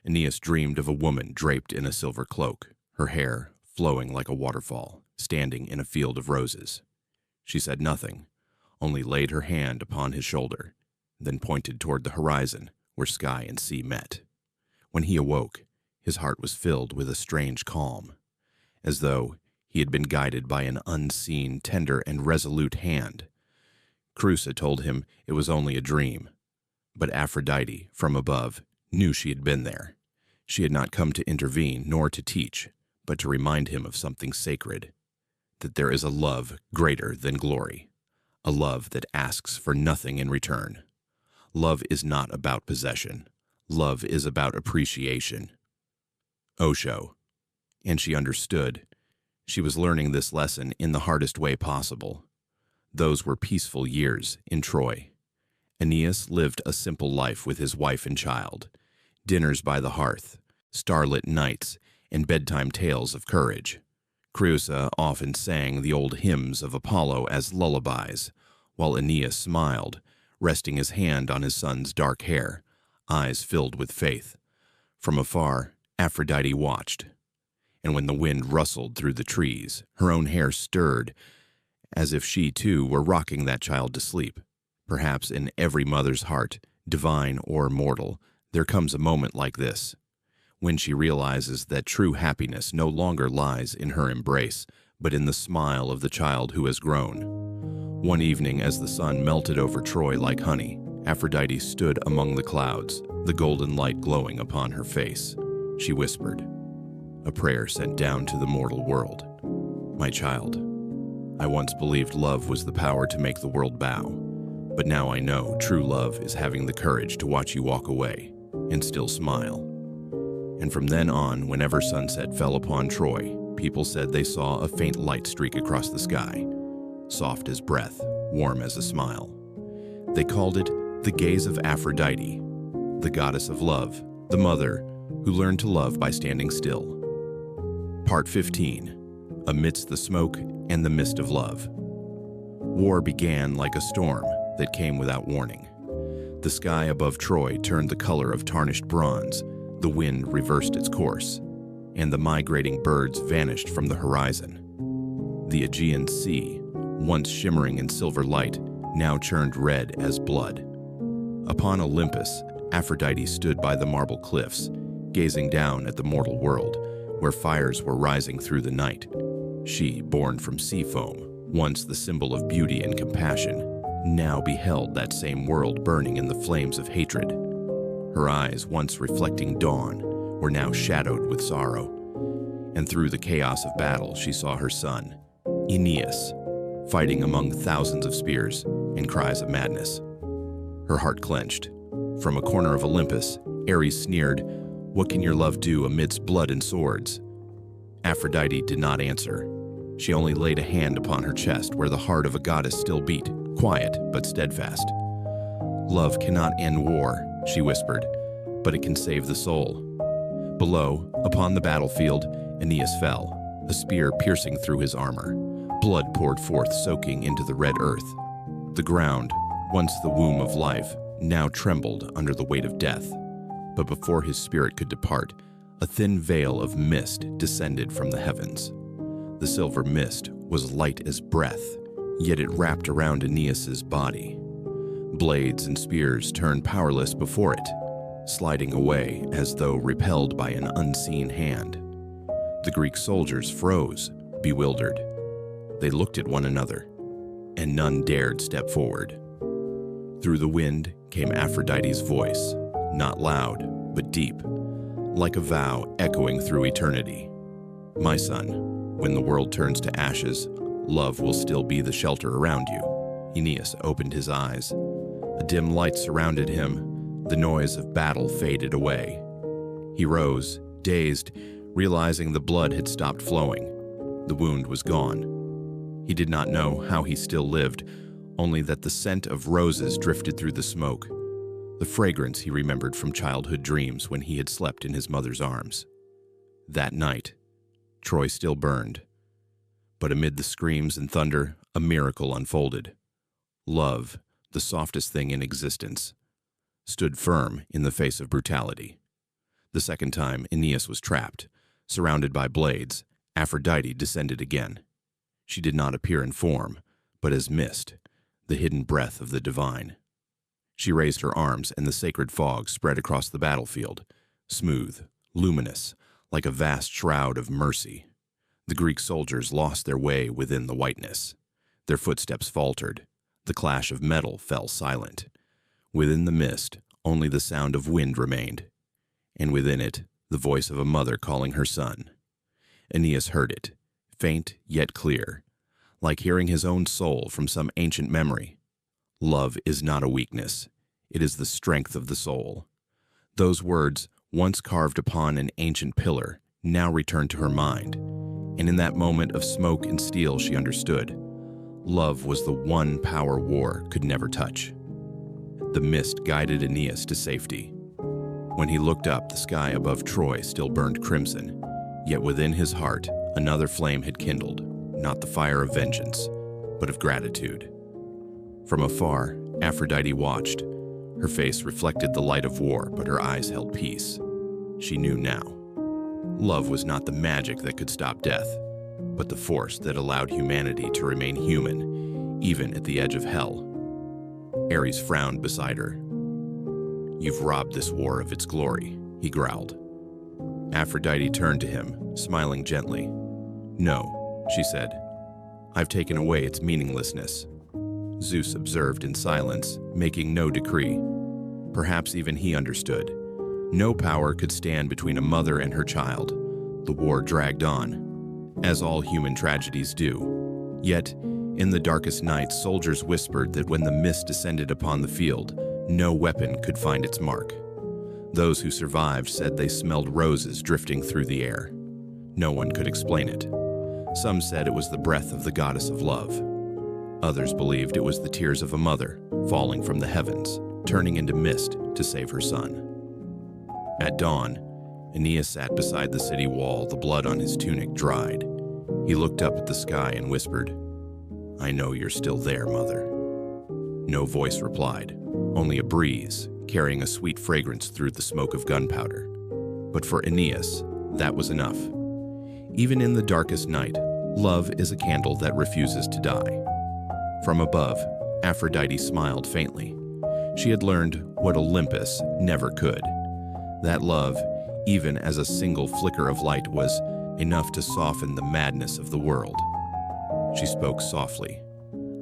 Aeneas dreamed of a woman draped in a silver cloak, her hair flowing like a waterfall, standing in a field of roses. She said nothing, only laid her hand upon his shoulder, then pointed toward the horizon where sky and sea met. When he awoke, his heart was filled with a strange calm, as though he had been guided by an unseen, tender, and resolute hand. Creusa told him it was only a dream, but Aphrodite, from above, knew she had been there. She had not come to intervene nor to teach, but to remind him of something sacred, that there is a love greater than glory, a love that asks for nothing in return. Love is not about possession. Love is about appreciation. Osho. And she understood. She was learning this lesson in the hardest way possible. Those were peaceful years in Troy. Aeneas lived a simple life with his wife and child, dinners by the hearth, starlit nights, and bedtime tales of courage. Creusa often sang the old hymns of Apollo as lullabies, while Aeneas smiled, resting his hand on his son's dark hair, eyes filled with faith. From afar, Aphrodite watched, and when the wind rustled through the trees, her own hair stirred, as if she too were rocking that child to sleep. Perhaps in every mother's heart, divine or mortal, there comes a moment like this, when she realizes that true happiness no longer lies in her embrace, but in the smile of the child who has grown. One evening, as the sun melted over Troy like honey, Aphrodite stood among the clouds, the golden light glowing upon her face. She whispered, a prayer sent down to the mortal world. "My child, I once believed love was the power to make the world bow, but now I know true love is having the courage to watch you walk away and still smile." And from then on, whenever sunset fell upon Troy, people said they saw a faint light streak across the sky, soft as breath, warm as a smile. They called it the gaze of Aphrodite, the goddess of love, the mother who learned to love by standing still. Part 15. Amidst the smoke and the mist of love. War began like a storm that came without warning. The sky above Troy turned the color of tarnished bronze, the wind reversed its course, and the migrating birds vanished from the horizon. The Aegean Sea, once shimmering in silver light, now churned red as blood. Upon Olympus, Aphrodite stood by the marble cliffs, gazing down at the mortal world, where fires were rising through the night. She, born from sea foam, once the symbol of beauty and compassion, now beheld that same world burning in the flames of hatred. Her eyes, once reflecting dawn, were now shadowed with sorrow, and through the chaos of battle she saw her son, Aeneas, fighting among thousands of spears and cries of madness. Her heart clenched. From a corner of Olympus, Ares sneered, "What can your love do amidst blood and swords?" Aphrodite did not answer. She only laid a hand upon her chest where the heart of a goddess still beat, quiet but steadfast. "Love cannot end war," she whispered, "but it can save the soul." Below, upon the battlefield, Aeneas fell, a spear piercing through his armor. Blood poured forth, soaking into the red earth. The ground, once the womb of life, now trembled under the weight of death. But before his spirit could depart, a thin veil of mist descended from the heavens. The silver mist was light as breath, yet it wrapped around Aeneas's body. Blades and spears turned powerless before it, sliding away as though repelled by an unseen hand. The Greek soldiers froze, bewildered. They looked at one another, and none dared step forward. Through the wind came Aphrodite's voice, not loud, but deep, like a vow echoing through eternity. "My son, when the world turns to ashes, love will still be the shelter around you." Aeneas opened his eyes. A dim light surrounded him. The noise of battle faded away. He rose, dazed, realizing the blood had stopped flowing. The wound was gone. He did not know how he still lived, only that the scent of roses drifted through the smoke, the fragrance he remembered from childhood dreams when he had slept in his mother's arms. That night, Troy still burned, but amid the screams and thunder, a miracle unfolded. Love, the softest thing in existence, stood firm in the face of brutality. The second time Aeneas was trapped, surrounded by blades, Aphrodite descended again. She did not appear in form, but as mist, the hidden breath of the divine. She raised her arms, and the sacred fog spread across the battlefield, smooth, luminous, like a vast shroud of mercy. The Greek soldiers lost their way within the whiteness. Their footsteps faltered. The clash of metal fell silent. Within the mist, only the sound of wind remained, and within it, the voice of a mother calling her son. Aeneas heard it, faint yet clear, like hearing his own soul from some ancient memory. Love is not a weakness. It is the strength of the soul. Those words, once carved upon an ancient pillar, now returned to her mind, and in that moment of smoke and steel she understood. Love was the one power war could never touch. The mist guided Aeneas to safety. When he looked up, the sky above Troy still burned crimson, yet within his heart another flame had kindled, not the fire of vengeance, but of gratitude. From afar, Aphrodite watched. Her face reflected the light of war, but her eyes held peace. She knew now. Love was not the magic that could stop death, but the force that allowed humanity to remain human, even at the edge of hell. Ares frowned beside her. "You've robbed this war of its glory," he growled. Aphrodite turned to him, smiling gently. "No," she said. "I've taken away its meaninglessness." Zeus observed in silence, making no decree. Perhaps even he understood. No power could stand between a mother and her child. The war dragged on, as all human tragedies do. Yet, in the darkest nights, soldiers whispered that when the mist descended upon the field, no weapon could find its mark. Those who survived said they smelled roses drifting through the air. No one could explain it. Some said it was the breath of the goddess of love. Others believed it was the tears of a mother falling from the heavens, turning into mist to save her son. At dawn, Aeneas sat beside the city wall, the blood on his tunic dried. He looked up at the sky and whispered, "I know you're still there, mother." No voice replied, only a breeze carrying a sweet fragrance through the smoke of gunpowder. But for Aeneas, that was enough. Even in the darkest night, love is a candle that refuses to die. From above, Aphrodite smiled faintly. She had learned what Olympus never could. That love, even as a single flicker of light, was enough to soften the madness of the world. She spoke softly,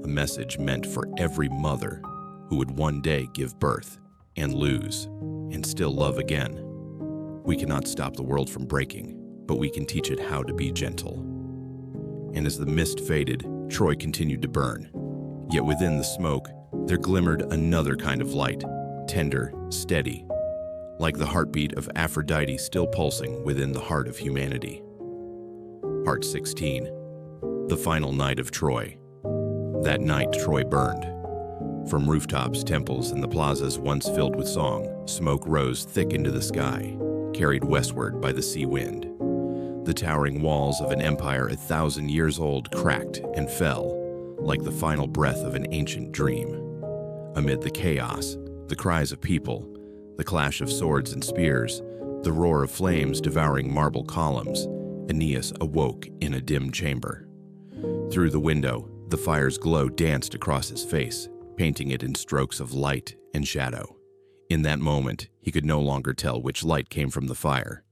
a message meant for every mother who would one day give birth and lose and still love again. We cannot stop the world from breaking, but we can teach it how to be gentle. And as the mist faded, Troy continued to burn. Yet within the smoke, there glimmered another kind of light, tender, steady, like the heartbeat of Aphrodite still pulsing within the heart of humanity. Part 16. The Final Night of Troy. That night, Troy burned. From rooftops, temples, and the plazas once filled with song, smoke rose thick into the sky, carried westward by the sea wind. The towering walls of an empire 1,000 years old cracked and fell, like the final breath of an ancient dream. Amid the chaos, the cries of people, the clash of swords and spears, the roar of flames devouring marble columns, Aeneas awoke in a dim chamber. Through the window, the fire's glow danced across his face, painting it in strokes of light and shadow. In that moment, he could no longer tell which light came from the fire,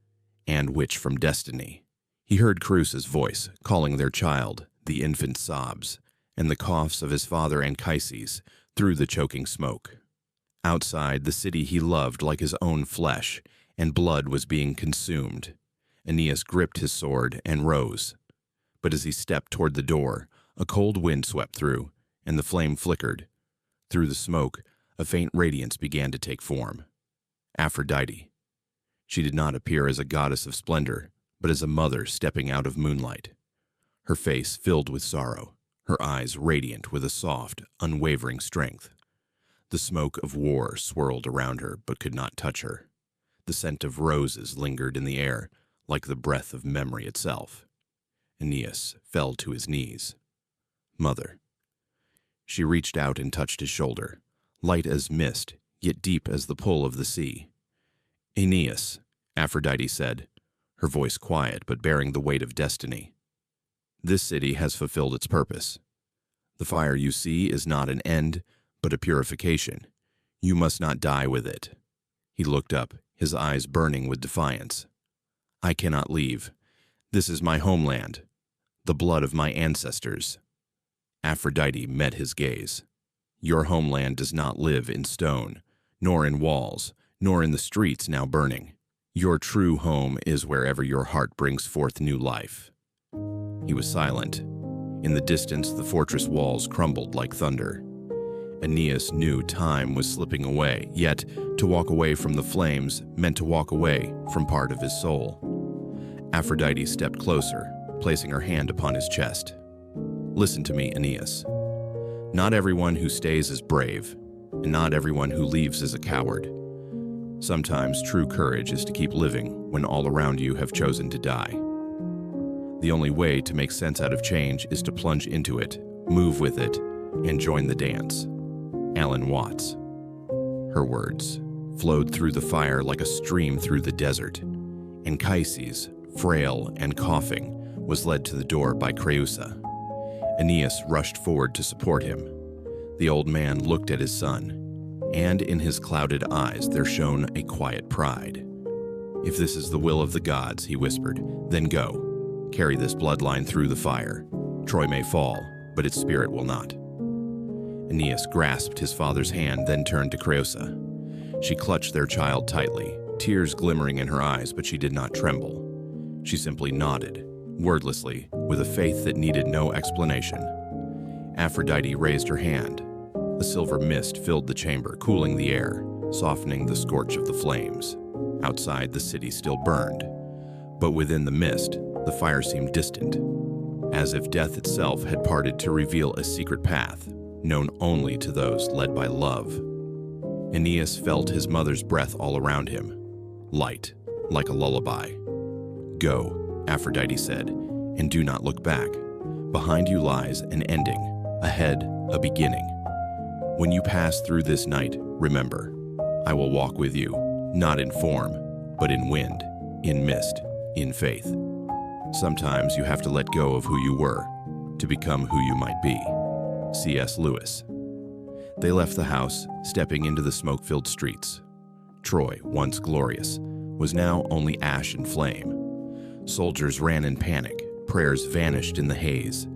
and which from destiny. He heard Creusa's voice, calling their child, the infant sobs, and the coughs of his father Anchises through the choking smoke. Outside, the city he loved like his own flesh, and blood was being consumed. Aeneas gripped his sword and rose. But as he stepped toward the door, a cold wind swept through, and the flame flickered. Through the smoke, a faint radiance began to take form. Aphrodite. She did not appear as a goddess of splendor, but as a mother stepping out of moonlight. Her face filled with sorrow, her eyes radiant with a soft, unwavering strength. The smoke of war swirled around her but could not touch her. The scent of roses lingered in the air, like the breath of memory itself. Aeneas fell to his knees. Mother. She reached out and touched his shoulder, light as mist, yet deep as the pull of the sea. Aeneas, Aphrodite said, her voice quiet but bearing the weight of destiny. This city has fulfilled its purpose. The fire you see is not an end, but a purification. You must not die with it. He looked up, his eyes burning with defiance. I cannot leave. This is my homeland, the blood of my ancestors. Aphrodite met his gaze. Your homeland does not live in stone, nor in walls, nor in the streets now burning. Your true home is wherever your heart brings forth new life. He was silent. In the distance, the fortress walls crumbled like thunder. Aeneas knew time was slipping away, yet to walk away from the flames meant to walk away from part of his soul. Aphrodite stepped closer, placing her hand upon his chest. Listen to me, Aeneas. Not everyone who stays is brave, and not everyone who leaves is a coward. Sometimes true courage is to keep living when all around you have chosen to die. The only way to make sense out of change is to plunge into it, move with it, and join the dance. Alan Watts. Her words flowed through the fire like a stream through the desert. Anchises, frail and coughing, was led to the door by Creusa. Aeneas rushed forward to support him. The old man looked at his son, and in his clouded eyes there shone a quiet pride. If this is the will of the gods, he whispered, then go. Carry this bloodline through the fire. Troy may fall, but its spirit will not. Aeneas grasped his father's hand, then turned to Creusa. She clutched their child tightly, tears glimmering in her eyes, but she did not tremble. She simply nodded, wordlessly, with a faith that needed no explanation. Aphrodite raised her hand. A silver mist filled the chamber, cooling the air, softening the scorch of the flames. Outside, the city still burned, but within the mist, the fire seemed distant, as if death itself had parted to reveal a secret path, known only to those led by love. Aeneas felt his mother's breath all around him, light, like a lullaby. Go, Aphrodite said, and do not look back. Behind you lies an ending, ahead a beginning. When you pass through this night, remember, I will walk with you, not in form, but in wind, in mist, in faith. Sometimes you have to let go of who you were to become who you might be. C.S. Lewis. They left the house, stepping into the smoke-filled streets. Troy, once glorious, was now only ash and flame. Soldiers ran in panic, prayers vanished in the haze.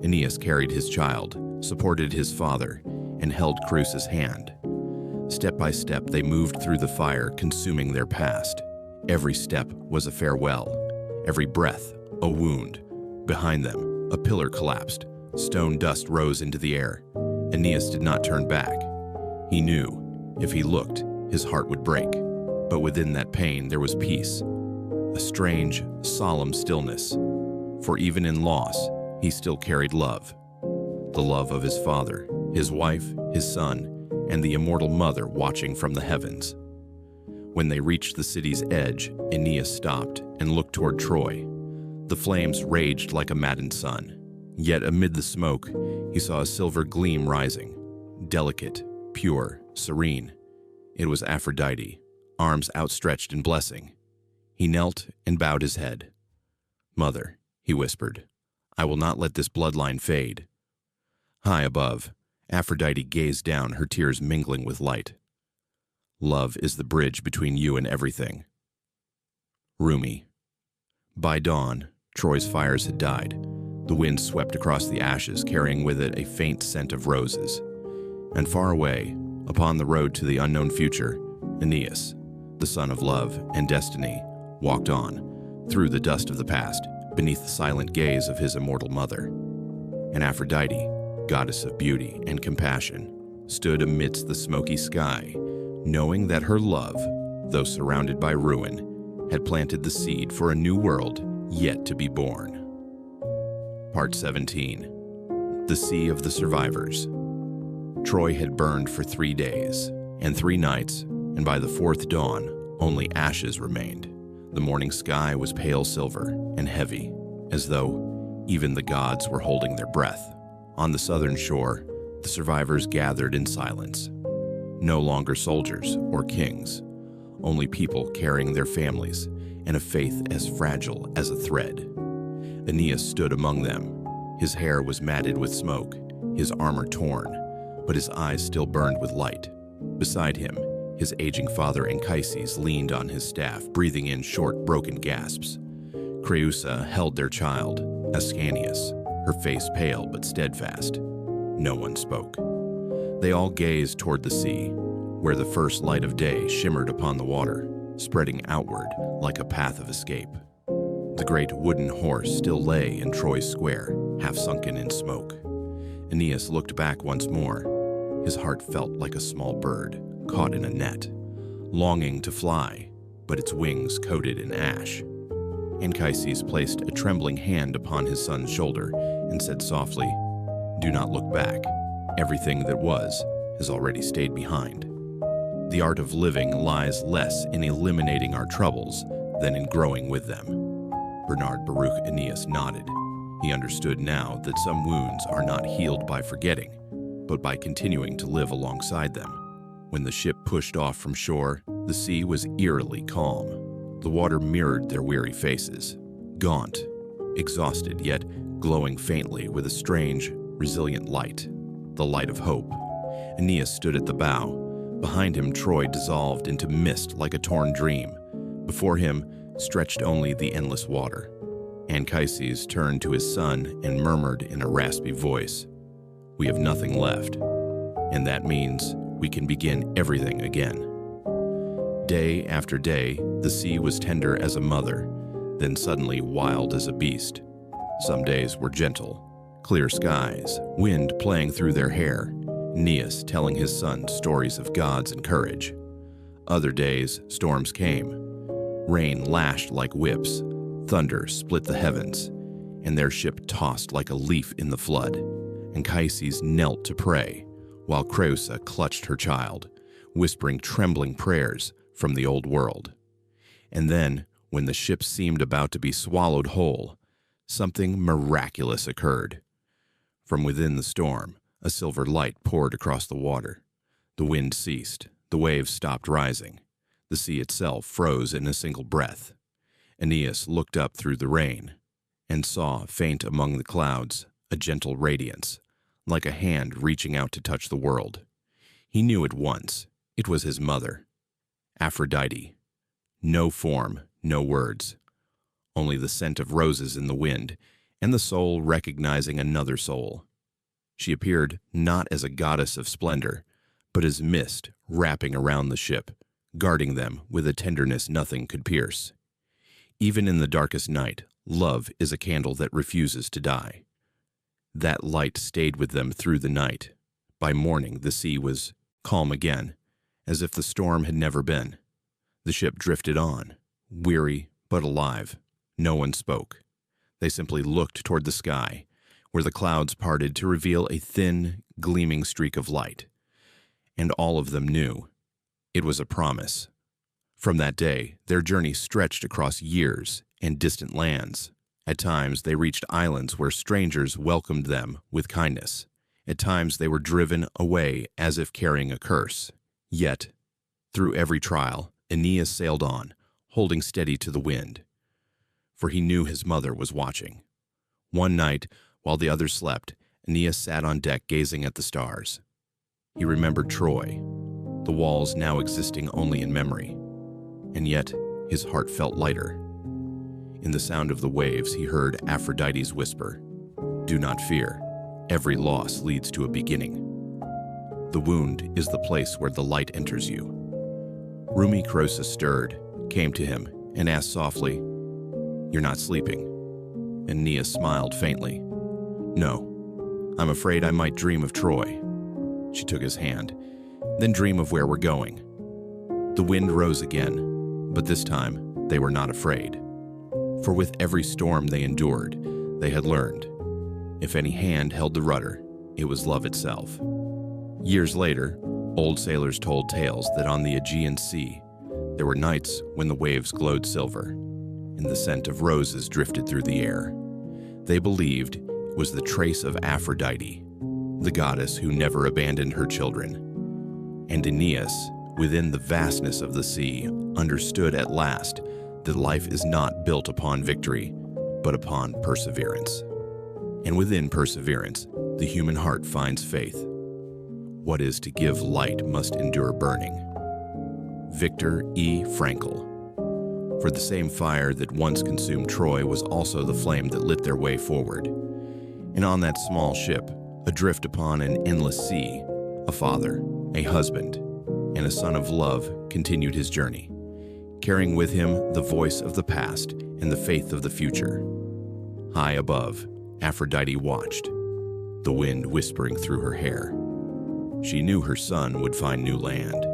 Aeneas carried his child, supported his father, and held Creusa's hand. Step by step, they moved through the fire, consuming their past. Every step was a farewell, every breath a wound. Behind them, a pillar collapsed. Stone dust rose into the air. Aeneas did not turn back. He knew, if he looked, his heart would break. But within that pain there was peace, a strange, solemn stillness. For even in loss, he still carried love. The love of his father, his wife, his son, and the immortal mother watching from the heavens. When they reached the city's edge, Aeneas stopped and looked toward Troy. The flames raged like a maddened sun. Yet amid the smoke, he saw a silver gleam rising, delicate, pure, serene. It was Aphrodite, arms outstretched in blessing. He knelt and bowed his head. "Mother," he whispered, "I will not let this bloodline fade." High above, Aphrodite gazed down, her tears mingling with light. "Love is the bridge between you and everything." Rumi. By dawn, Troy's fires had died. The wind swept across the ashes, carrying with it a faint scent of roses. And far away, upon the road to the unknown future, Aeneas, the son of love and destiny, walked on, through the dust of the past, beneath the silent gaze of his immortal mother. And Aphrodite, goddess of beauty and compassion, stood amidst the smoky sky, knowing that her love, though surrounded by ruin, had planted the seed for a new world yet to be born. Part 17. The Sea of the Survivors. Troy had burned for 3 days and 3 nights, and by the 4th dawn, only ashes remained. The morning sky was pale silver and heavy, as though even the gods were holding their breath. On the southern shore, the survivors gathered in silence. No longer soldiers or kings, only people carrying their families and a faith as fragile as a thread. Aeneas stood among them. His hair was matted with smoke, his armor torn, but his eyes still burned with light. Beside him, his aging father Anchises leaned on his staff, breathing in short, broken gasps. Creusa held their child, Ascanius, her face pale but steadfast. No one spoke. They all gazed toward the sea, where the first light of day shimmered upon the water, spreading outward like a path of escape. The great wooden horse still lay in Troy's square, half sunken in smoke. Aeneas looked back once more. His heart felt like a small bird caught in a net, longing to fly, but its wings coated in ash. Anchises placed a trembling hand upon his son's shoulder and said softly, "Do not look back. Everything that was has already stayed behind." The art of living lies less in eliminating our troubles than in growing with them. Bernard Baruch Aeneas nodded. He understood now that some wounds are not healed by forgetting, but by continuing to live alongside them. When the ship pushed off from shore, the sea was eerily calm. The water mirrored their weary faces, gaunt, exhausted, yet glowing faintly with a strange, resilient light, the light of hope. Aeneas stood at the bow. Behind him, Troy dissolved into mist like a torn dream. Before him stretched only the endless water. Anchises turned to his son and murmured in a raspy voice, "We have nothing left, and that means we can begin everything again." Day after day, the sea was tender as a mother, then suddenly wild as a beast. Some days were gentle, clear skies, wind playing through their hair, Aeneas telling his son stories of gods and courage. Other days, storms came. Rain lashed like whips, thunder split the heavens, and their ship tossed like a leaf in the flood. Anchises knelt to pray, while Creusa clutched her child, whispering trembling prayers from the old world. And then, when the ship seemed about to be swallowed whole, something miraculous occurred. From within the storm, a silver light poured across the water. The wind ceased, the waves stopped rising. The sea itself froze in a single breath. Aeneas looked up through the rain and saw, faint among the clouds, a gentle radiance, like a hand reaching out to touch the world. He knew at once. It was his mother, Aphrodite. No form, no words, only the scent of roses in the wind, and the soul recognizing another soul. She appeared not as a goddess of splendor, but as mist wrapping around the ship, guarding them with a tenderness nothing could pierce. Even in the darkest night, love is a candle that refuses to die. That light stayed with them through the night. By morning, the sea was calm again, as if the storm had never been. The ship drifted on, weary but alive. No one spoke. They simply looked toward the sky, where the clouds parted to reveal a thin, gleaming streak of light. And all of them knew it was a promise. From that day, their journey stretched across years and distant lands. At times, they reached islands where strangers welcomed them with kindness. At times, they were driven away as if carrying a curse. Yet, through every trial, Aeneas sailed on, holding steady to the wind. For he knew his mother was watching. One night, while the others slept, Aeneas sat on deck gazing at the stars. He remembered Troy, the walls now existing only in memory. And yet, his heart felt lighter. In the sound of the waves, he heard Aphrodite's whisper, "Do not fear. Every loss leads to a beginning. The wound is the place where the light enters you." Rumi Croesus stirred, came to him, and asked softly, "You're not sleeping?" Aeneas smiled faintly. "No, I'm afraid I might dream of Troy." She took his hand. "Then dream of where we're going." The wind rose again, but this time they were not afraid. For with every storm they endured, they had learned, if any hand held the rudder, it was love itself. Years later, old sailors told tales that on the Aegean Sea, there were nights when the waves glowed silver, and the scent of roses drifted through the air. They believed it was the trace of Aphrodite, the goddess who never abandoned her children. And Aeneas, within the vastness of the sea, understood at last that life is not built upon victory, but upon perseverance. And within perseverance, the human heart finds faith. What is to give light must endure burning. Victor E. Frankl. For the same fire that once consumed Troy was also the flame that lit their way forward. And on that small ship, adrift upon an endless sea, a father, a husband, and a son of love continued his journey, carrying with him the voice of the past and the faith of the future. High above, Aphrodite watched, the wind whispering through her hair. She knew her son would find new land.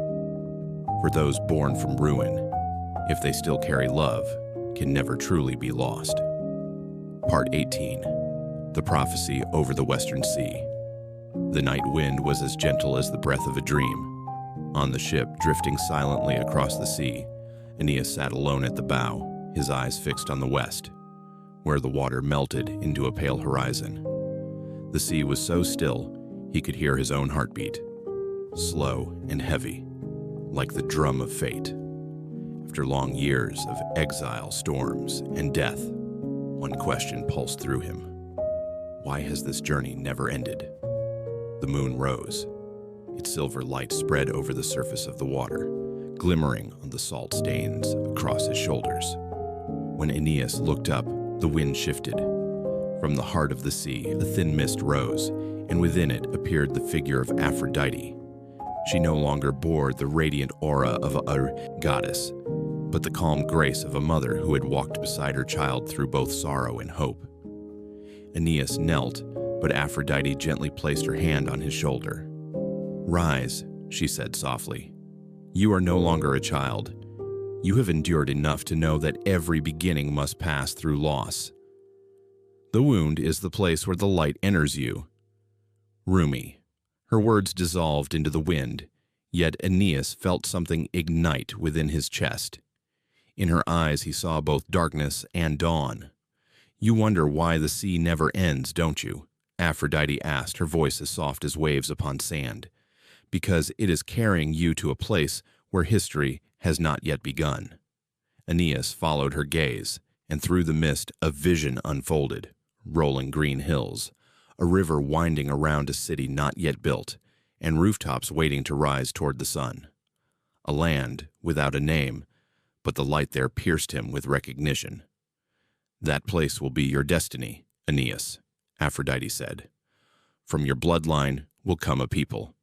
For those born from ruin, if they still carry love, can never truly be lost. Part 18. The Prophecy over the Western Sea. The night wind was as gentle as the breath of a dream. On the ship, drifting silently across the sea, Aeneas sat alone at the bow, his eyes fixed on the west, where the water melted into a pale horizon. The sea was so still, he could hear his own heartbeat, slow and heavy, like the drum of fate. After long years of exile, storms, and death, one question pulsed through him. Why has this journey never ended? The moon rose. Its silver light spread over the surface of the water, glimmering on the salt stains across his shoulders. When Aeneas looked up, the wind shifted. From the heart of the sea, a thin mist rose, and within it appeared the figure of Aphrodite. She no longer bore the radiant aura of a goddess, but the calm grace of a mother who had walked beside her child through both sorrow and hope. Aeneas knelt, but Aphrodite gently placed her hand on his shoulder. "Rise," she said softly. "You are no longer a child. You have endured enough to know that every beginning must pass through loss. The wound is the place where the light enters you." Rumi. Her words dissolved into the wind, yet Aeneas felt something ignite within his chest. In her eyes he saw both darkness and dawn. "You wonder why the sea never ends, don't you?" Aphrodite asked, her voice as soft as waves upon sand. "Because it is carrying you to a place where history has not yet begun." Aeneas followed her gaze, and through the mist a vision unfolded. Rolling green hills, a river winding around a city not yet built, and rooftops waiting to rise toward the sun. A land without a name, but the light there pierced him with recognition. "That place will be your destiny, Aeneas," Aphrodite said. "From your bloodline will come a people.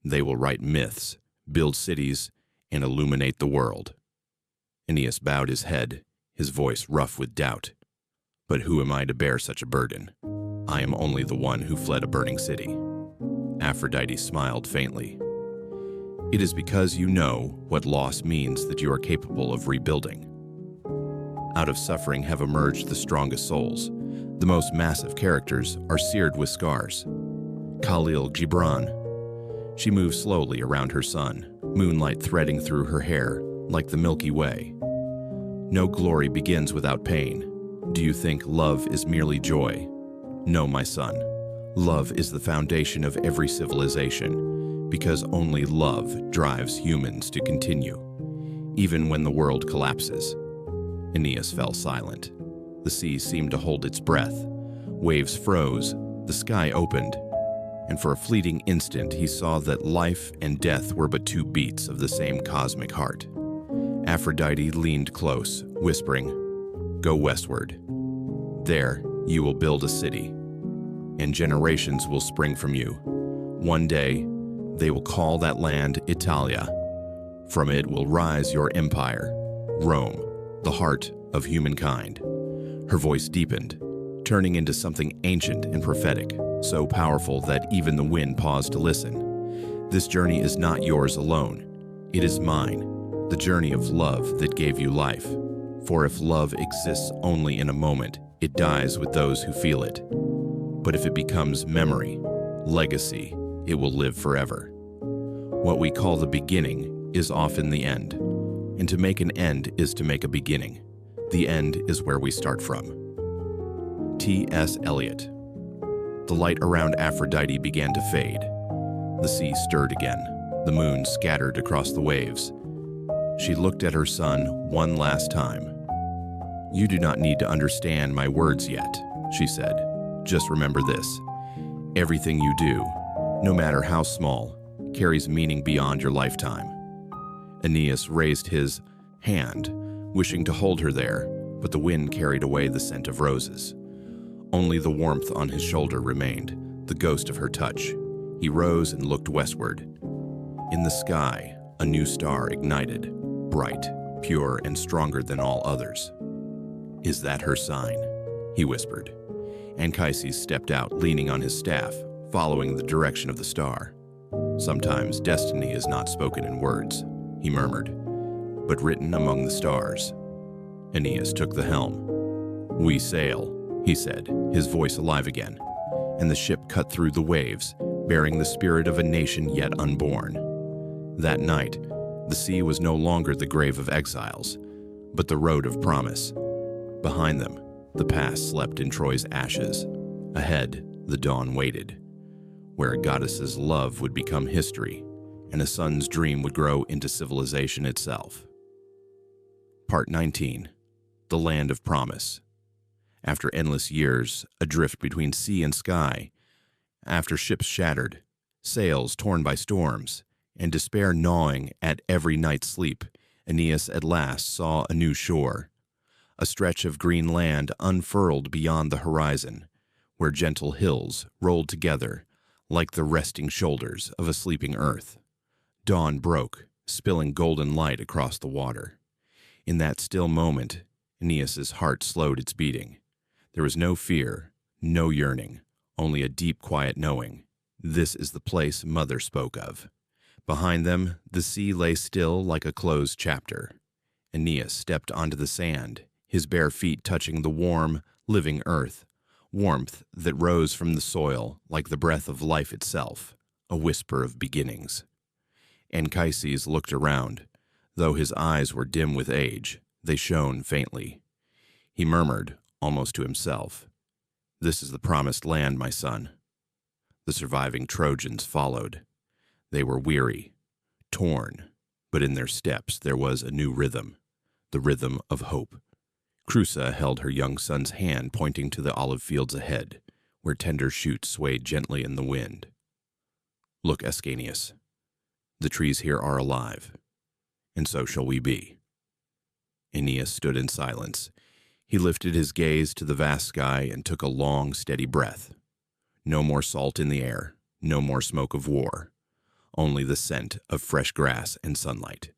They will write myths, build cities, and illuminate the world." Aeneas bowed his head, his voice rough with doubt. "But who am I to bear such a burden? I am only the one who fled a burning city." Aphrodite smiled faintly. "It is because you know what loss means that you are capable of rebuilding. Out of suffering have emerged the strongest souls. The most massive characters are seared with scars. Khalil Gibran." She moved slowly around her son, moonlight threading through her hair like the Milky Way. "No glory begins without pain. Do you think love is merely joy? No, my son. Love is the foundation of every civilization, because only love drives humans to continue, even when the world collapses." Aeneas fell silent. The sea seemed to hold its breath. Waves froze, the sky opened, and for a fleeting instant he saw that life and death were but two beats of the same cosmic heart. Aphrodite leaned close, whispering, "Go westward. There you will build a city, and generations will spring from you. One day they will call that land Italia. From it will rise your empire, Rome, the heart of humankind." Her voice deepened, turning into something ancient and prophetic, so powerful that even the wind paused to listen. "This journey is not yours alone. It is mine, the journey of love that gave you life. For if love exists only in a moment, it dies with those who feel it. But if it becomes memory, legacy, it will live forever. What we call the beginning is often the end, and to make an end is to make a beginning. The end is where we start from." T.S. Eliot. The light around Aphrodite began to fade. The sea stirred again. The moon scattered across the waves. She looked at her son one last time. "You do not need to understand my words yet," she said. "Just remember this. Everything you do, no matter how small, carries meaning beyond your lifetime." Aeneas raised his hand, wishing to hold her there, but the wind carried away the scent of roses. Only the warmth on his shoulder remained, the ghost of her touch. He rose and looked westward. In the sky, a new star ignited, bright, pure, and stronger than all others. "Is that her sign?" he whispered. Anchises stepped out, leaning on his staff, following the direction of the star. "Sometimes destiny is not spoken in words," he murmured, "but written among the stars." Aeneas took the helm. "We sail," he said, his voice alive again, and the ship cut through the waves, bearing the spirit of a nation yet unborn. That night, the sea was no longer the grave of exiles, but the road of promise. Behind them, the past slept in Troy's ashes. Ahead, the dawn waited, where a goddess's love would become history, and a son's dream would grow into civilization itself. Part 19. The Land of Promise. After endless years, adrift between sea and sky, after ships shattered, sails torn by storms, and despair gnawing at every night's sleep, Aeneas at last saw a new shore, a stretch of green land unfurled beyond the horizon, where gentle hills rolled together like the resting shoulders of a sleeping earth. Dawn broke, spilling golden light across the water. In that still moment, Aeneas's heart slowed its beating. There was no fear, no yearning, only a deep, quiet knowing. This is the place Mother spoke of. Behind them, the sea lay still like a closed chapter. Aeneas stepped onto the sand, his bare feet touching the warm, living earth, warmth that rose from the soil like the breath of life itself, a whisper of beginnings. Anchises looked around. Though his eyes were dim with age, they shone faintly. He murmured, almost to himself, "This is the promised land, my son." The surviving Trojans followed. They were weary, torn, but in their steps there was a new rhythm, the rhythm of hope. Creusa held her young son's hand, pointing to the olive fields ahead, where tender shoots swayed gently in the wind. Look, Ascanius, the trees here are alive, and so shall we be. Aeneas stood in silence. He lifted his gaze to the vast sky and took a long, steady breath. No more salt in the air, no more smoke of war, only the scent of fresh grass and sunlight.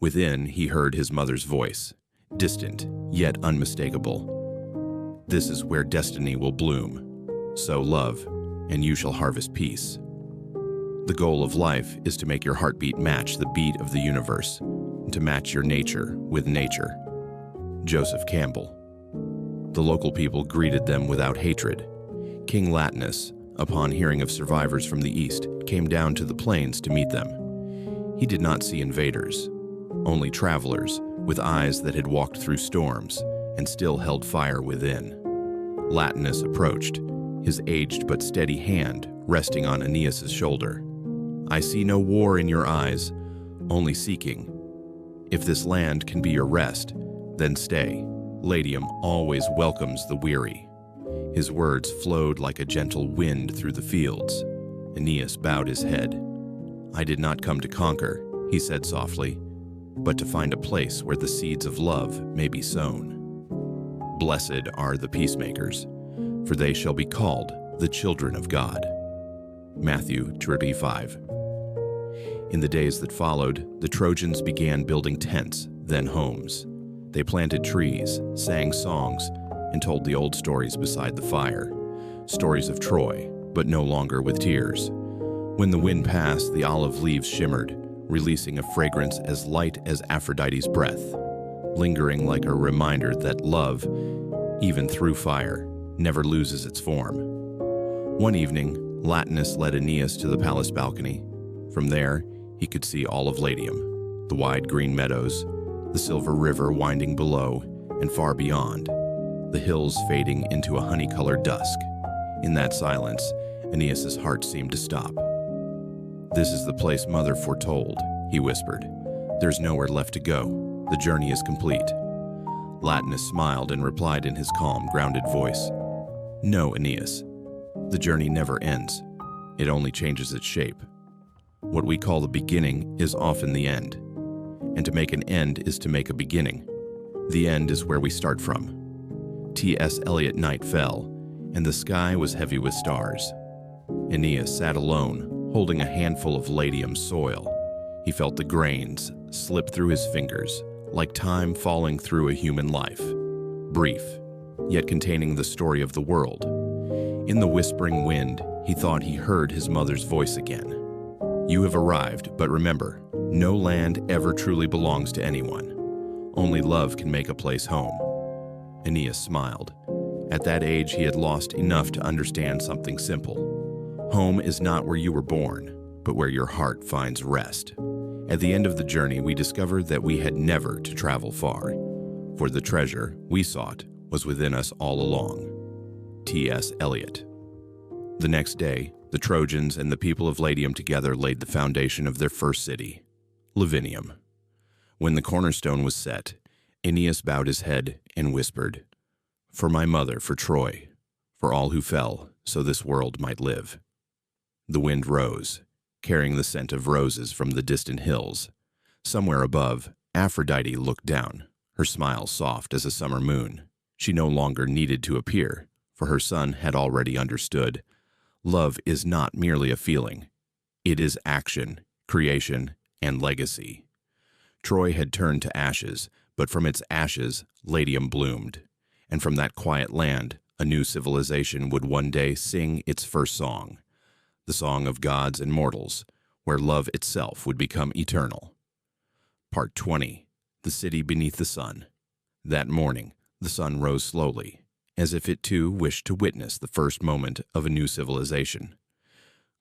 Within, he heard his mother's voice, distant yet unmistakable. This is where destiny will bloom. Sow love, and you shall harvest peace. The goal of life is to make your heartbeat match the beat of the universe, and to match your nature with nature. Joseph Campbell. The local people greeted them without hatred. King Latinus, upon hearing of survivors from the east, came down to the plains to meet them. He did not see invaders, only travelers with eyes that had walked through storms and still held fire within. Latinus approached, his aged but steady hand resting on Aeneas's shoulder. I see no war in your eyes, only seeking. If this land can be your rest, then stay. Latium always welcomes the weary. His words flowed like a gentle wind through the fields. Aeneas bowed his head. I did not come to conquer, he said softly, but to find a place where the seeds of love may be sown. Blessed are the peacemakers, for they shall be called the children of God. Matthew 25. In the days that followed, the Trojans began building tents, then homes. They planted trees, sang songs, and told the old stories beside the fire. Stories of Troy, but no longer with tears. When the wind passed, the olive leaves shimmered, releasing a fragrance as light as Aphrodite's breath, lingering like a reminder that love, even through fire, never loses its form. One evening, Latinus led Aeneas to the palace balcony. From there, he could see all of Latium, the wide green meadows, the silver river winding below, and far beyond, the hills fading into a honey-colored dusk. In that silence, Aeneas's heart seemed to stop. This is the place Mother foretold, he whispered. There's nowhere left to go. The journey is complete. Latinus smiled and replied in his calm, grounded voice. No, Aeneas. The journey never ends. It only changes its shape. What we call the beginning is often the end. And to make an end is to make a beginning. The end is where we start from. T.S. Eliot night fell, and the sky was heavy with stars. Aeneas sat alone, holding a handful of Latium soil. He felt the grains slip through his fingers, like time falling through a human life. Brief, yet containing the story of the world. In the whispering wind, he thought he heard his mother's voice again. You have arrived, but remember, no land ever truly belongs to anyone. Only love can make a place home. Aeneas smiled. At that age, he had lost enough to understand something simple. Home is not where you were born, but where your heart finds rest. At the end of the journey, we discovered that we had never to travel far, for the treasure we sought was within us all along. T.S. Eliot. The next day, the Trojans and the people of Latium together laid the foundation of their first city, Lavinium. When the cornerstone was set, Aeneas bowed his head and whispered, For my mother, for Troy, for all who fell, so this world might live. The wind rose, carrying the scent of roses from the distant hills. Somewhere above, Aphrodite looked down, her smile soft as a summer moon. She no longer needed to appear, for her son had already understood. Love is not merely a feeling. It is action, creation, and legacy. Troy had turned to ashes, but from its ashes, Latium bloomed. And from that quiet land, a new civilization would one day sing its first song, the song of gods and mortals, where love itself would become eternal. Part 20. The City Beneath the Sun. That morning, the sun rose slowly, as if it too wished to witness the first moment of a new civilization.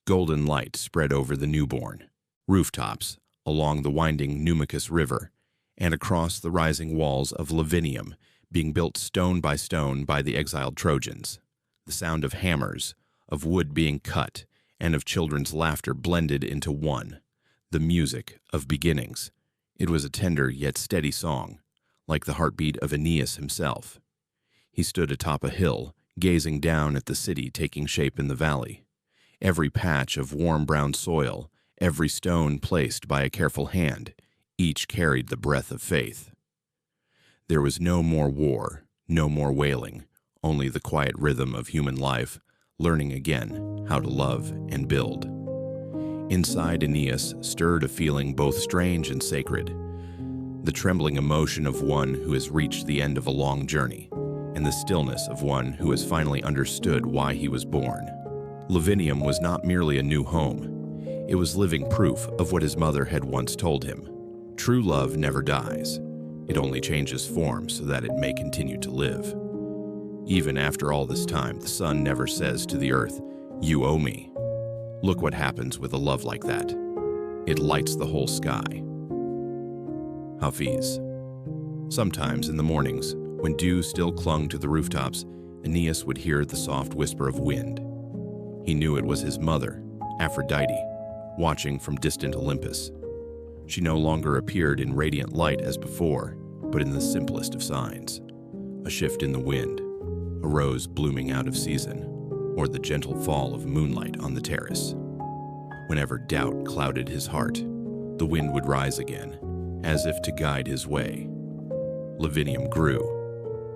Golden light spread over the newborn, rooftops, along the winding Numicus River, and across the rising walls of Lavinium, being built stone by the exiled Trojans. The sound of hammers, of wood being cut, and of children's laughter blended into one, the music of beginnings. It was a tender yet steady song, like the heartbeat of Aeneas himself. He stood atop a hill, gazing down at the city taking shape in the valley. Every patch of warm brown soil, every stone placed by a careful hand, each carried the breath of faith. There was no more war, no more wailing, only the quiet rhythm of human life, learning again how to love and build. Inside Aeneas stirred a feeling both strange and sacred, the trembling emotion of one who has reached the end of a long journey, and the stillness of one who has finally understood why he was born. Lavinium was not merely a new home. It was living proof of what his mother had once told him. True love never dies. It only changes form so that it may continue to live. Even after all this time, the sun never says to the earth, "You owe me." Look what happens with a love like that. It lights the whole sky. Hafiz. Sometimes in the mornings, when dew still clung to the rooftops, Aeneas would hear the soft whisper of wind. He knew it was his mother, Aphrodite, watching from distant Olympus. She no longer appeared in radiant light as before, but in the simplest of signs. A shift in the wind, a rose blooming out of season, or the gentle fall of moonlight on the terrace. Whenever doubt clouded his heart, the wind would rise again, as if to guide his way. Lavinium grew.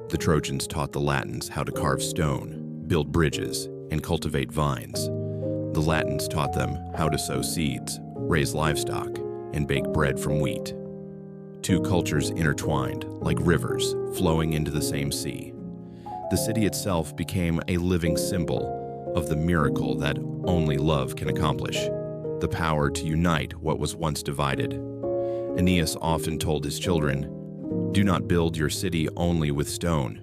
The Trojans taught the Latins how to carve stone, build bridges, and cultivate vines. The Latins taught them how to sow seeds, raise livestock, and bake bread from wheat. Two cultures intertwined, like rivers flowing into the same sea. The city itself became a living symbol of the miracle that only love can accomplish, the power to unite what was once divided. Aeneas often told his children, "Do not build your city only with stone.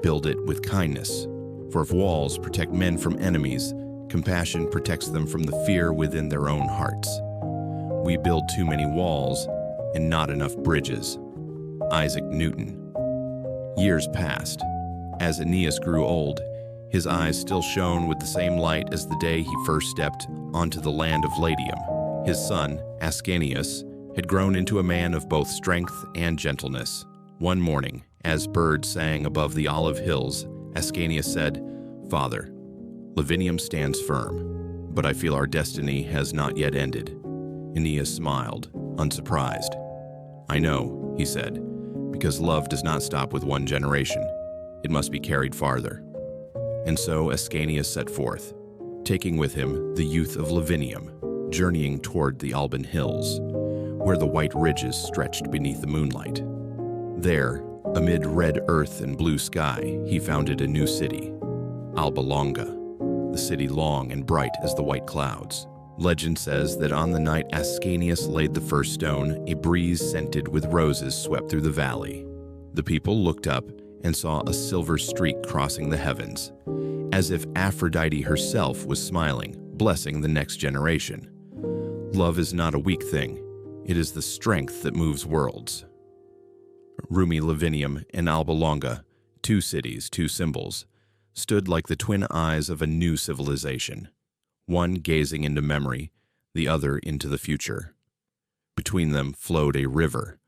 Build it with kindness. For if walls protect men from enemies, compassion protects them from the fear within their own hearts. We build too many walls and not enough bridges." Isaac Newton. Years passed. As Aeneas grew old, his eyes still shone with the same light as the day he first stepped onto the land of Latium. His son, Ascanius, had grown into a man of both strength and gentleness. One morning, as birds sang above the olive hills, Ascanius said, "Father, Lavinium stands firm, but I feel our destiny has not yet ended." Aeneas smiled, unsurprised. "I know," he said, "because love does not stop with one generation. It must be carried farther." And so Ascanius set forth, taking with him the youth of Lavinium, journeying toward the Alban hills, where the white ridges stretched beneath the moonlight. There, amid red earth and blue sky, he founded a new city, Alba Longa, the city long and bright as the white clouds. Legend says that on the night Ascanius laid the first stone, a breeze scented with roses swept through the valley. The people looked up and saw a silver streak crossing the heavens, as if Aphrodite herself was smiling, blessing the next generation. Love is not a weak thing. It is the strength that moves worlds. Rumi Lavinium and Alba Longa, two cities, two symbols, stood like the twin eyes of a new civilization, one gazing into memory, the other into the future. Between them flowed a river,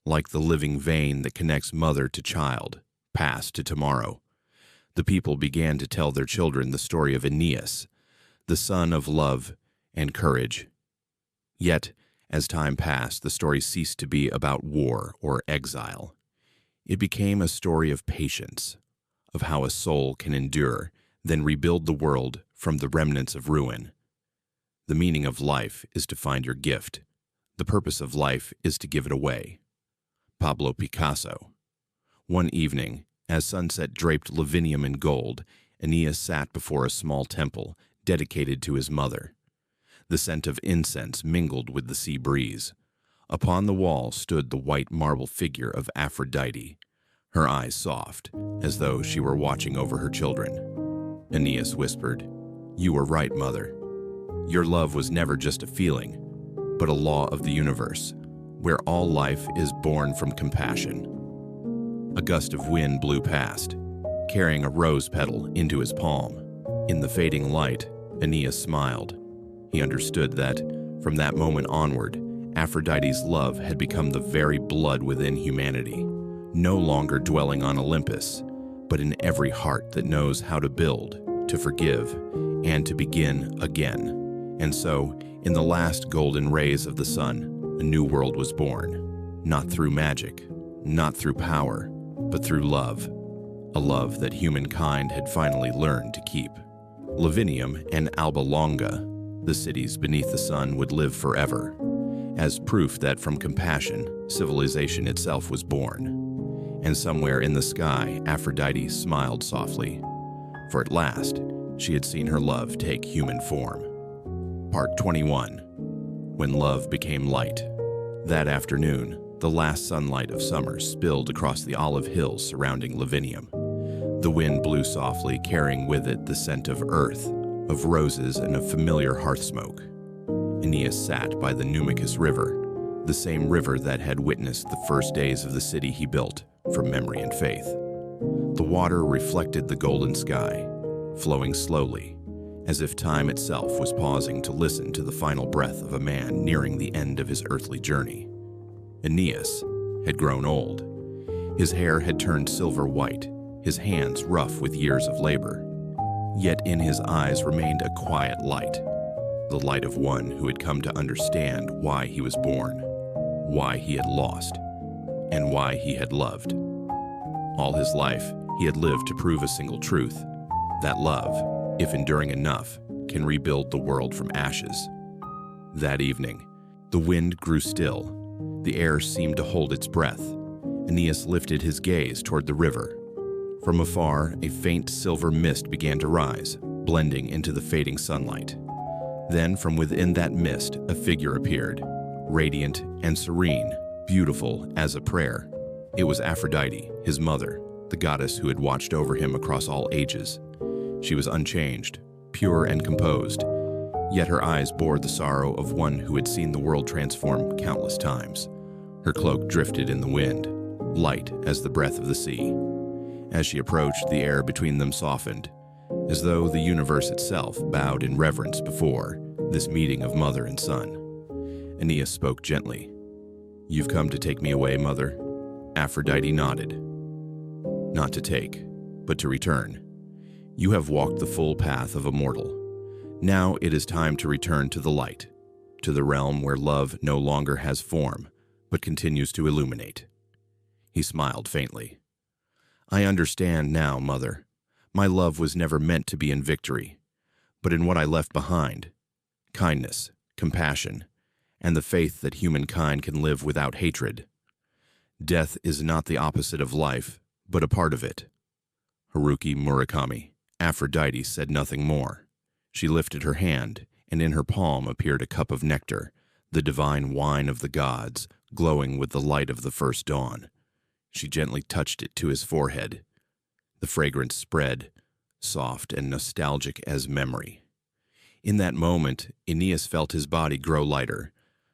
like the living vein that connects mother to child, past to tomorrow. The people began to tell their children the story of Aeneas, the son of love and courage. Yet, as time passed, the story ceased to be about war or exile. It became a story of patience, of how a soul can endure, then rebuild the world from the remnants of ruin. The meaning of life is to find your gift. The purpose of life is to give it away. Pablo Picasso. One evening, as sunset draped Lavinium in gold, Aeneas sat before a small temple dedicated to his mother. The scent of incense mingled with the sea breeze. Upon the wall stood the white marble figure of Aphrodite, her eyes soft, as though she were watching over her children. Aeneas whispered, "You were right, mother. Your love was never just a feeling, but a law of the universe, where all life is born from compassion." A gust of wind blew past, carrying a rose petal into his palm. In the fading light, Aeneas smiled. He understood that, from that moment onward, Aphrodite's love had become the very blood within humanity, no longer dwelling on Olympus, but in every heart that knows how to build, to forgive, and to begin again. And so, in the last golden rays of the sun, a new world was born, not through magic, not through power, but through love, a love that humankind had finally learned to keep. Lavinium and Alba Longa, the cities beneath the sun, would live forever, as proof that from compassion, civilization itself was born. And somewhere in the sky, Aphrodite smiled softly, for at last she had seen her love take human form. Part 21. When Love Became Light. That afternoon, the last sunlight of summer spilled across the olive hills surrounding Lavinium. The wind blew softly, carrying with it the scent of earth, of roses, and of familiar hearth smoke. Aeneas sat by the Numicus River, the same river that had witnessed the first days of the city he built from memory and faith. The water reflected the golden sky, flowing slowly, as if time itself was pausing to listen to the final breath of a man nearing the end of his earthly journey. Aeneas had grown old. His hair had turned silver white, his hands rough with years of labor. Yet in his eyes remained a quiet light, the light of one who had come to understand why he was born, why he had lost, and why he had loved. All his life, he had lived to prove a single truth, that love, if enduring enough, can rebuild the world from ashes. That evening, the wind grew still. The air seemed to hold its breath. Aeneas lifted his gaze toward the river. From afar, a faint silver mist began to rise, blending into the fading sunlight. Then, from within that mist, a figure appeared, radiant and serene, beautiful as a prayer. It was Aphrodite, his mother, the goddess who had watched over him across all ages. She was unchanged, pure and composed, yet her eyes bore the sorrow of one who had seen the world transform countless times. Her cloak drifted in the wind, light as the breath of the sea. As she approached, the air between them softened, as though the universe itself bowed in reverence before this meeting of mother and son. Aeneas spoke gently. "You've come to take me away, mother?" Aphrodite nodded. "Not to take, but to return. You have walked the full path of a mortal. Now it is time to return to the light, to the realm where love no longer has form, but continues to illuminate." He smiled faintly. "I understand now, mother. My love was never meant to be in victory, but in what I left behind: kindness, compassion, and the faith that humankind can live without hatred. Death is not the opposite of life, but a part of it." Haruki Murakami. Aphrodite said nothing more. She lifted her hand, and in her palm appeared a cup of nectar, the divine wine of the gods, glowing with the light of the first dawn. She gently touched it to his forehead. The fragrance spread, soft and nostalgic as memory. In that moment, Aeneas felt his body grow lighter,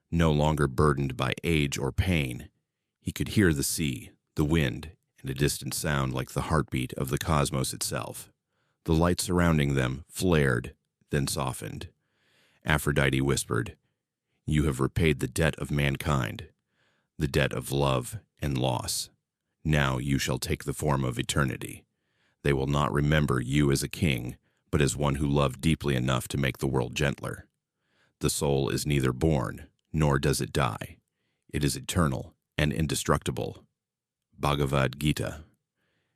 no longer burdened by age or pain. He could hear the sea, the wind, and a distant sound like the heartbeat of the cosmos itself. The light surrounding them flared, then softened. Aphrodite whispered, "You have repaid the debt of mankind, the debt of love and loss. Now you shall take the form of eternity. They will not remember you as a king, but as one who loved deeply enough to make the world gentler. The soul is neither born, nor does it die. It is eternal and indestructible." Bhagavad Gita.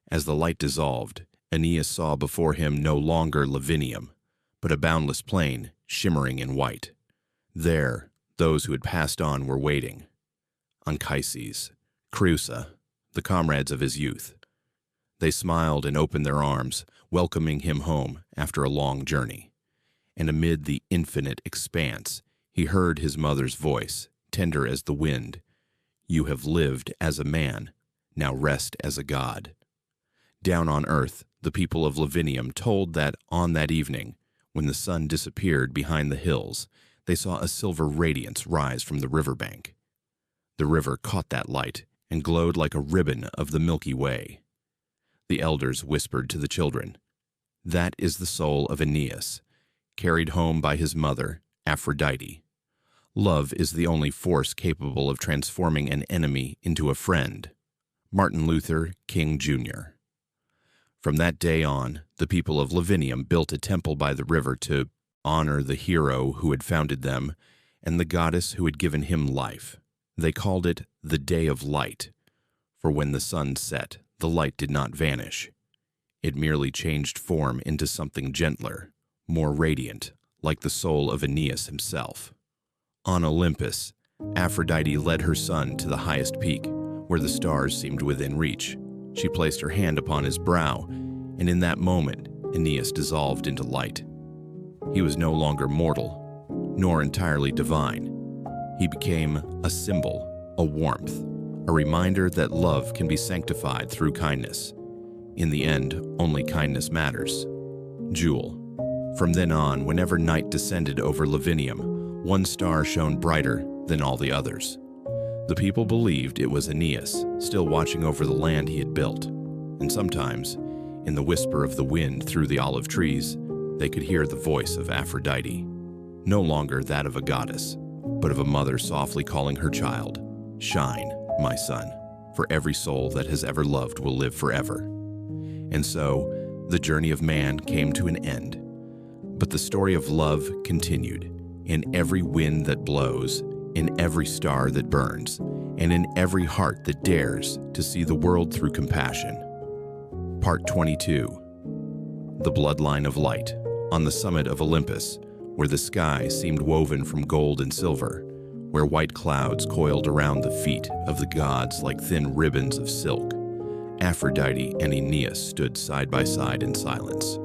As the light dissolved, Aeneas saw before him no longer Lavinium, but a boundless plain, shimmering in white. There, those who had passed on were waiting. Anchises, Creusa, the comrades of his youth. They smiled and opened their arms, welcoming him home after a long journey. And amid the infinite expanse, he heard his mother's voice, tender as the wind. "You have lived as a man, now rest as a god." Down on earth, the people of Lavinium told that on that evening, when the sun disappeared behind the hills, they saw a silver radiance rise from the riverbank. The river caught that light and glowed like a ribbon of the Milky Way. The elders whispered to the children, "That is the soul of Aeneas, carried home by his mother, Aphrodite. Love is the only force capable of transforming an enemy into a friend." Martin Luther King Jr. From that day on, the people of Lavinium built a temple by the river to honor the hero who had founded them and the goddess who had given him life. They called it the Day of Light, for when the sun set, the light did not vanish. It merely changed form into something gentler, more radiant, like the soul of Aeneas himself. On Olympus, Aphrodite led her son to the highest peak, where the stars seemed within reach. She placed her hand upon his brow, and in that moment, Aeneas dissolved into light. He was no longer mortal, nor entirely divine. He became a symbol, a warmth, a reminder that love can be sanctified through kindness. In the end, only kindness matters. Jewel. From then on, whenever night descended over Lavinium, one star shone brighter than all the others. The people believed it was Aeneas, still watching over the land he had built. And sometimes, in the whisper of the wind through the olive trees, they could hear the voice of Aphrodite, no longer that of a goddess, but of a mother softly calling her child, "Shine, my son, for every soul that has ever loved will live forever." And so, the journey of man came to an end. But the story of love continued, in every wind that blows, in every star that burns, and in every heart that dares to see the world through compassion. Part 22. The Bloodline of Light. On the summit of Olympus, where the sky seemed woven from gold and silver, where white clouds coiled around the feet of the gods like thin ribbons of silk, Aphrodite and Aeneas stood side by side in silence.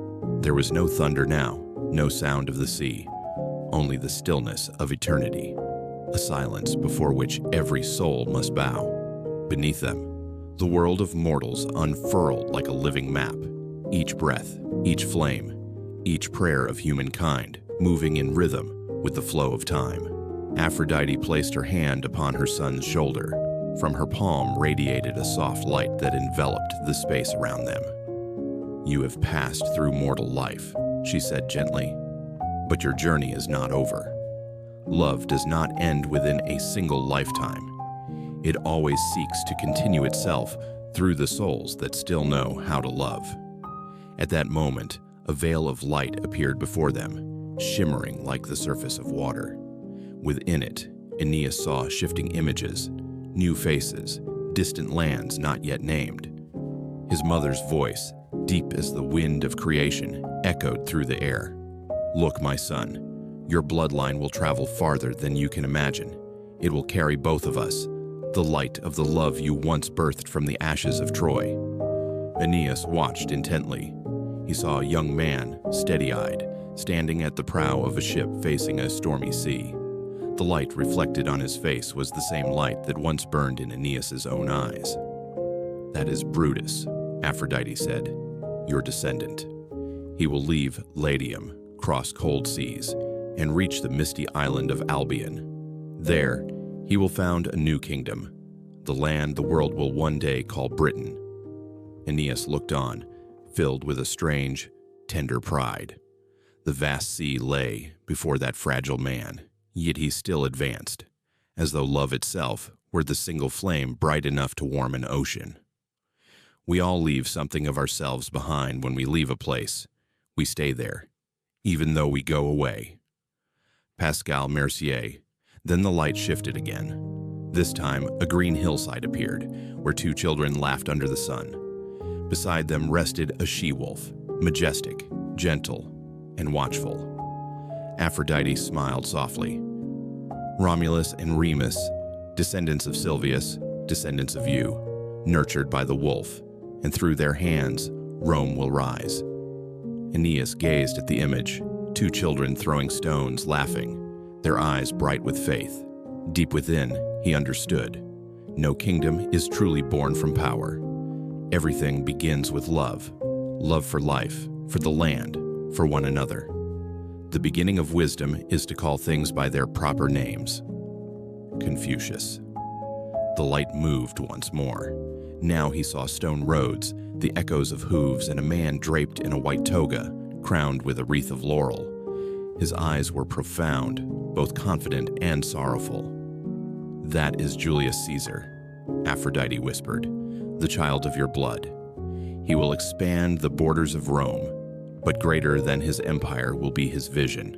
There was no thunder now, no sound of the sea, only the stillness of eternity, a silence before which every soul must bow. Beneath them, the world of mortals unfurled like a living map, each breath, each flame, each prayer of humankind moving in rhythm with the flow of time. Aphrodite placed her hand upon her son's shoulder. From her palm radiated a soft light that enveloped the space around them. "You have passed through mortal life," she said gently, "but your journey is not over. Love does not end within a single lifetime. It always seeks to continue itself through the souls that still know how to love." At that moment, a veil of light appeared before them, shimmering like the surface of water. Within it, Aeneas saw shifting images, new faces, distant lands not yet named. His mother's voice, deep as the wind of creation, echoed through the air. "Look, my son, your bloodline will travel farther than you can imagine. It will carry both of us, the light of the love you once birthed from the ashes of Troy." Aeneas watched intently. He saw a young man, steady-eyed, standing at the prow of a ship facing a stormy sea. The light reflected on his face was the same light that once burned in Aeneas's own eyes. "That is Brutus," Aphrodite said, "your descendant. He will leave Latium, cross cold seas, and reach the misty island of Albion. There, he will found a new kingdom, the land the world will one day call Britain." Aeneas looked on, filled with a strange, tender pride. The vast sea lay before that fragile man, yet he still advanced, as though love itself were the single flame bright enough to warm an ocean. We all leave something of ourselves behind when we leave a place. We stay there, even though we go away. Pascal Mercier. Then the light shifted again. This time, a green hillside appeared, where two children laughed under the sun. Beside them rested a she-wolf, majestic, gentle, and watchful. Aphrodite smiled softly. "Romulus and Remus, descendants of Silvius, descendants of you, nurtured by the wolf, and through their hands, Rome will rise." Aeneas gazed at the image, two children throwing stones, laughing, their eyes bright with faith. Deep within, he understood. No kingdom is truly born from power. Everything begins with love. Love for life, for the land, for one another. The beginning of wisdom is to call things by their proper names. Confucius. The light moved once more. Now he saw stone roads, the echoes of hooves, and a man draped in a white toga, crowned with a wreath of laurel. His eyes were profound, both confident and sorrowful. "That is Julius Caesar," Aphrodite whispered, "the child of your blood. He will expand the borders of Rome, but greater than his empire will be his vision,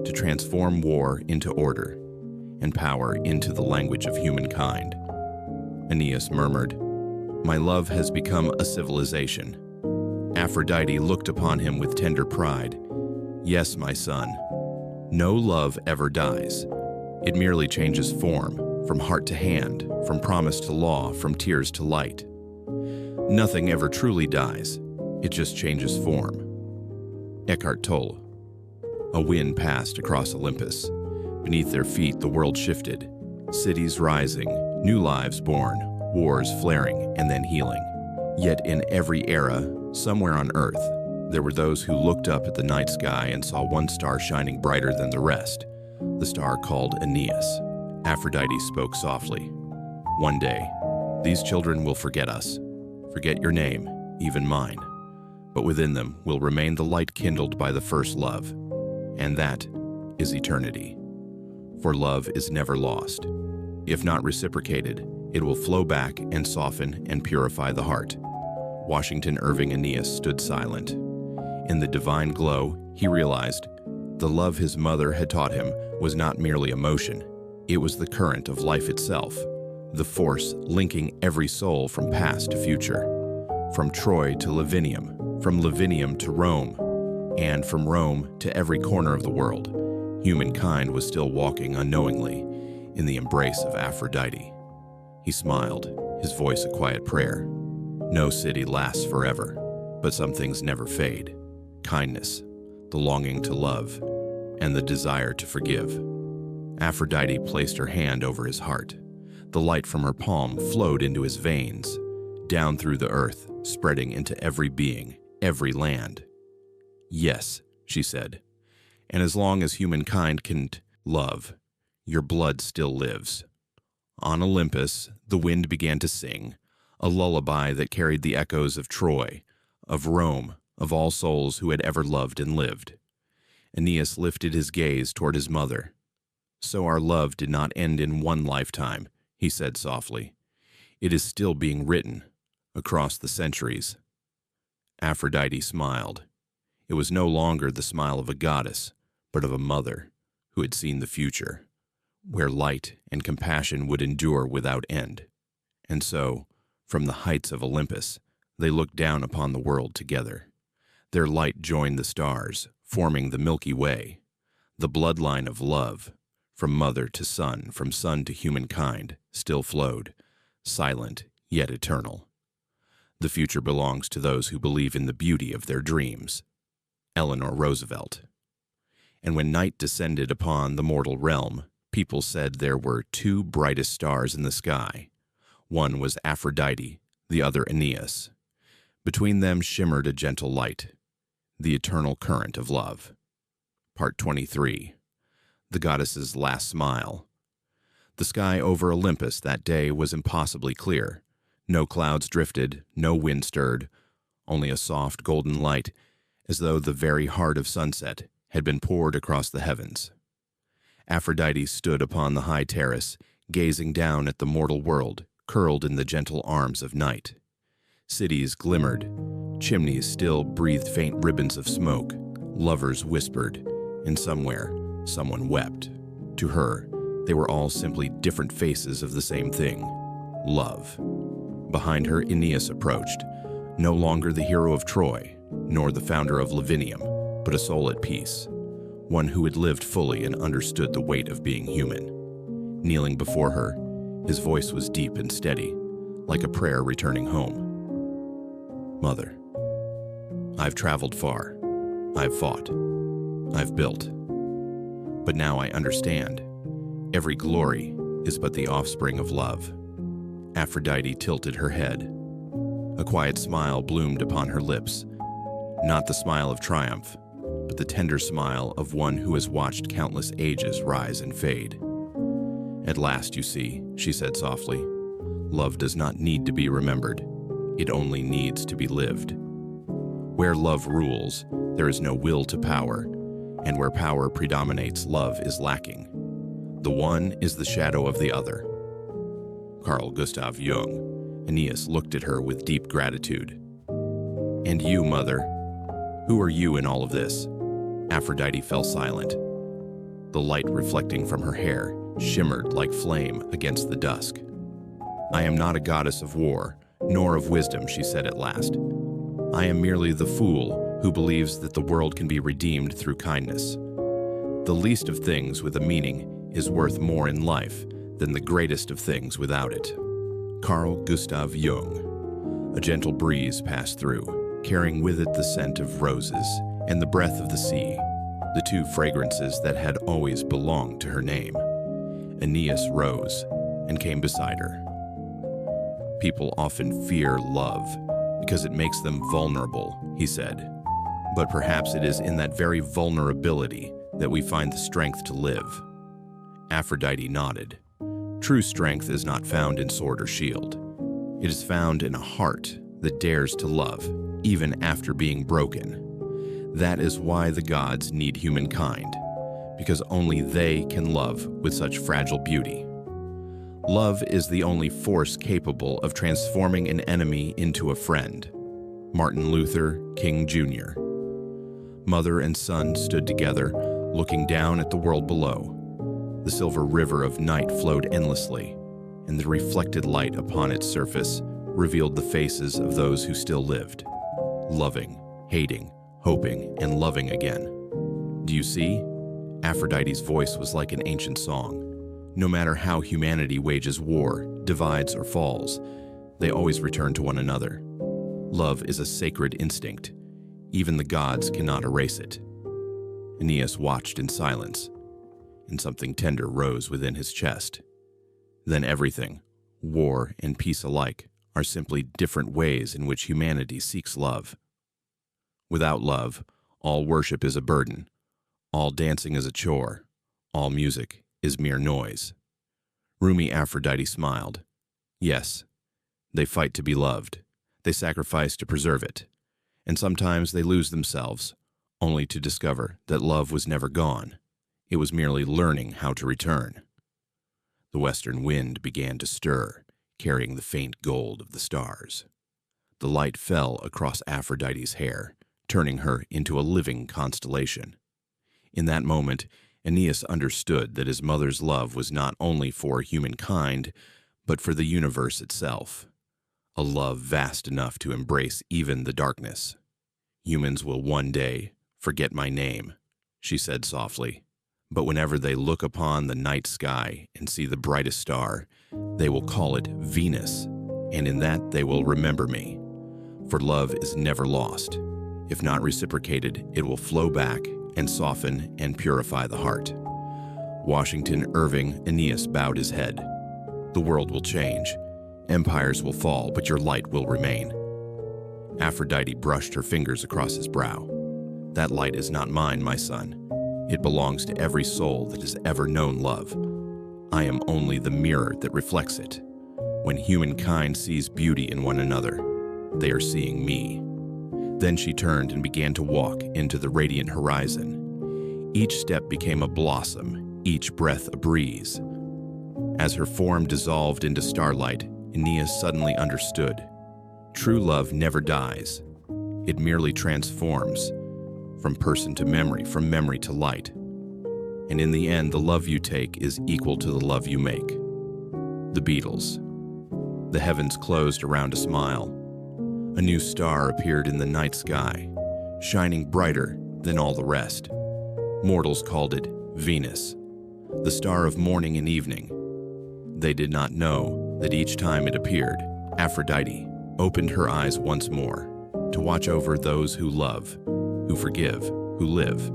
to transform war into order and power into the language of humankind. Aeneas murmured, "My love has become a civilization." Aphrodite looked upon him with tender pride. "Yes, my son. No love ever dies. It merely changes form, from heart to hand, from promise to law, from tears to light. Nothing ever truly dies. It just changes form." Eckhart Tolle. A wind passed across Olympus. Beneath their feet, the world shifted. Cities rising, new lives born, wars flaring and then healing. Yet in every era, somewhere on Earth, there were those who looked up at the night sky and saw one star shining brighter than the rest, the star called Aeneas. Aphrodite spoke softly. "One day, these children will forget us, forget your name, even mine. But within them will remain the light kindled by the first love, and that is eternity. For love is never lost. If not reciprocated, it will flow back and soften and purify the heart." Washington Irving Aeneas stood silent. In the divine glow, he realized the love his mother had taught him was not merely emotion. It was the current of life itself, the force linking every soul from past to future, from Troy to Lavinium, from Lavinium to Rome, and from Rome to every corner of the world. Humankind was still walking unknowingly in the embrace of Aphrodite. He smiled, his voice a quiet prayer. No city lasts forever, but some things never fade. Kindness, the longing to love, and the desire to forgive. Aphrodite placed her hand over his heart. The light from her palm flowed into his veins, down through the earth, spreading into every being, every land. "Yes," she said, "and as long as humankind can love, your blood still lives." On Olympus, the wind began to sing, a lullaby that carried the echoes of Troy, of Rome, of all souls who had ever loved and lived. Aeneas lifted his gaze toward his mother. "So our love did not end in one lifetime," he said softly. "It is still being written across the centuries." Aphrodite smiled. It was no longer the smile of a goddess, but of a mother who had seen the future, where light and compassion would endure without end. And so, from the heights of Olympus, they looked down upon the world together. Their light joined the stars, forming the Milky Way, the bloodline of love, from mother to son, from son to humankind, still flowed, silent yet eternal. The future belongs to those who believe in the beauty of their dreams. Eleanor Roosevelt. And when night descended upon the mortal realm, people said there were two brightest stars in the sky. One was Aphrodite, the other Aeneas. Between them shimmered a gentle light, the eternal current of love. Part 23. The goddess's last smile. The sky over Olympus that day was impossibly clear. No clouds drifted, no wind stirred, only a soft golden light, as though the very heart of sunset had been poured across the heavens. Aphrodite stood upon the high terrace, gazing down at the mortal world, curled in the gentle arms of night. Cities glimmered, chimneys still breathed faint ribbons of smoke, lovers whispered, and somewhere, someone wept. To her, they were all simply different faces of the same thing, love. Behind her, Aeneas approached, no longer the hero of Troy, nor the founder of Lavinium, but a soul at peace, one who had lived fully and understood the weight of being human. Kneeling before her, his voice was deep and steady, like a prayer returning home. "Mother, I've traveled far, I've fought, I've built, but now I understand. Every glory is but the offspring of love." Aphrodite tilted her head. A quiet smile bloomed upon her lips, not the smile of triumph, but the tender smile of one who has watched countless ages rise and fade. "At last, you see," she said softly, "love does not need to be remembered. It only needs to be lived. Where love rules, there is no will to power, and where power predominates, love is lacking. The one is the shadow of the other." Carl Gustav Jung. Aeneas looked at her with deep gratitude. "And you, mother, who are you in all of this?" Aphrodite fell silent. The light reflecting from her hair shimmered like flame against the dusk. "I am not a goddess of war, nor of wisdom," she said at last. "I am merely the fool who believes that the world can be redeemed through kindness. The least of things with a meaning is worth more in life than the greatest of things without it." Carl Gustav Jung. A gentle breeze passed through, carrying with it the scent of roses and the breath of the sea, the two fragrances that had always belonged to her name. Aeneas rose and came beside her. "People often fear love because it makes them vulnerable," he said. "But perhaps it is in that very vulnerability that we find the strength to live." Aphrodite nodded. "True strength is not found in sword or shield. It is found in a heart that dares to love, even after being broken. That is why the gods need humankind, because only they can love with such fragile beauty. Love is the only force capable of transforming an enemy into a friend." Martin Luther King Jr. Mother and son stood together, looking down at the world below. The silver river of night flowed endlessly, and the reflected light upon its surface revealed the faces of those who still lived, loving, hating, hoping, and loving again. "Do you see?" Aphrodite's voice was like an ancient song. "No matter how humanity wages war, divides, or falls, they always return to one another. Love is a sacred instinct. Even the gods cannot erase it." Aeneas watched in silence, and something tender rose within his chest. Then everything, war and peace alike, are simply different ways in which humanity seeks love. Without love, all worship is a burden, all dancing is a chore, all music is mere noise. Rumi Aphrodite smiled. "Yes, they fight to be loved, they sacrifice to preserve it, and sometimes they lose themselves, only to discover that love was never gone. It was merely learning how to return." The western wind began to stir, carrying the faint gold of the stars. The light fell across Aphrodite's hair, turning her into a living constellation. In that moment, Aeneas understood that his mother's love was not only for humankind, but for the universe itself. A love vast enough to embrace even the darkness. "Humans will one day forget my name," she said softly. "But whenever they look upon the night sky and see the brightest star, they will call it Venus, and in that they will remember me. For love is never lost. If not reciprocated, it will flow back and soften and purify the heart." Washington Irving Aeneas bowed his head. "The world will change. Empires will fall, but your light will remain." Aphrodite brushed her fingers across his brow. "That light is not mine, my son. It belongs to every soul that has ever known love. I am only the mirror that reflects it. When humankind sees beauty in one another, they are seeing me." Then she turned and began to walk into the radiant horizon. Each step became a blossom, each breath a breeze. As her form dissolved into starlight, Aeneas suddenly understood. True love never dies. It merely transforms, from person to memory, from memory to light. And in the end, the love you take is equal to the love you make. The Beatles. The heavens closed around a smile. A new star appeared in the night sky, shining brighter than all the rest. Mortals called it Venus, the star of morning and evening. They did not know that each time it appeared, Aphrodite opened her eyes once more to watch over those who love, who forgive, who live.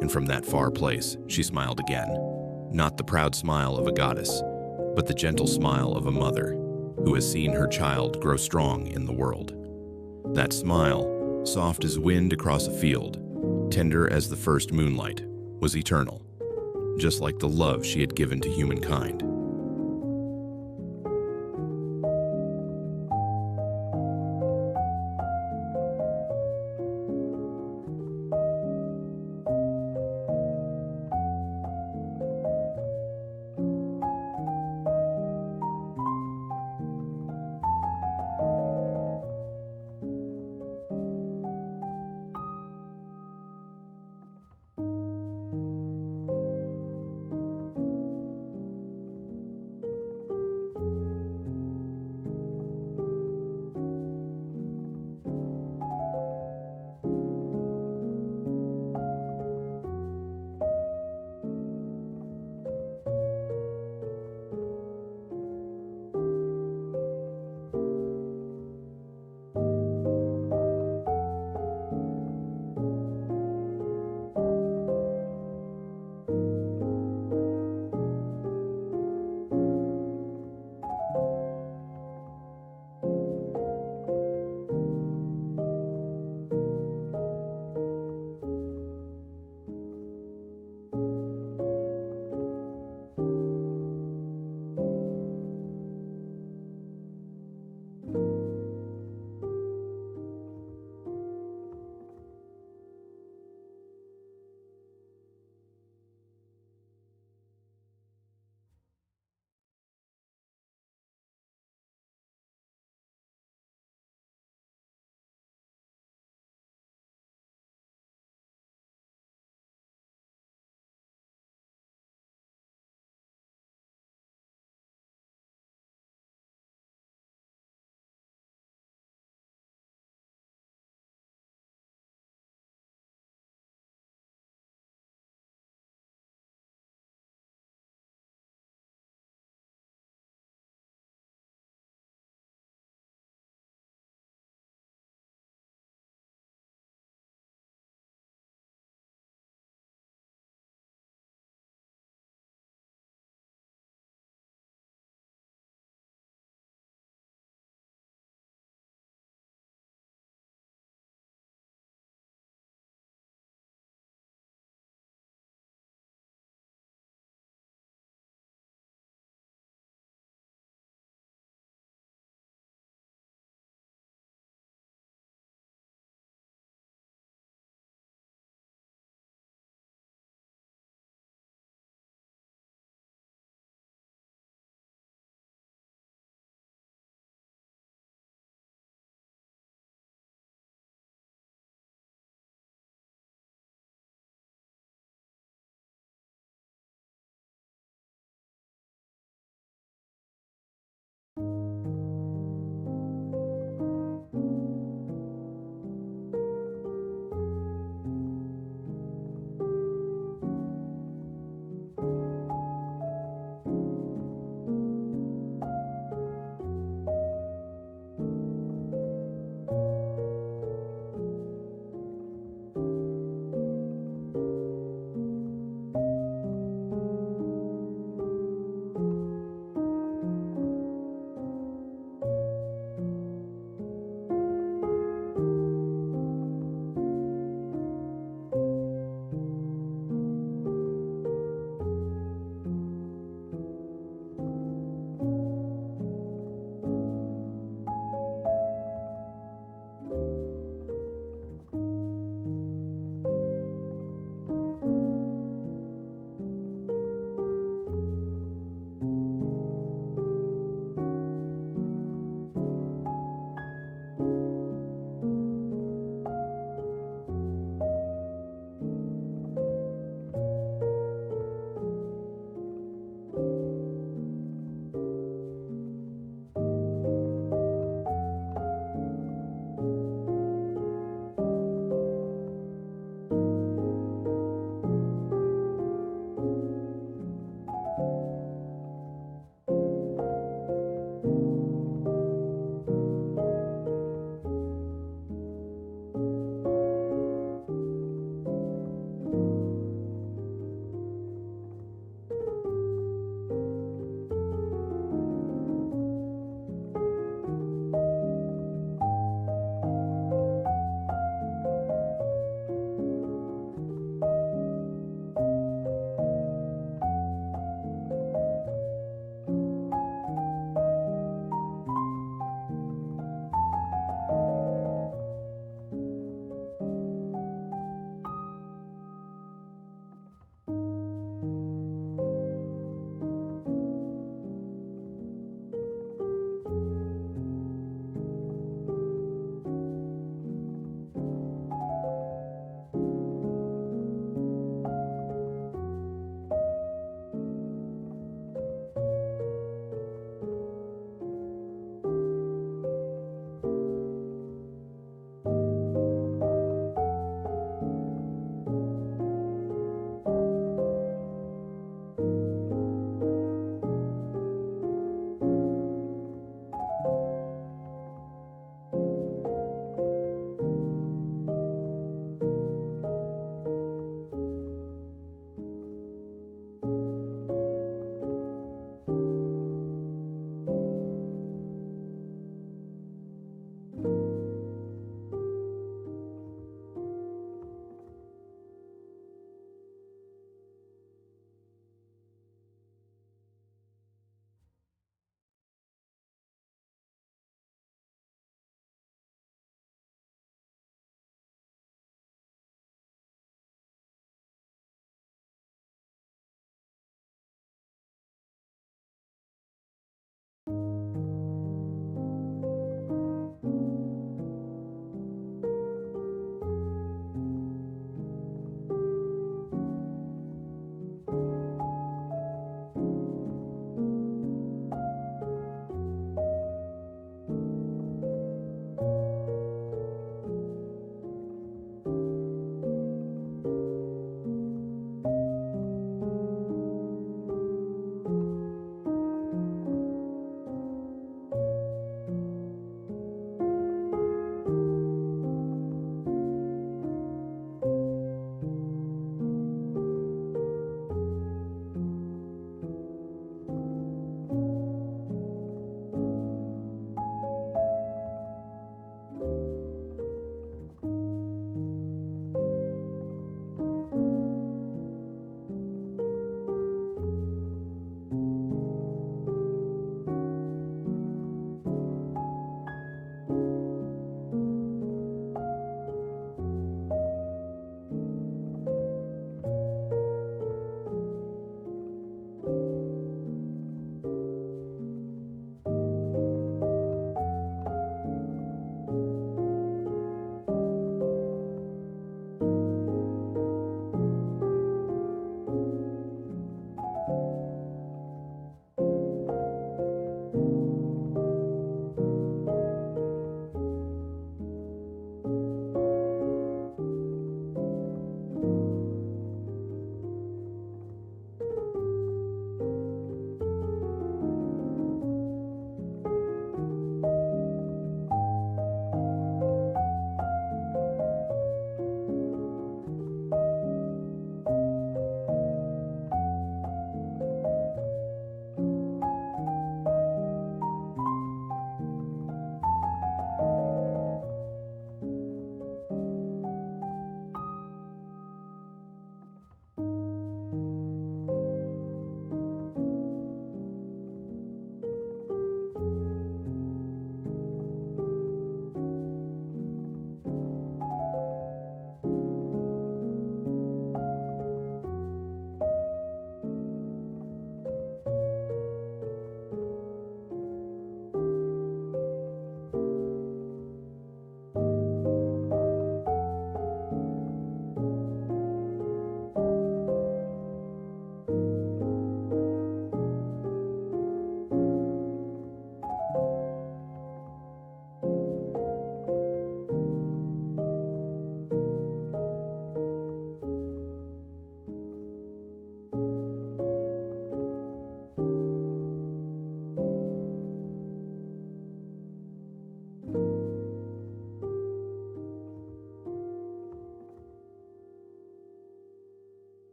And from that far place, she smiled again, not the proud smile of a goddess, but the gentle smile of a mother who has seen her child grow strong in the world. That smile, soft as wind across a field, tender as the first moonlight, was eternal, just like the love she had given to humankind.